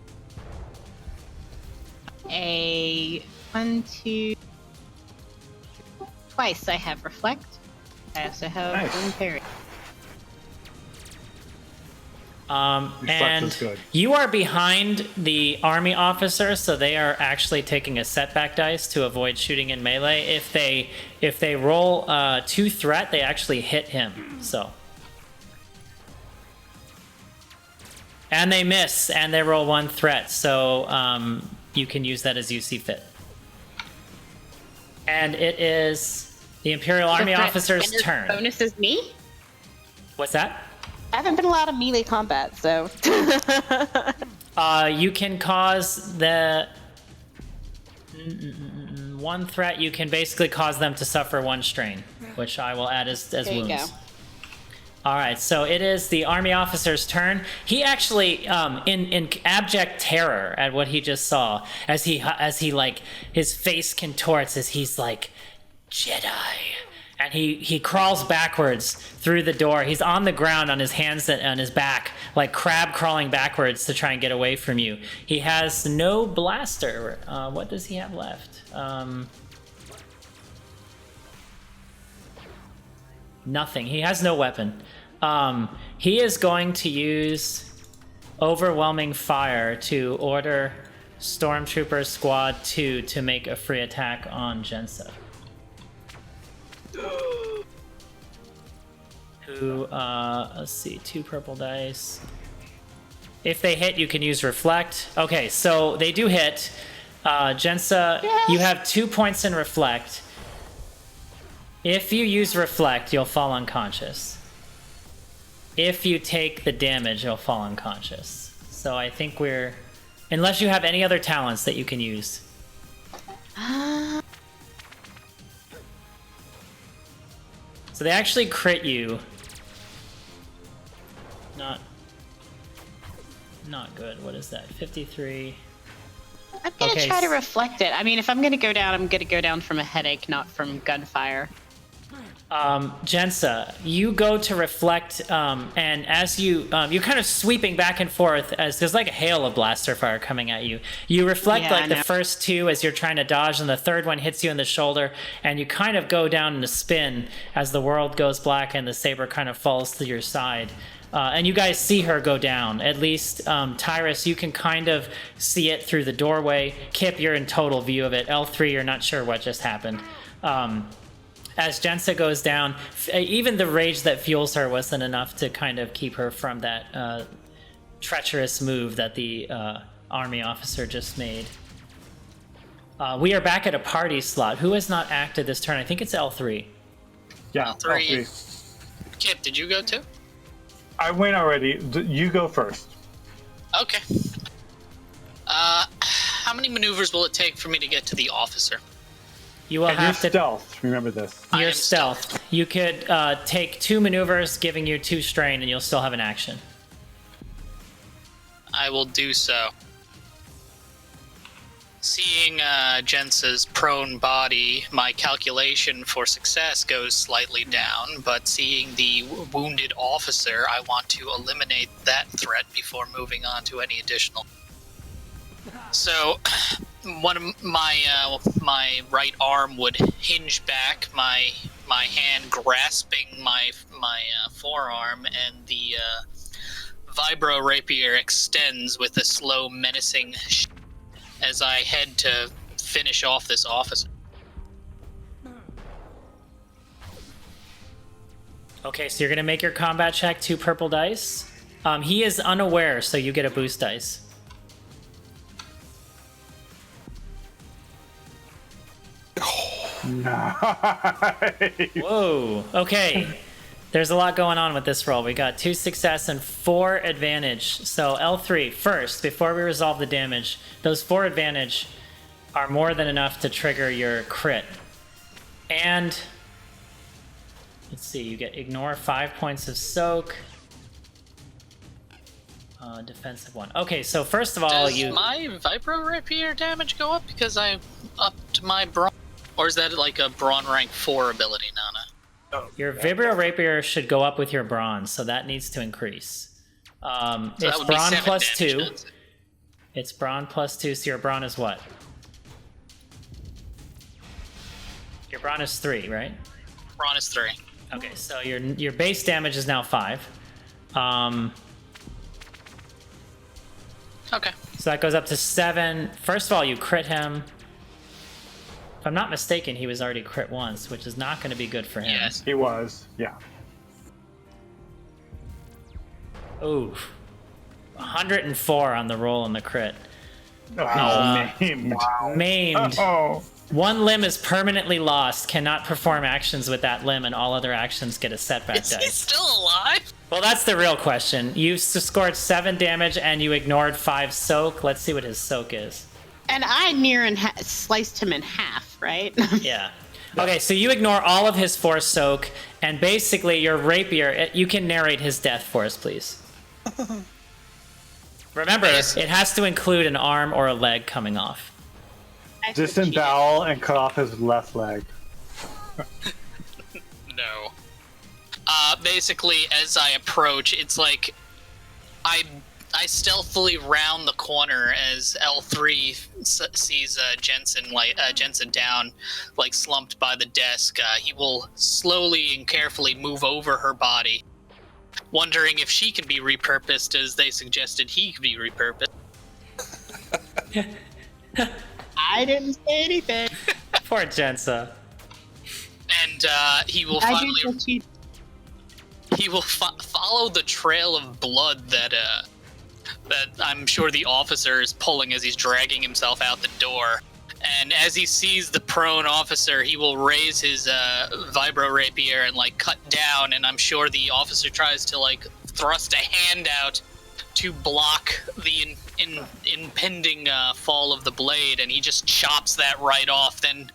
a 1, 2... Twice I have Reflect. I also have Nice. one parry. And is good. you are behind the army officer, so they are actually taking a setback dice to avoid shooting in melee. If they roll 2 threat, they actually hit him. So, and they miss, and they roll 1 threat. So you can use that as you see fit. And it is the Imperial Army officer's turn. Bonus is me? What's that? I haven't been allowed in melee combat, so. You can cause the 1 threat. You can basically cause them to suffer 1 strain, which I will add as there wounds. You go. All right, so it is the army officer's turn. He actually, in abject terror at what he just saw, as he like his face contorts as he's like, Jedi. And he crawls backwards through the door. He's on the ground on his hands and on his back, like crab crawling backwards to try and get away from you. He has no blaster. What does he have left? Nothing. He has no weapon. He is going to use overwhelming fire to order Stormtrooper Squad 2 to make a free attack on Jensa. Who, let's see, 2 purple dice. If they hit, you can use Reflect. Okay, so they do hit. Jensa, yes. You have 2 points in Reflect. If you use Reflect, you'll fall unconscious. If you take the damage, you'll fall unconscious. So I think we're... Unless you have any other talents that you can use. So they actually crit you. Not good. What is that? 53. I'm gonna try to reflect it. I mean, if I'm gonna go down, I'm gonna go down from a headache, not from gunfire. Jensa, you go to reflect, and as you're kind of sweeping back and forth as there's like a hail of blaster fire coming at you. You reflect the first 2 as you're trying to dodge, and the third one hits you in the shoulder, and you kind of go down in a spin as the world goes black and the saber kind of falls to your side. And you guys see her go down. At least, Tyrus, you can kind of see it through the doorway. Kip, you're in total view of it. L3, you're not sure what just happened. As Jensa goes down, even the rage that fuels her wasn't enough to kind of keep her from that treacherous move that the army officer just made. We are back at a party slot. Who has not acted this turn? I think it's L3. Yeah, L3. Kip, did you go too? I went already. You go first. Okay. How many maneuvers will it take for me to get to the officer? You will have to stealth. Remember this. Your stealth. You could take 2 maneuvers, giving you 2 strain, and you'll still have an action. I will do so. Seeing Jensa's prone body, my calculation for success goes slightly down, but seeing the wounded officer, I want to eliminate that threat before moving on to any additional. So, one of my right arm would hinge back, my hand grasping my forearm, and the vibro rapier extends with a slow, menacing as I head to finish off this officer. Okay, so you're gonna make your combat check, 2 purple dice. He is unaware, so you get a boost dice. Nice. Whoa. Okay. There's a lot going on with this roll. We got 2 success and 4 advantage. So L3, first, before we resolve the damage, those 4 advantage are more than enough to trigger your crit. And let's see, you get ignore 5 points of soak. Defensive 1. Okay, so first of all, Does my vibro rapier damage go up because I upped my brawn? Or is that like a brawn rank 4 ability, Nana? Your Vibrio Rapier should go up with your brawn, so that needs to increase. So it's brawn plus 2. It's brawn plus 2, so your brawn is what? Your brawn is 3, right? Brawn is 3. Okay, so your base damage is now 5. Okay. So that goes up to 7. First of all, you crit him. If I'm not mistaken, he was already crit once, which is not going to be good for him. Yes. He was, yeah. Ooh. 104 on the roll on the crit. Maimed. Maimed. Oh. One limb is permanently lost, cannot perform actions with that limb, and all other actions get a setback Is he dice. still alive? Well, that's the real question. You scored 7 damage and you ignored 5 soak. Let's see what his soak is. And I sliced him in half, right? Yeah. Okay, so you ignore all of his 4 soak, and basically your rapier, you can narrate his death for us, please. Remember, it has to include an arm or a leg coming off. Disembowel and cut off his left leg. No. Basically, as I approach, it's like I stealthily round the corner as L3 sees Jensen down, like slumped by the desk. He will slowly and carefully move over her body, wondering if she can be repurposed as they suggested he could be repurposed. I didn't say anything. Poor Jensa. And he will finally follow the trail of blood that I'm sure the officer is pulling as he's dragging himself out the door. And as he sees the prone officer, he will raise his vibro rapier and like cut down. And I'm sure the officer tries to like thrust a hand out to block the impending fall of the blade, and he just chops that right off. Then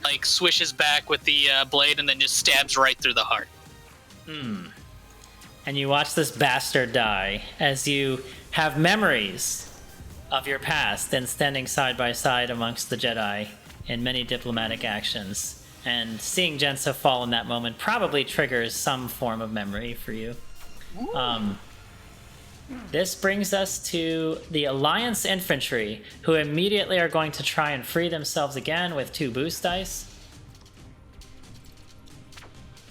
like swishes back with the blade and then just stabs right through the heart. And you watch this bastard die as you have memories of your past and standing side by side amongst the Jedi in many diplomatic actions. And seeing Jensa fall in that moment probably triggers some form of memory for you. This brings us to the Alliance Infantry, who immediately are going to try and free themselves again with 2 boost dice.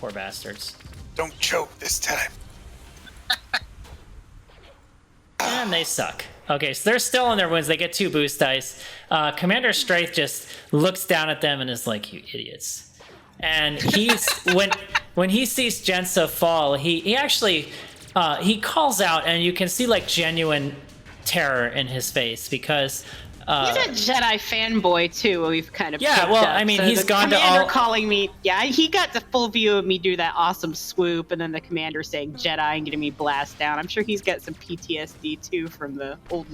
Poor bastards. Don't choke this time. And they suck. Okay, so they're still in their wounds. They get 2 boost dice. Commander Straith just looks down at them and is like, "You idiots." And he's when he sees Jensa fall, he actually he calls out, and you can see like genuine terror in his face because he's a Jedi fanboy too. We've kind of yeah. Well, I mean, he's gone to all. Calling me, yeah. He got the full view of me do that awesome swoop, and then the commander saying Jedi and getting me blast down. I'm sure he's got some PTSD too from the old.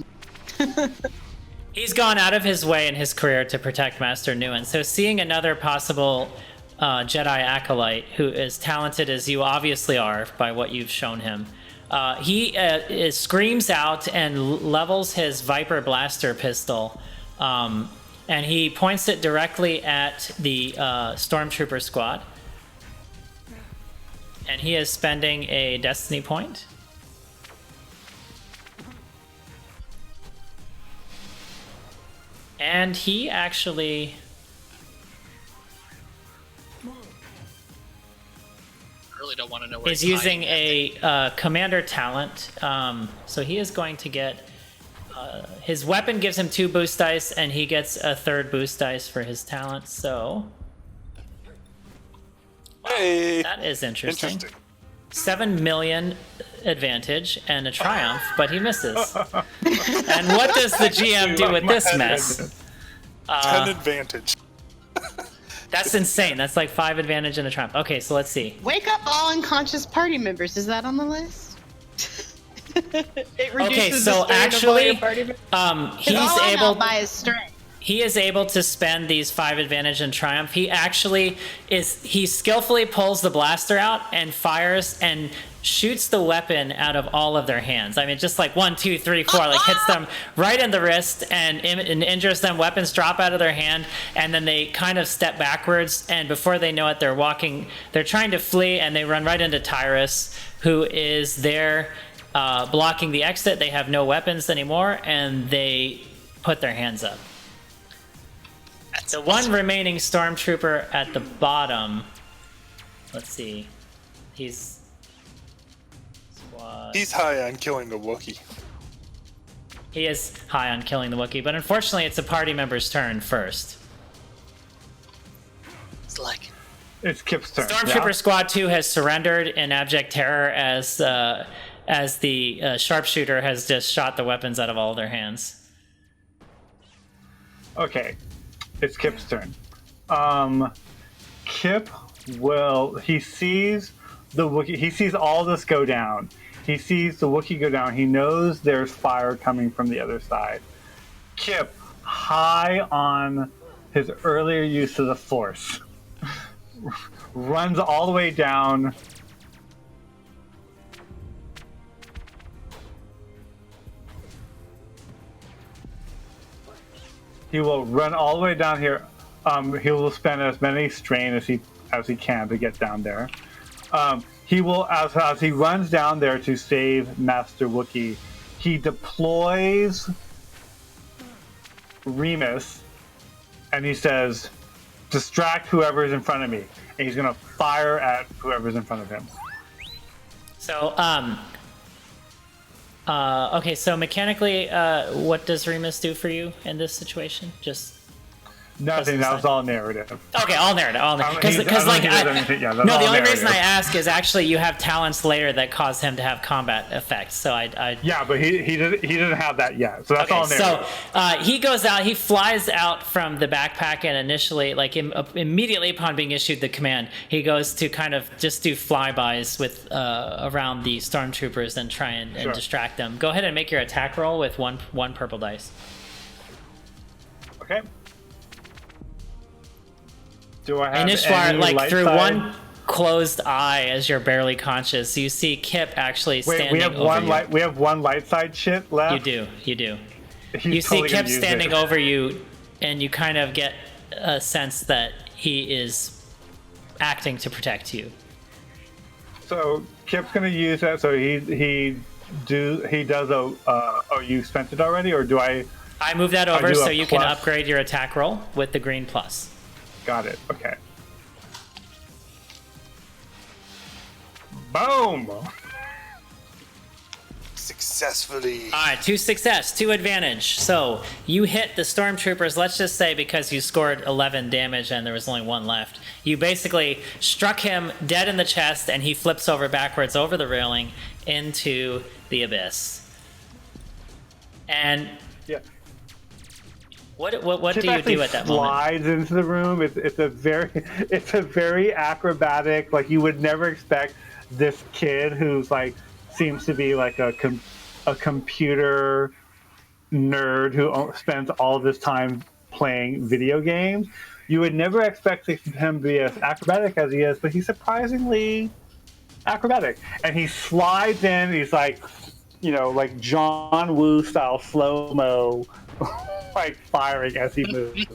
He's gone out of his way in his career to protect Master Nguyen. So seeing another possible Jedi acolyte who is talented as you obviously are by what you've shown him, he screams out and levels his Viper blaster pistol, and he points it directly at the Stormtrooper squad. And he is spending a destiny point. And he actually... really don't want to know where is using a commander talent. So he is going to get... his weapon gives him 2 boost dice, and he gets a 3rd boost dice for his talent, so... Hey! That is interesting. 7 million advantage and a triumph, but he misses. And what does the GM do with this mess? 10 advantage. That's insane. That's like 5 advantage and a triumph. Okay, so let's see. Wake up all unconscious party members. Is that on the list? It reduces Okay, the so strain of all actually, your party members. he's All I'm able out by his strength. he is able to spend these 5 advantage and triumph. He actually he skillfully pulls the blaster out and fires and shoots the weapon out of all of their hands. I mean, just like 1, 2, 3, 4, like hits them right in the wrist and injures them. Weapons drop out of their hand, and then they kind of step backwards, and before they know it, they're trying to flee, and they run right into Tyrus, who is there blocking the exit. They have no weapons anymore, and they put their hands up. The one remaining stormtrooper at the bottom, let's see, He's high on killing the Wookiee. He is high on killing the Wookiee, but unfortunately it's a party member's turn first. It's like It's Kip's turn. Stormtrooper Squad 2 has surrendered in abject terror as the sharpshooter has just shot the weapons out of all their hands. Okay, it's Kip's turn. Kip he sees the Wookiee, he sees all this go down. He sees the Wookiee go down. He knows there's fire coming from the other side. Kip, high on his earlier use of the Force, runs all the way down. He will run all the way down here. He will spend as many strain as he can to get down there. He will, as he runs down there to save Master Wookiee, he deploys Remus, and he says, "Distract whoever is in front of me," and he's gonna fire at whoever's in front of him. So, okay, so mechanically, what does Remus do for you in this situation? Just Nothing. That was all narrative. okay, all narrative, because like the only reason I ask is actually you have talents later that cause him to have combat effects. So yeah, but he didn't have that yet. So that's all narrative. So he goes out, he flies out from the backpack, and initially, like immediately upon being issued the command, he goes to kind of just do flybys with around the stormtroopers and try and distract them. Go ahead and make your attack roll with one purple dice. Okay. Do I have and Isshwarr, any like light through side? one closed eye, as you're barely conscious, you see Kip actually standing we have over one you. light. We have one light side shit left. You do. He's You see totally Kip gonna use standing it. over you, and you kind of get a sense that he is acting to protect you. So Kip's gonna use that. So he does a. Oh, you spent it already, or do I? I move that over do so a you can plus. upgrade your attack roll with the green plus. Got it. Okay. Boom. Successfully. All right, 2 success, 2 advantage. So you hit the stormtroopers, let's just say because you scored 11 damage and there was only 1 left. You basically struck him dead in the chest, and he flips over backwards over the railing into the abyss. And Yeah. what Kip do you actually do at that moment? slides into the room. It's a very acrobatic. Like, you would never expect this kid who's like seems to be like a computer nerd who spends all of his time playing video games. You would never expect him to be as acrobatic as he is, but he's surprisingly acrobatic. And he slides in. He's like, like John Woo style slow-mo, like firing as he moves.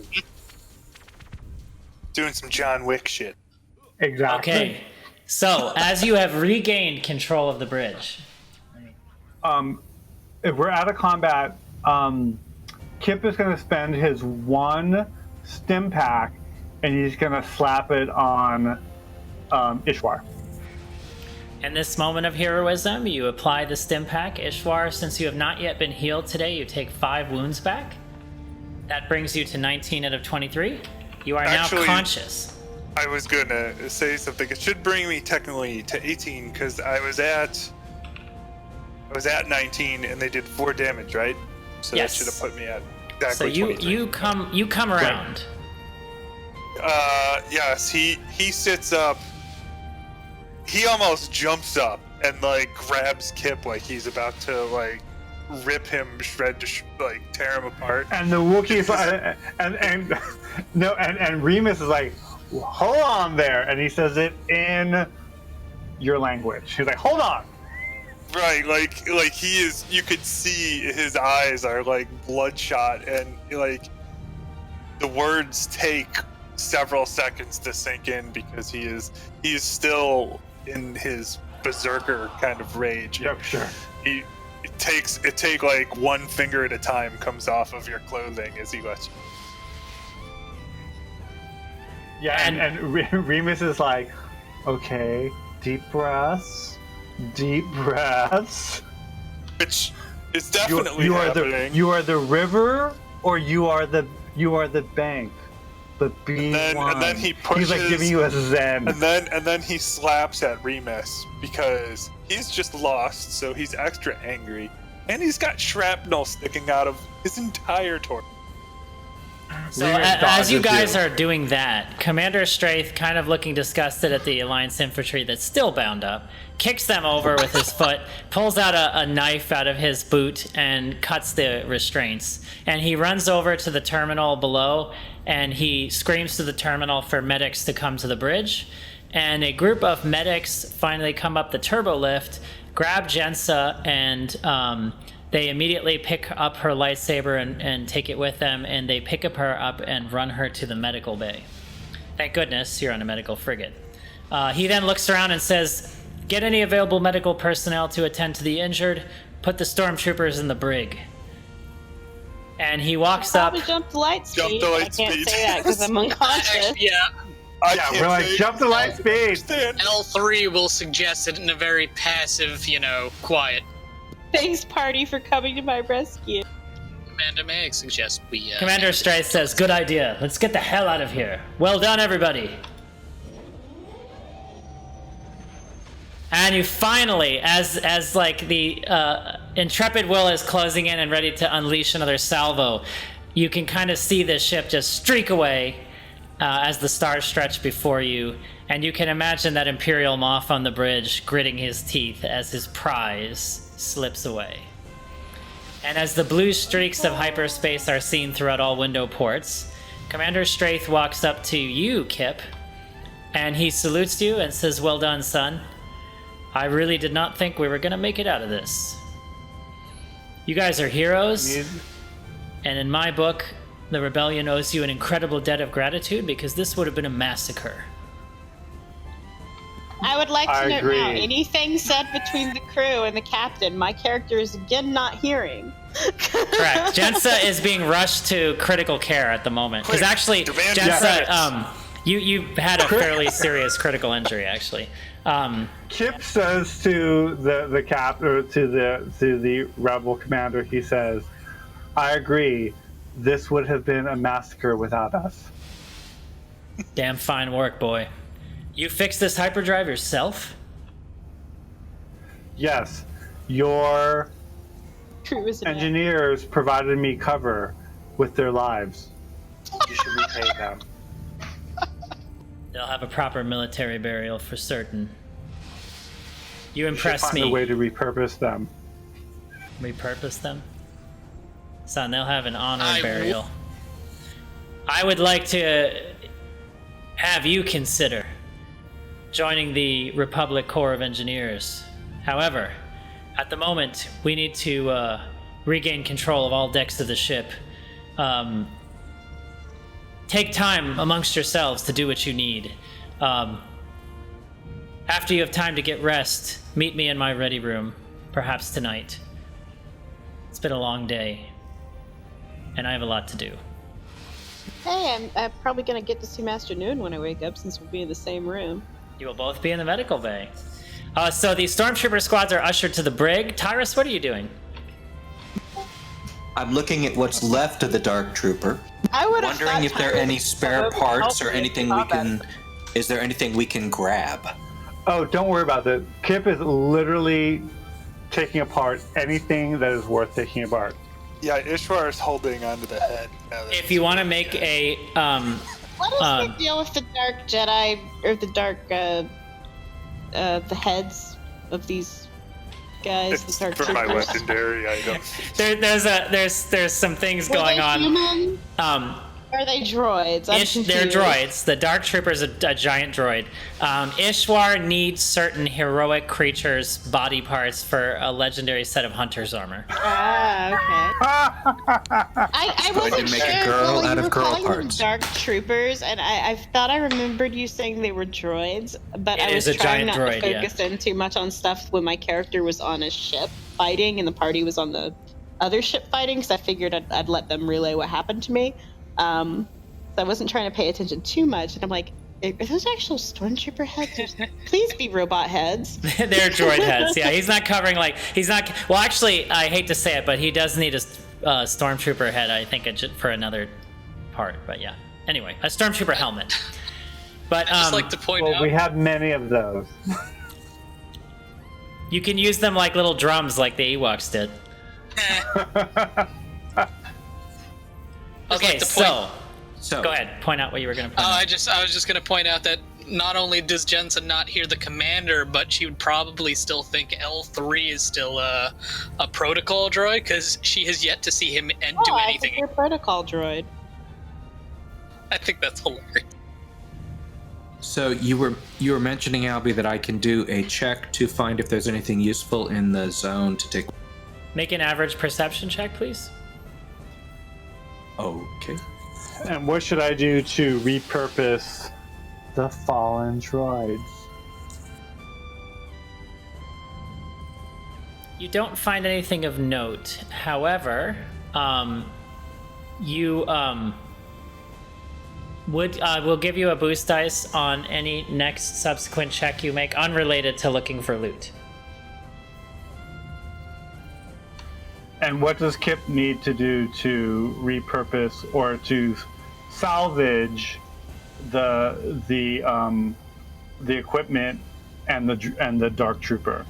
Doing some John Wick shit. Exactly. Okay, so as you have regained control of the bridge, If we're out of combat, Kip is going to spend his 1 stim pack, and he's going to slap it on Isshwarr. in this moment of heroism, you apply the stim pack. Isshwarr, since you have not yet been healed today, you take 5 wounds back. That brings you to 19 out of 23. You are Actually, now conscious. I was gonna say something. It should bring me technically to 18 because I was at 19 and they did 4 damage, right? So Yes. that should have put me at exactly So you 23. you come around. Yes, he sits up. He almost jumps up and like grabs Kip like he's about to like rip him shred to like tear him apart. And the Wookiee's like, and Remus is like, hold on there, and he says it in your language. He's like, hold on. Right, like he is. You could see his eyes are like bloodshot, and like the words take several seconds to sink in because he is still in his berserker kind of rage. Yep, sure. It take like 1 finger at a time comes off of your clothing as he lets you. Yeah, and Remus is like, okay, deep breaths. It's definitely you are happening. you are the river, or you are the bank. The B1. And then he pushes. He's like giving you a zen. And then he slaps at Remus because he's just lost, so he's extra angry, and he's got shrapnel sticking out of his entire torso. So as you guys are doing that, Commander Straith, kind of looking disgusted at the Alliance infantry that's still bound up, kicks them over with his foot, pulls out a knife out of his boot and cuts the restraints. And he runs over to the terminal below and he screams to the terminal for medics to come to the bridge. And a group of medics finally come up the turbo lift, grab Jensa, and they immediately pick up her lightsaber and take it with them, and they pick up her up and run her to the medical bay. Thank goodness you're on a medical frigate. He then looks around and says, get any available medical personnel to attend to the injured, put the stormtroopers in the brig. And he walks up. Probably jump the light speed. Jump the light I can't speed. say that because I'm unconscious. We're like, jump the light speed. L3 will suggest it in a very passive, quiet. Thanks, party, for coming to my rescue. Amanda, may I suggest we... Commander Straith says, good idea. Let's get the hell out of here. Well done, everybody. And you finally, as like the Intrepid Will is closing in and ready to unleash another salvo, you can kind of see the ship just streak away as the stars stretch before you. And you can imagine that Imperial Moff on the bridge gritting his teeth as his prize slips away. And as the blue streaks of hyperspace are seen throughout all window ports, Commander Straith walks up to you, Kip, and he salutes you and says, well done, son. I really did not think we were going to make it out of this. You guys are heroes, and in my book, the Rebellion owes you an incredible debt of gratitude because this would have been a massacre. I would like to note agree. now, anything said between the crew and the captain, my character is again not hearing. Correct. Jensa is being rushed to critical care at the moment. Because actually, Jensa, you had a fairly serious critical injury, actually. Kip says to the cap or to the rebel commander, he says, I agree, this would have been a massacre without us. Damn fine work, boy. You fixed this hyperdrive yourself? Yes, your Crew is a man. engineers provided me cover with their lives. You should repay them. They'll have a proper military burial for certain. You You should impress find me. a way to repurpose them. Repurpose them? Son, they'll have an honored burial. I would like to have you consider joining the Republic Corps of Engineers. However, at the moment, we need to regain control of all decks of the ship. Take time amongst yourselves to do what you need. After you have time to get rest, meet me in my ready room, perhaps tonight. It's been a long day, and I have a lot to do. Hey, I'm probably going to get to see Master Noon when I wake up since we'll be in the same room. You will both be in the medical bay. So the stormtrooper squads are ushered to the brig. Tyrus, what are you doing? I'm looking at what's left of the Dark Trooper, I would have wondering if there are any spare parts or anything we can... Is there anything we can grab? Oh, don't worry about that. Kip is literally taking apart anything that is worth taking apart. Yeah, Isshwarr is holding onto the head. If you want to make a... What is the deal with the Dark Jedi, or the Dark, the heads of these guys? It's the Dark for my Troopers? legendary item. there's some things Were going they on. human? Or are they droids? I'm They're confused. droids. The Dark Trooper is a giant droid. Isshwarr needs certain heroic creatures' body parts for a legendary set of hunter's armor. Ah, okay. I going wasn't to make sure. a girl Well, out you of were girl calling them parts. Dark Troopers, and I thought I remembered you saying they were droids, but It I was is a trying giant not droid, to yeah. focus in too much on stuff when my character was on a ship fighting and the party was on the other ship fighting, because I figured I'd let them relay what happened to me. So I wasn't trying to pay attention too much, and I'm like, Are those actual stormtrooper heads? Please be robot heads. They're droid heads. Yeah, he's not covering Well, actually, I hate to say it, but he does need a stormtrooper head. I think for another part. But yeah. Anyway, a stormtrooper helmet. But I just like to point out. We have many of those. You can use them like little drums, like the Ewoks did. Okay, so go ahead. Point out what you were going to point out. I was just going to point out that not only does Jensen not hear the commander, but she would probably still think L3 is still a protocol droid because she has yet to see him do anything. I think you're a protocol droid. I think that's hilarious. So you were mentioning, Albie, that I can do a check to find if there's anything useful in the zone to take. Make an average perception check, please. Okay. And what should I do to repurpose the fallen droids? You don't find anything of note. However, we'll give you a boost dice on any next subsequent check you make unrelated to looking for loot. And what does Kip need to do to repurpose or to salvage the equipment and the Dark Trooper?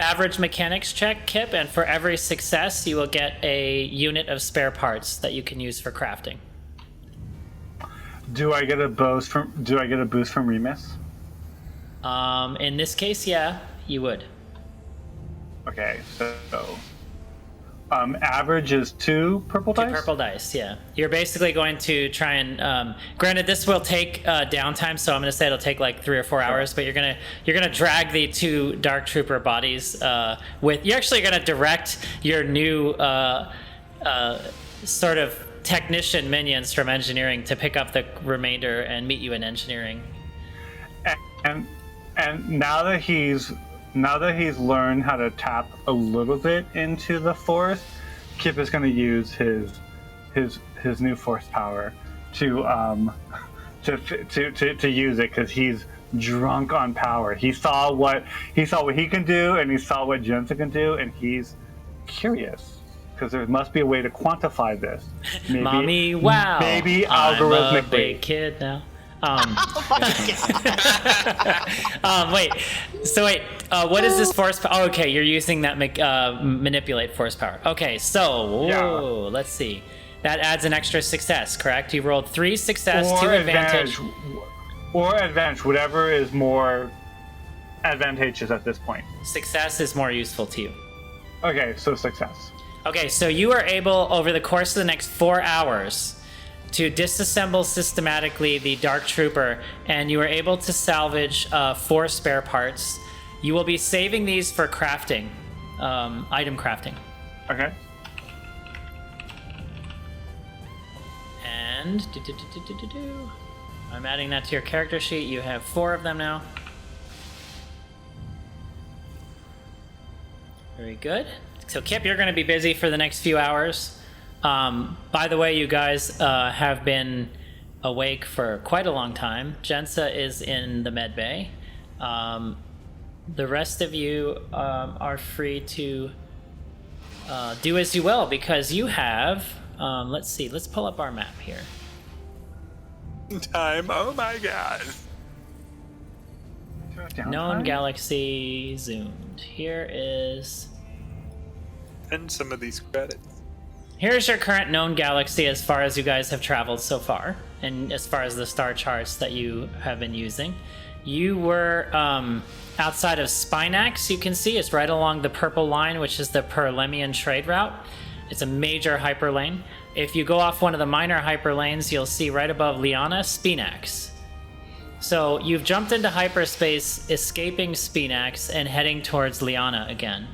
Average mechanics check, Kip, and for every success, you will get a unit of spare parts that you can use for crafting. Do I get a boost from Remus? In this case, yeah, you would. Okay, so average is 2 purple dice? 2 purple dice, yeah. You're basically going to try and granted this will take downtime, so I'm going to say it'll take like 3 or 4 hours, but you're going to drag the 2 Dark Trooper bodies you're actually going to direct your new sort of technician minions from engineering to pick up the remainder and meet you in engineering. And now that he's learned how to tap a little bit into the Force, Kip is going to use his new Force power to use it because he's drunk on power. He saw what he can do, and he saw what Jensen can do, and he's curious because there must be a way to quantify this. Maybe, Mommy, wow! Maybe algorithmically. I'm a big kid now. Wait. What is this force power? Oh, okay, you're using that manipulate force power. Okay, so let's see. That adds an extra success, correct? You rolled 3 success, 2 advantage. Or advantage, whatever is more advantageous at this point. Success is more useful to you. Okay, so success. Okay, so you are able, over the course of the next 4 hours, to disassemble systematically the Dark Trooper, and you are able to salvage 4 spare parts. You will be saving these for crafting, item crafting. Okay. And I'm adding that to your character sheet. You have 4 of them now. Very good. So Kip, you're going to be busy for the next few hours. By the way, you guys have been awake for quite a long time. Jensa is in the med bay. The rest of you are free to do as you will because you have, let's see, let's pull up our map here. Time, oh my god. Known galaxy zoomed. Here is... And some of these credits. Here's your current known galaxy as far as you guys have traveled so far, and as far as the star charts that you have been using. You were outside of Spinax, you can see. It's right along the purple line, which is the Perlemian trade route. It's a major hyperlane. If you go off one of the minor hyperlanes, you'll see right above Liana, Spinax. So you've jumped into hyperspace, escaping Spinax, and heading towards Liana again.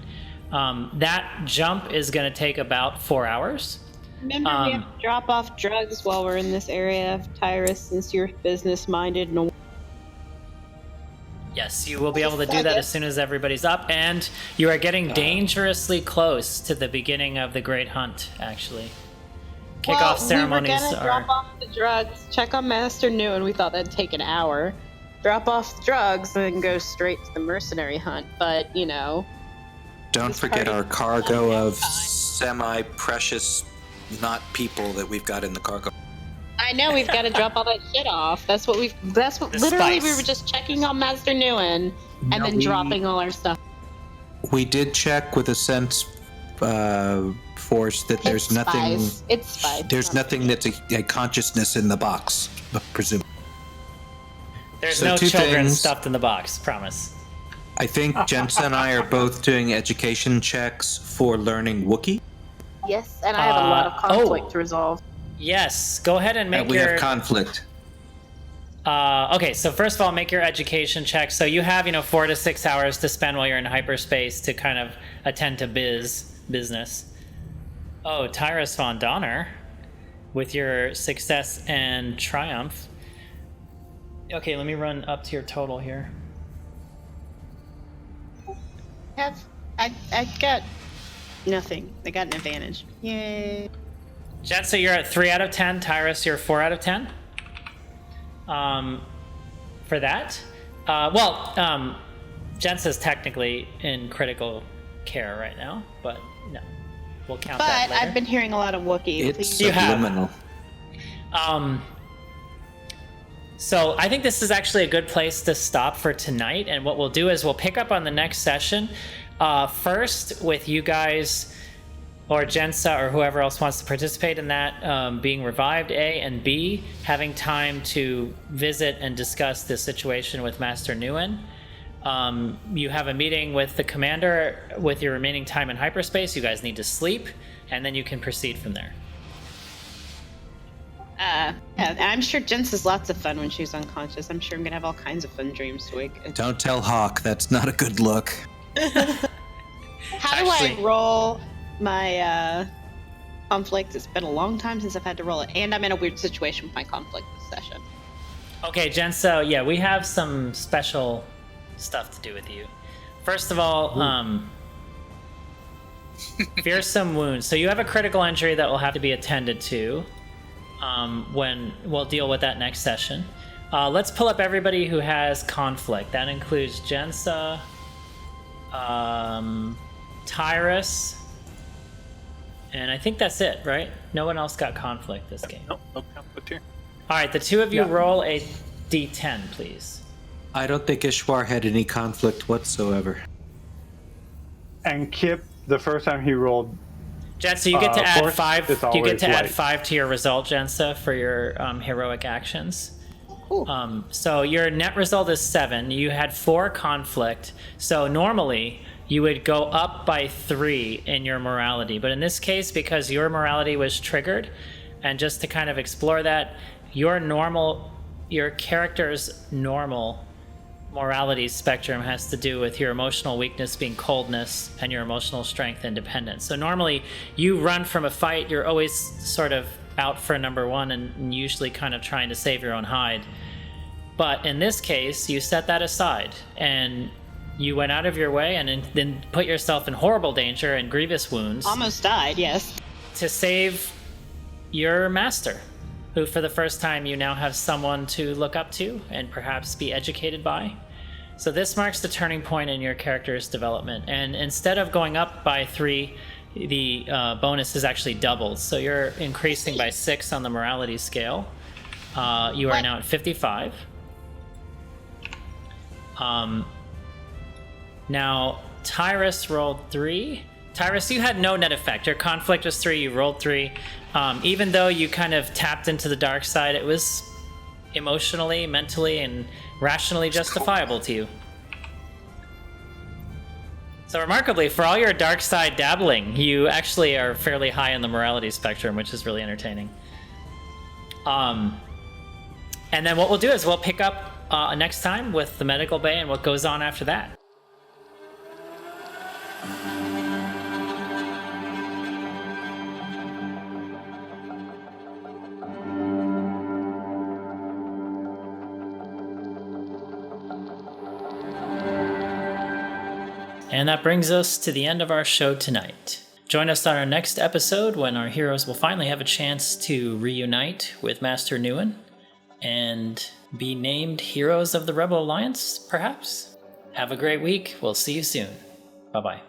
That jump is going to take about 4 hours. Remember, we have to drop off drugs while we're in this area of Tyrus, since you're business-minded. And yes, you will be able to do that as soon as everybody's up, and you are getting dangerously close to the beginning of the Great Hunt, actually. kickoff ceremonies we were gonna are. drop off the drugs, check on Master New, and we thought that'd take an hour. Drop off the drugs and then go straight to the mercenary hunt. But Don't This forget party- our cargo of semi-precious, not people that we've got in the cargo. I know we've got to drop all that shit off. That's what The literally spice. we were just checking on Master Newen and then dropping all our stuff. We did check with a sense force that there's nothing. It's spies. There's nothing that's a consciousness in the box, presume. There's So no two children things. stuffed in the box, promise. I think Jensen and I are both doing education checks for learning Wookiee. Yes, and I have a lot of conflict to resolve. Yes, go ahead and make And we your. have conflict. Okay, so first of all, make your education check. So you have, 4 to 6 hours to spend while you're in hyperspace to kind of attend to business. Oh, Tyrus Von Donner, with your success and triumph. Okay, let me run up to your total here. I got nothing. I got an advantage. Yay. Jet, so you're at 3 out of 10. Tyrus, you're 4 out of 10. For that. Jensa's technically in critical care right now, but no. We'll count that But later. I've been hearing a lot of Wookiee. It's You have. subliminal. So I think this is actually a good place to stop for tonight. And what we'll do is we'll pick up on the next session. First with you guys or Jensa or whoever else wants to participate in that being revived, A, and B, having time to visit and discuss the situation with Master Newen. You have a meeting with the commander with your remaining time in hyperspace. You guys need to sleep, and then you can proceed from there. Yeah, I'm sure Jens has lots of fun when she's unconscious. I'm sure I'm gonna have all kinds of fun dreams to wake. Don't tell Hawk. That's not a good look. How do I Actually- roll my conflict? It's been a long time since I've had to roll it, and I'm in a weird situation with my conflict this session. Okay, Jen, so yeah, we have some special stuff to do with you. First of all, fearsome wounds. So you have a critical injury that will have to be attended to when we'll deal with that next session. Let's pull up everybody who has conflict. That includes Jensa, Tyrus, and I think that's it, right? No one else got conflict this game. No conflict here. All right, the two of you roll a d10, please. I don't think Isshwarr had any conflict whatsoever. And Kip, the first time he rolled, Jensa, you get to add force 5. is You get always to add light. 5 to your result, Jensa, for your heroic actions. Cool. So your net result is 7. You had 4 conflict. So normally you would go up by 3 in your morality, but in this case, because your morality was triggered, and just to kind of explore that, your character's normal morality spectrum has to do with your emotional weakness being coldness and your emotional strength independence. So normally you run from a fight, you're always sort of out for number 1 and usually kind of trying to save your own hide. But in this case, you set that aside and you went out of your way and then put yourself in horrible danger and grievous wounds Almost died. Yes. to save your master, who for the first time you now have someone to look up to and perhaps be educated by. So this marks the turning point in your character's development. And instead of going up by 3, the bonus is actually doubled. So you're increasing by 6 on the morality scale. You are now at 55. Now, Tyrus rolled 3. Tyrus, you had no net effect. Your conflict was 3, you rolled 3. Even though you kind of tapped into the dark side, it was emotionally, mentally, and rationally justifiable to you. So remarkably, for all your dark side dabbling, you actually are fairly high in the morality spectrum, which is really entertaining. And then what we'll do is we'll pick up next time with the medical bay and what goes on after that. And that brings us to the end of our show tonight. Join us on our next episode when our heroes will finally have a chance to reunite with Master Nguyen and be named heroes of the Rebel Alliance, perhaps? Have a great week. We'll see you soon. Bye-bye.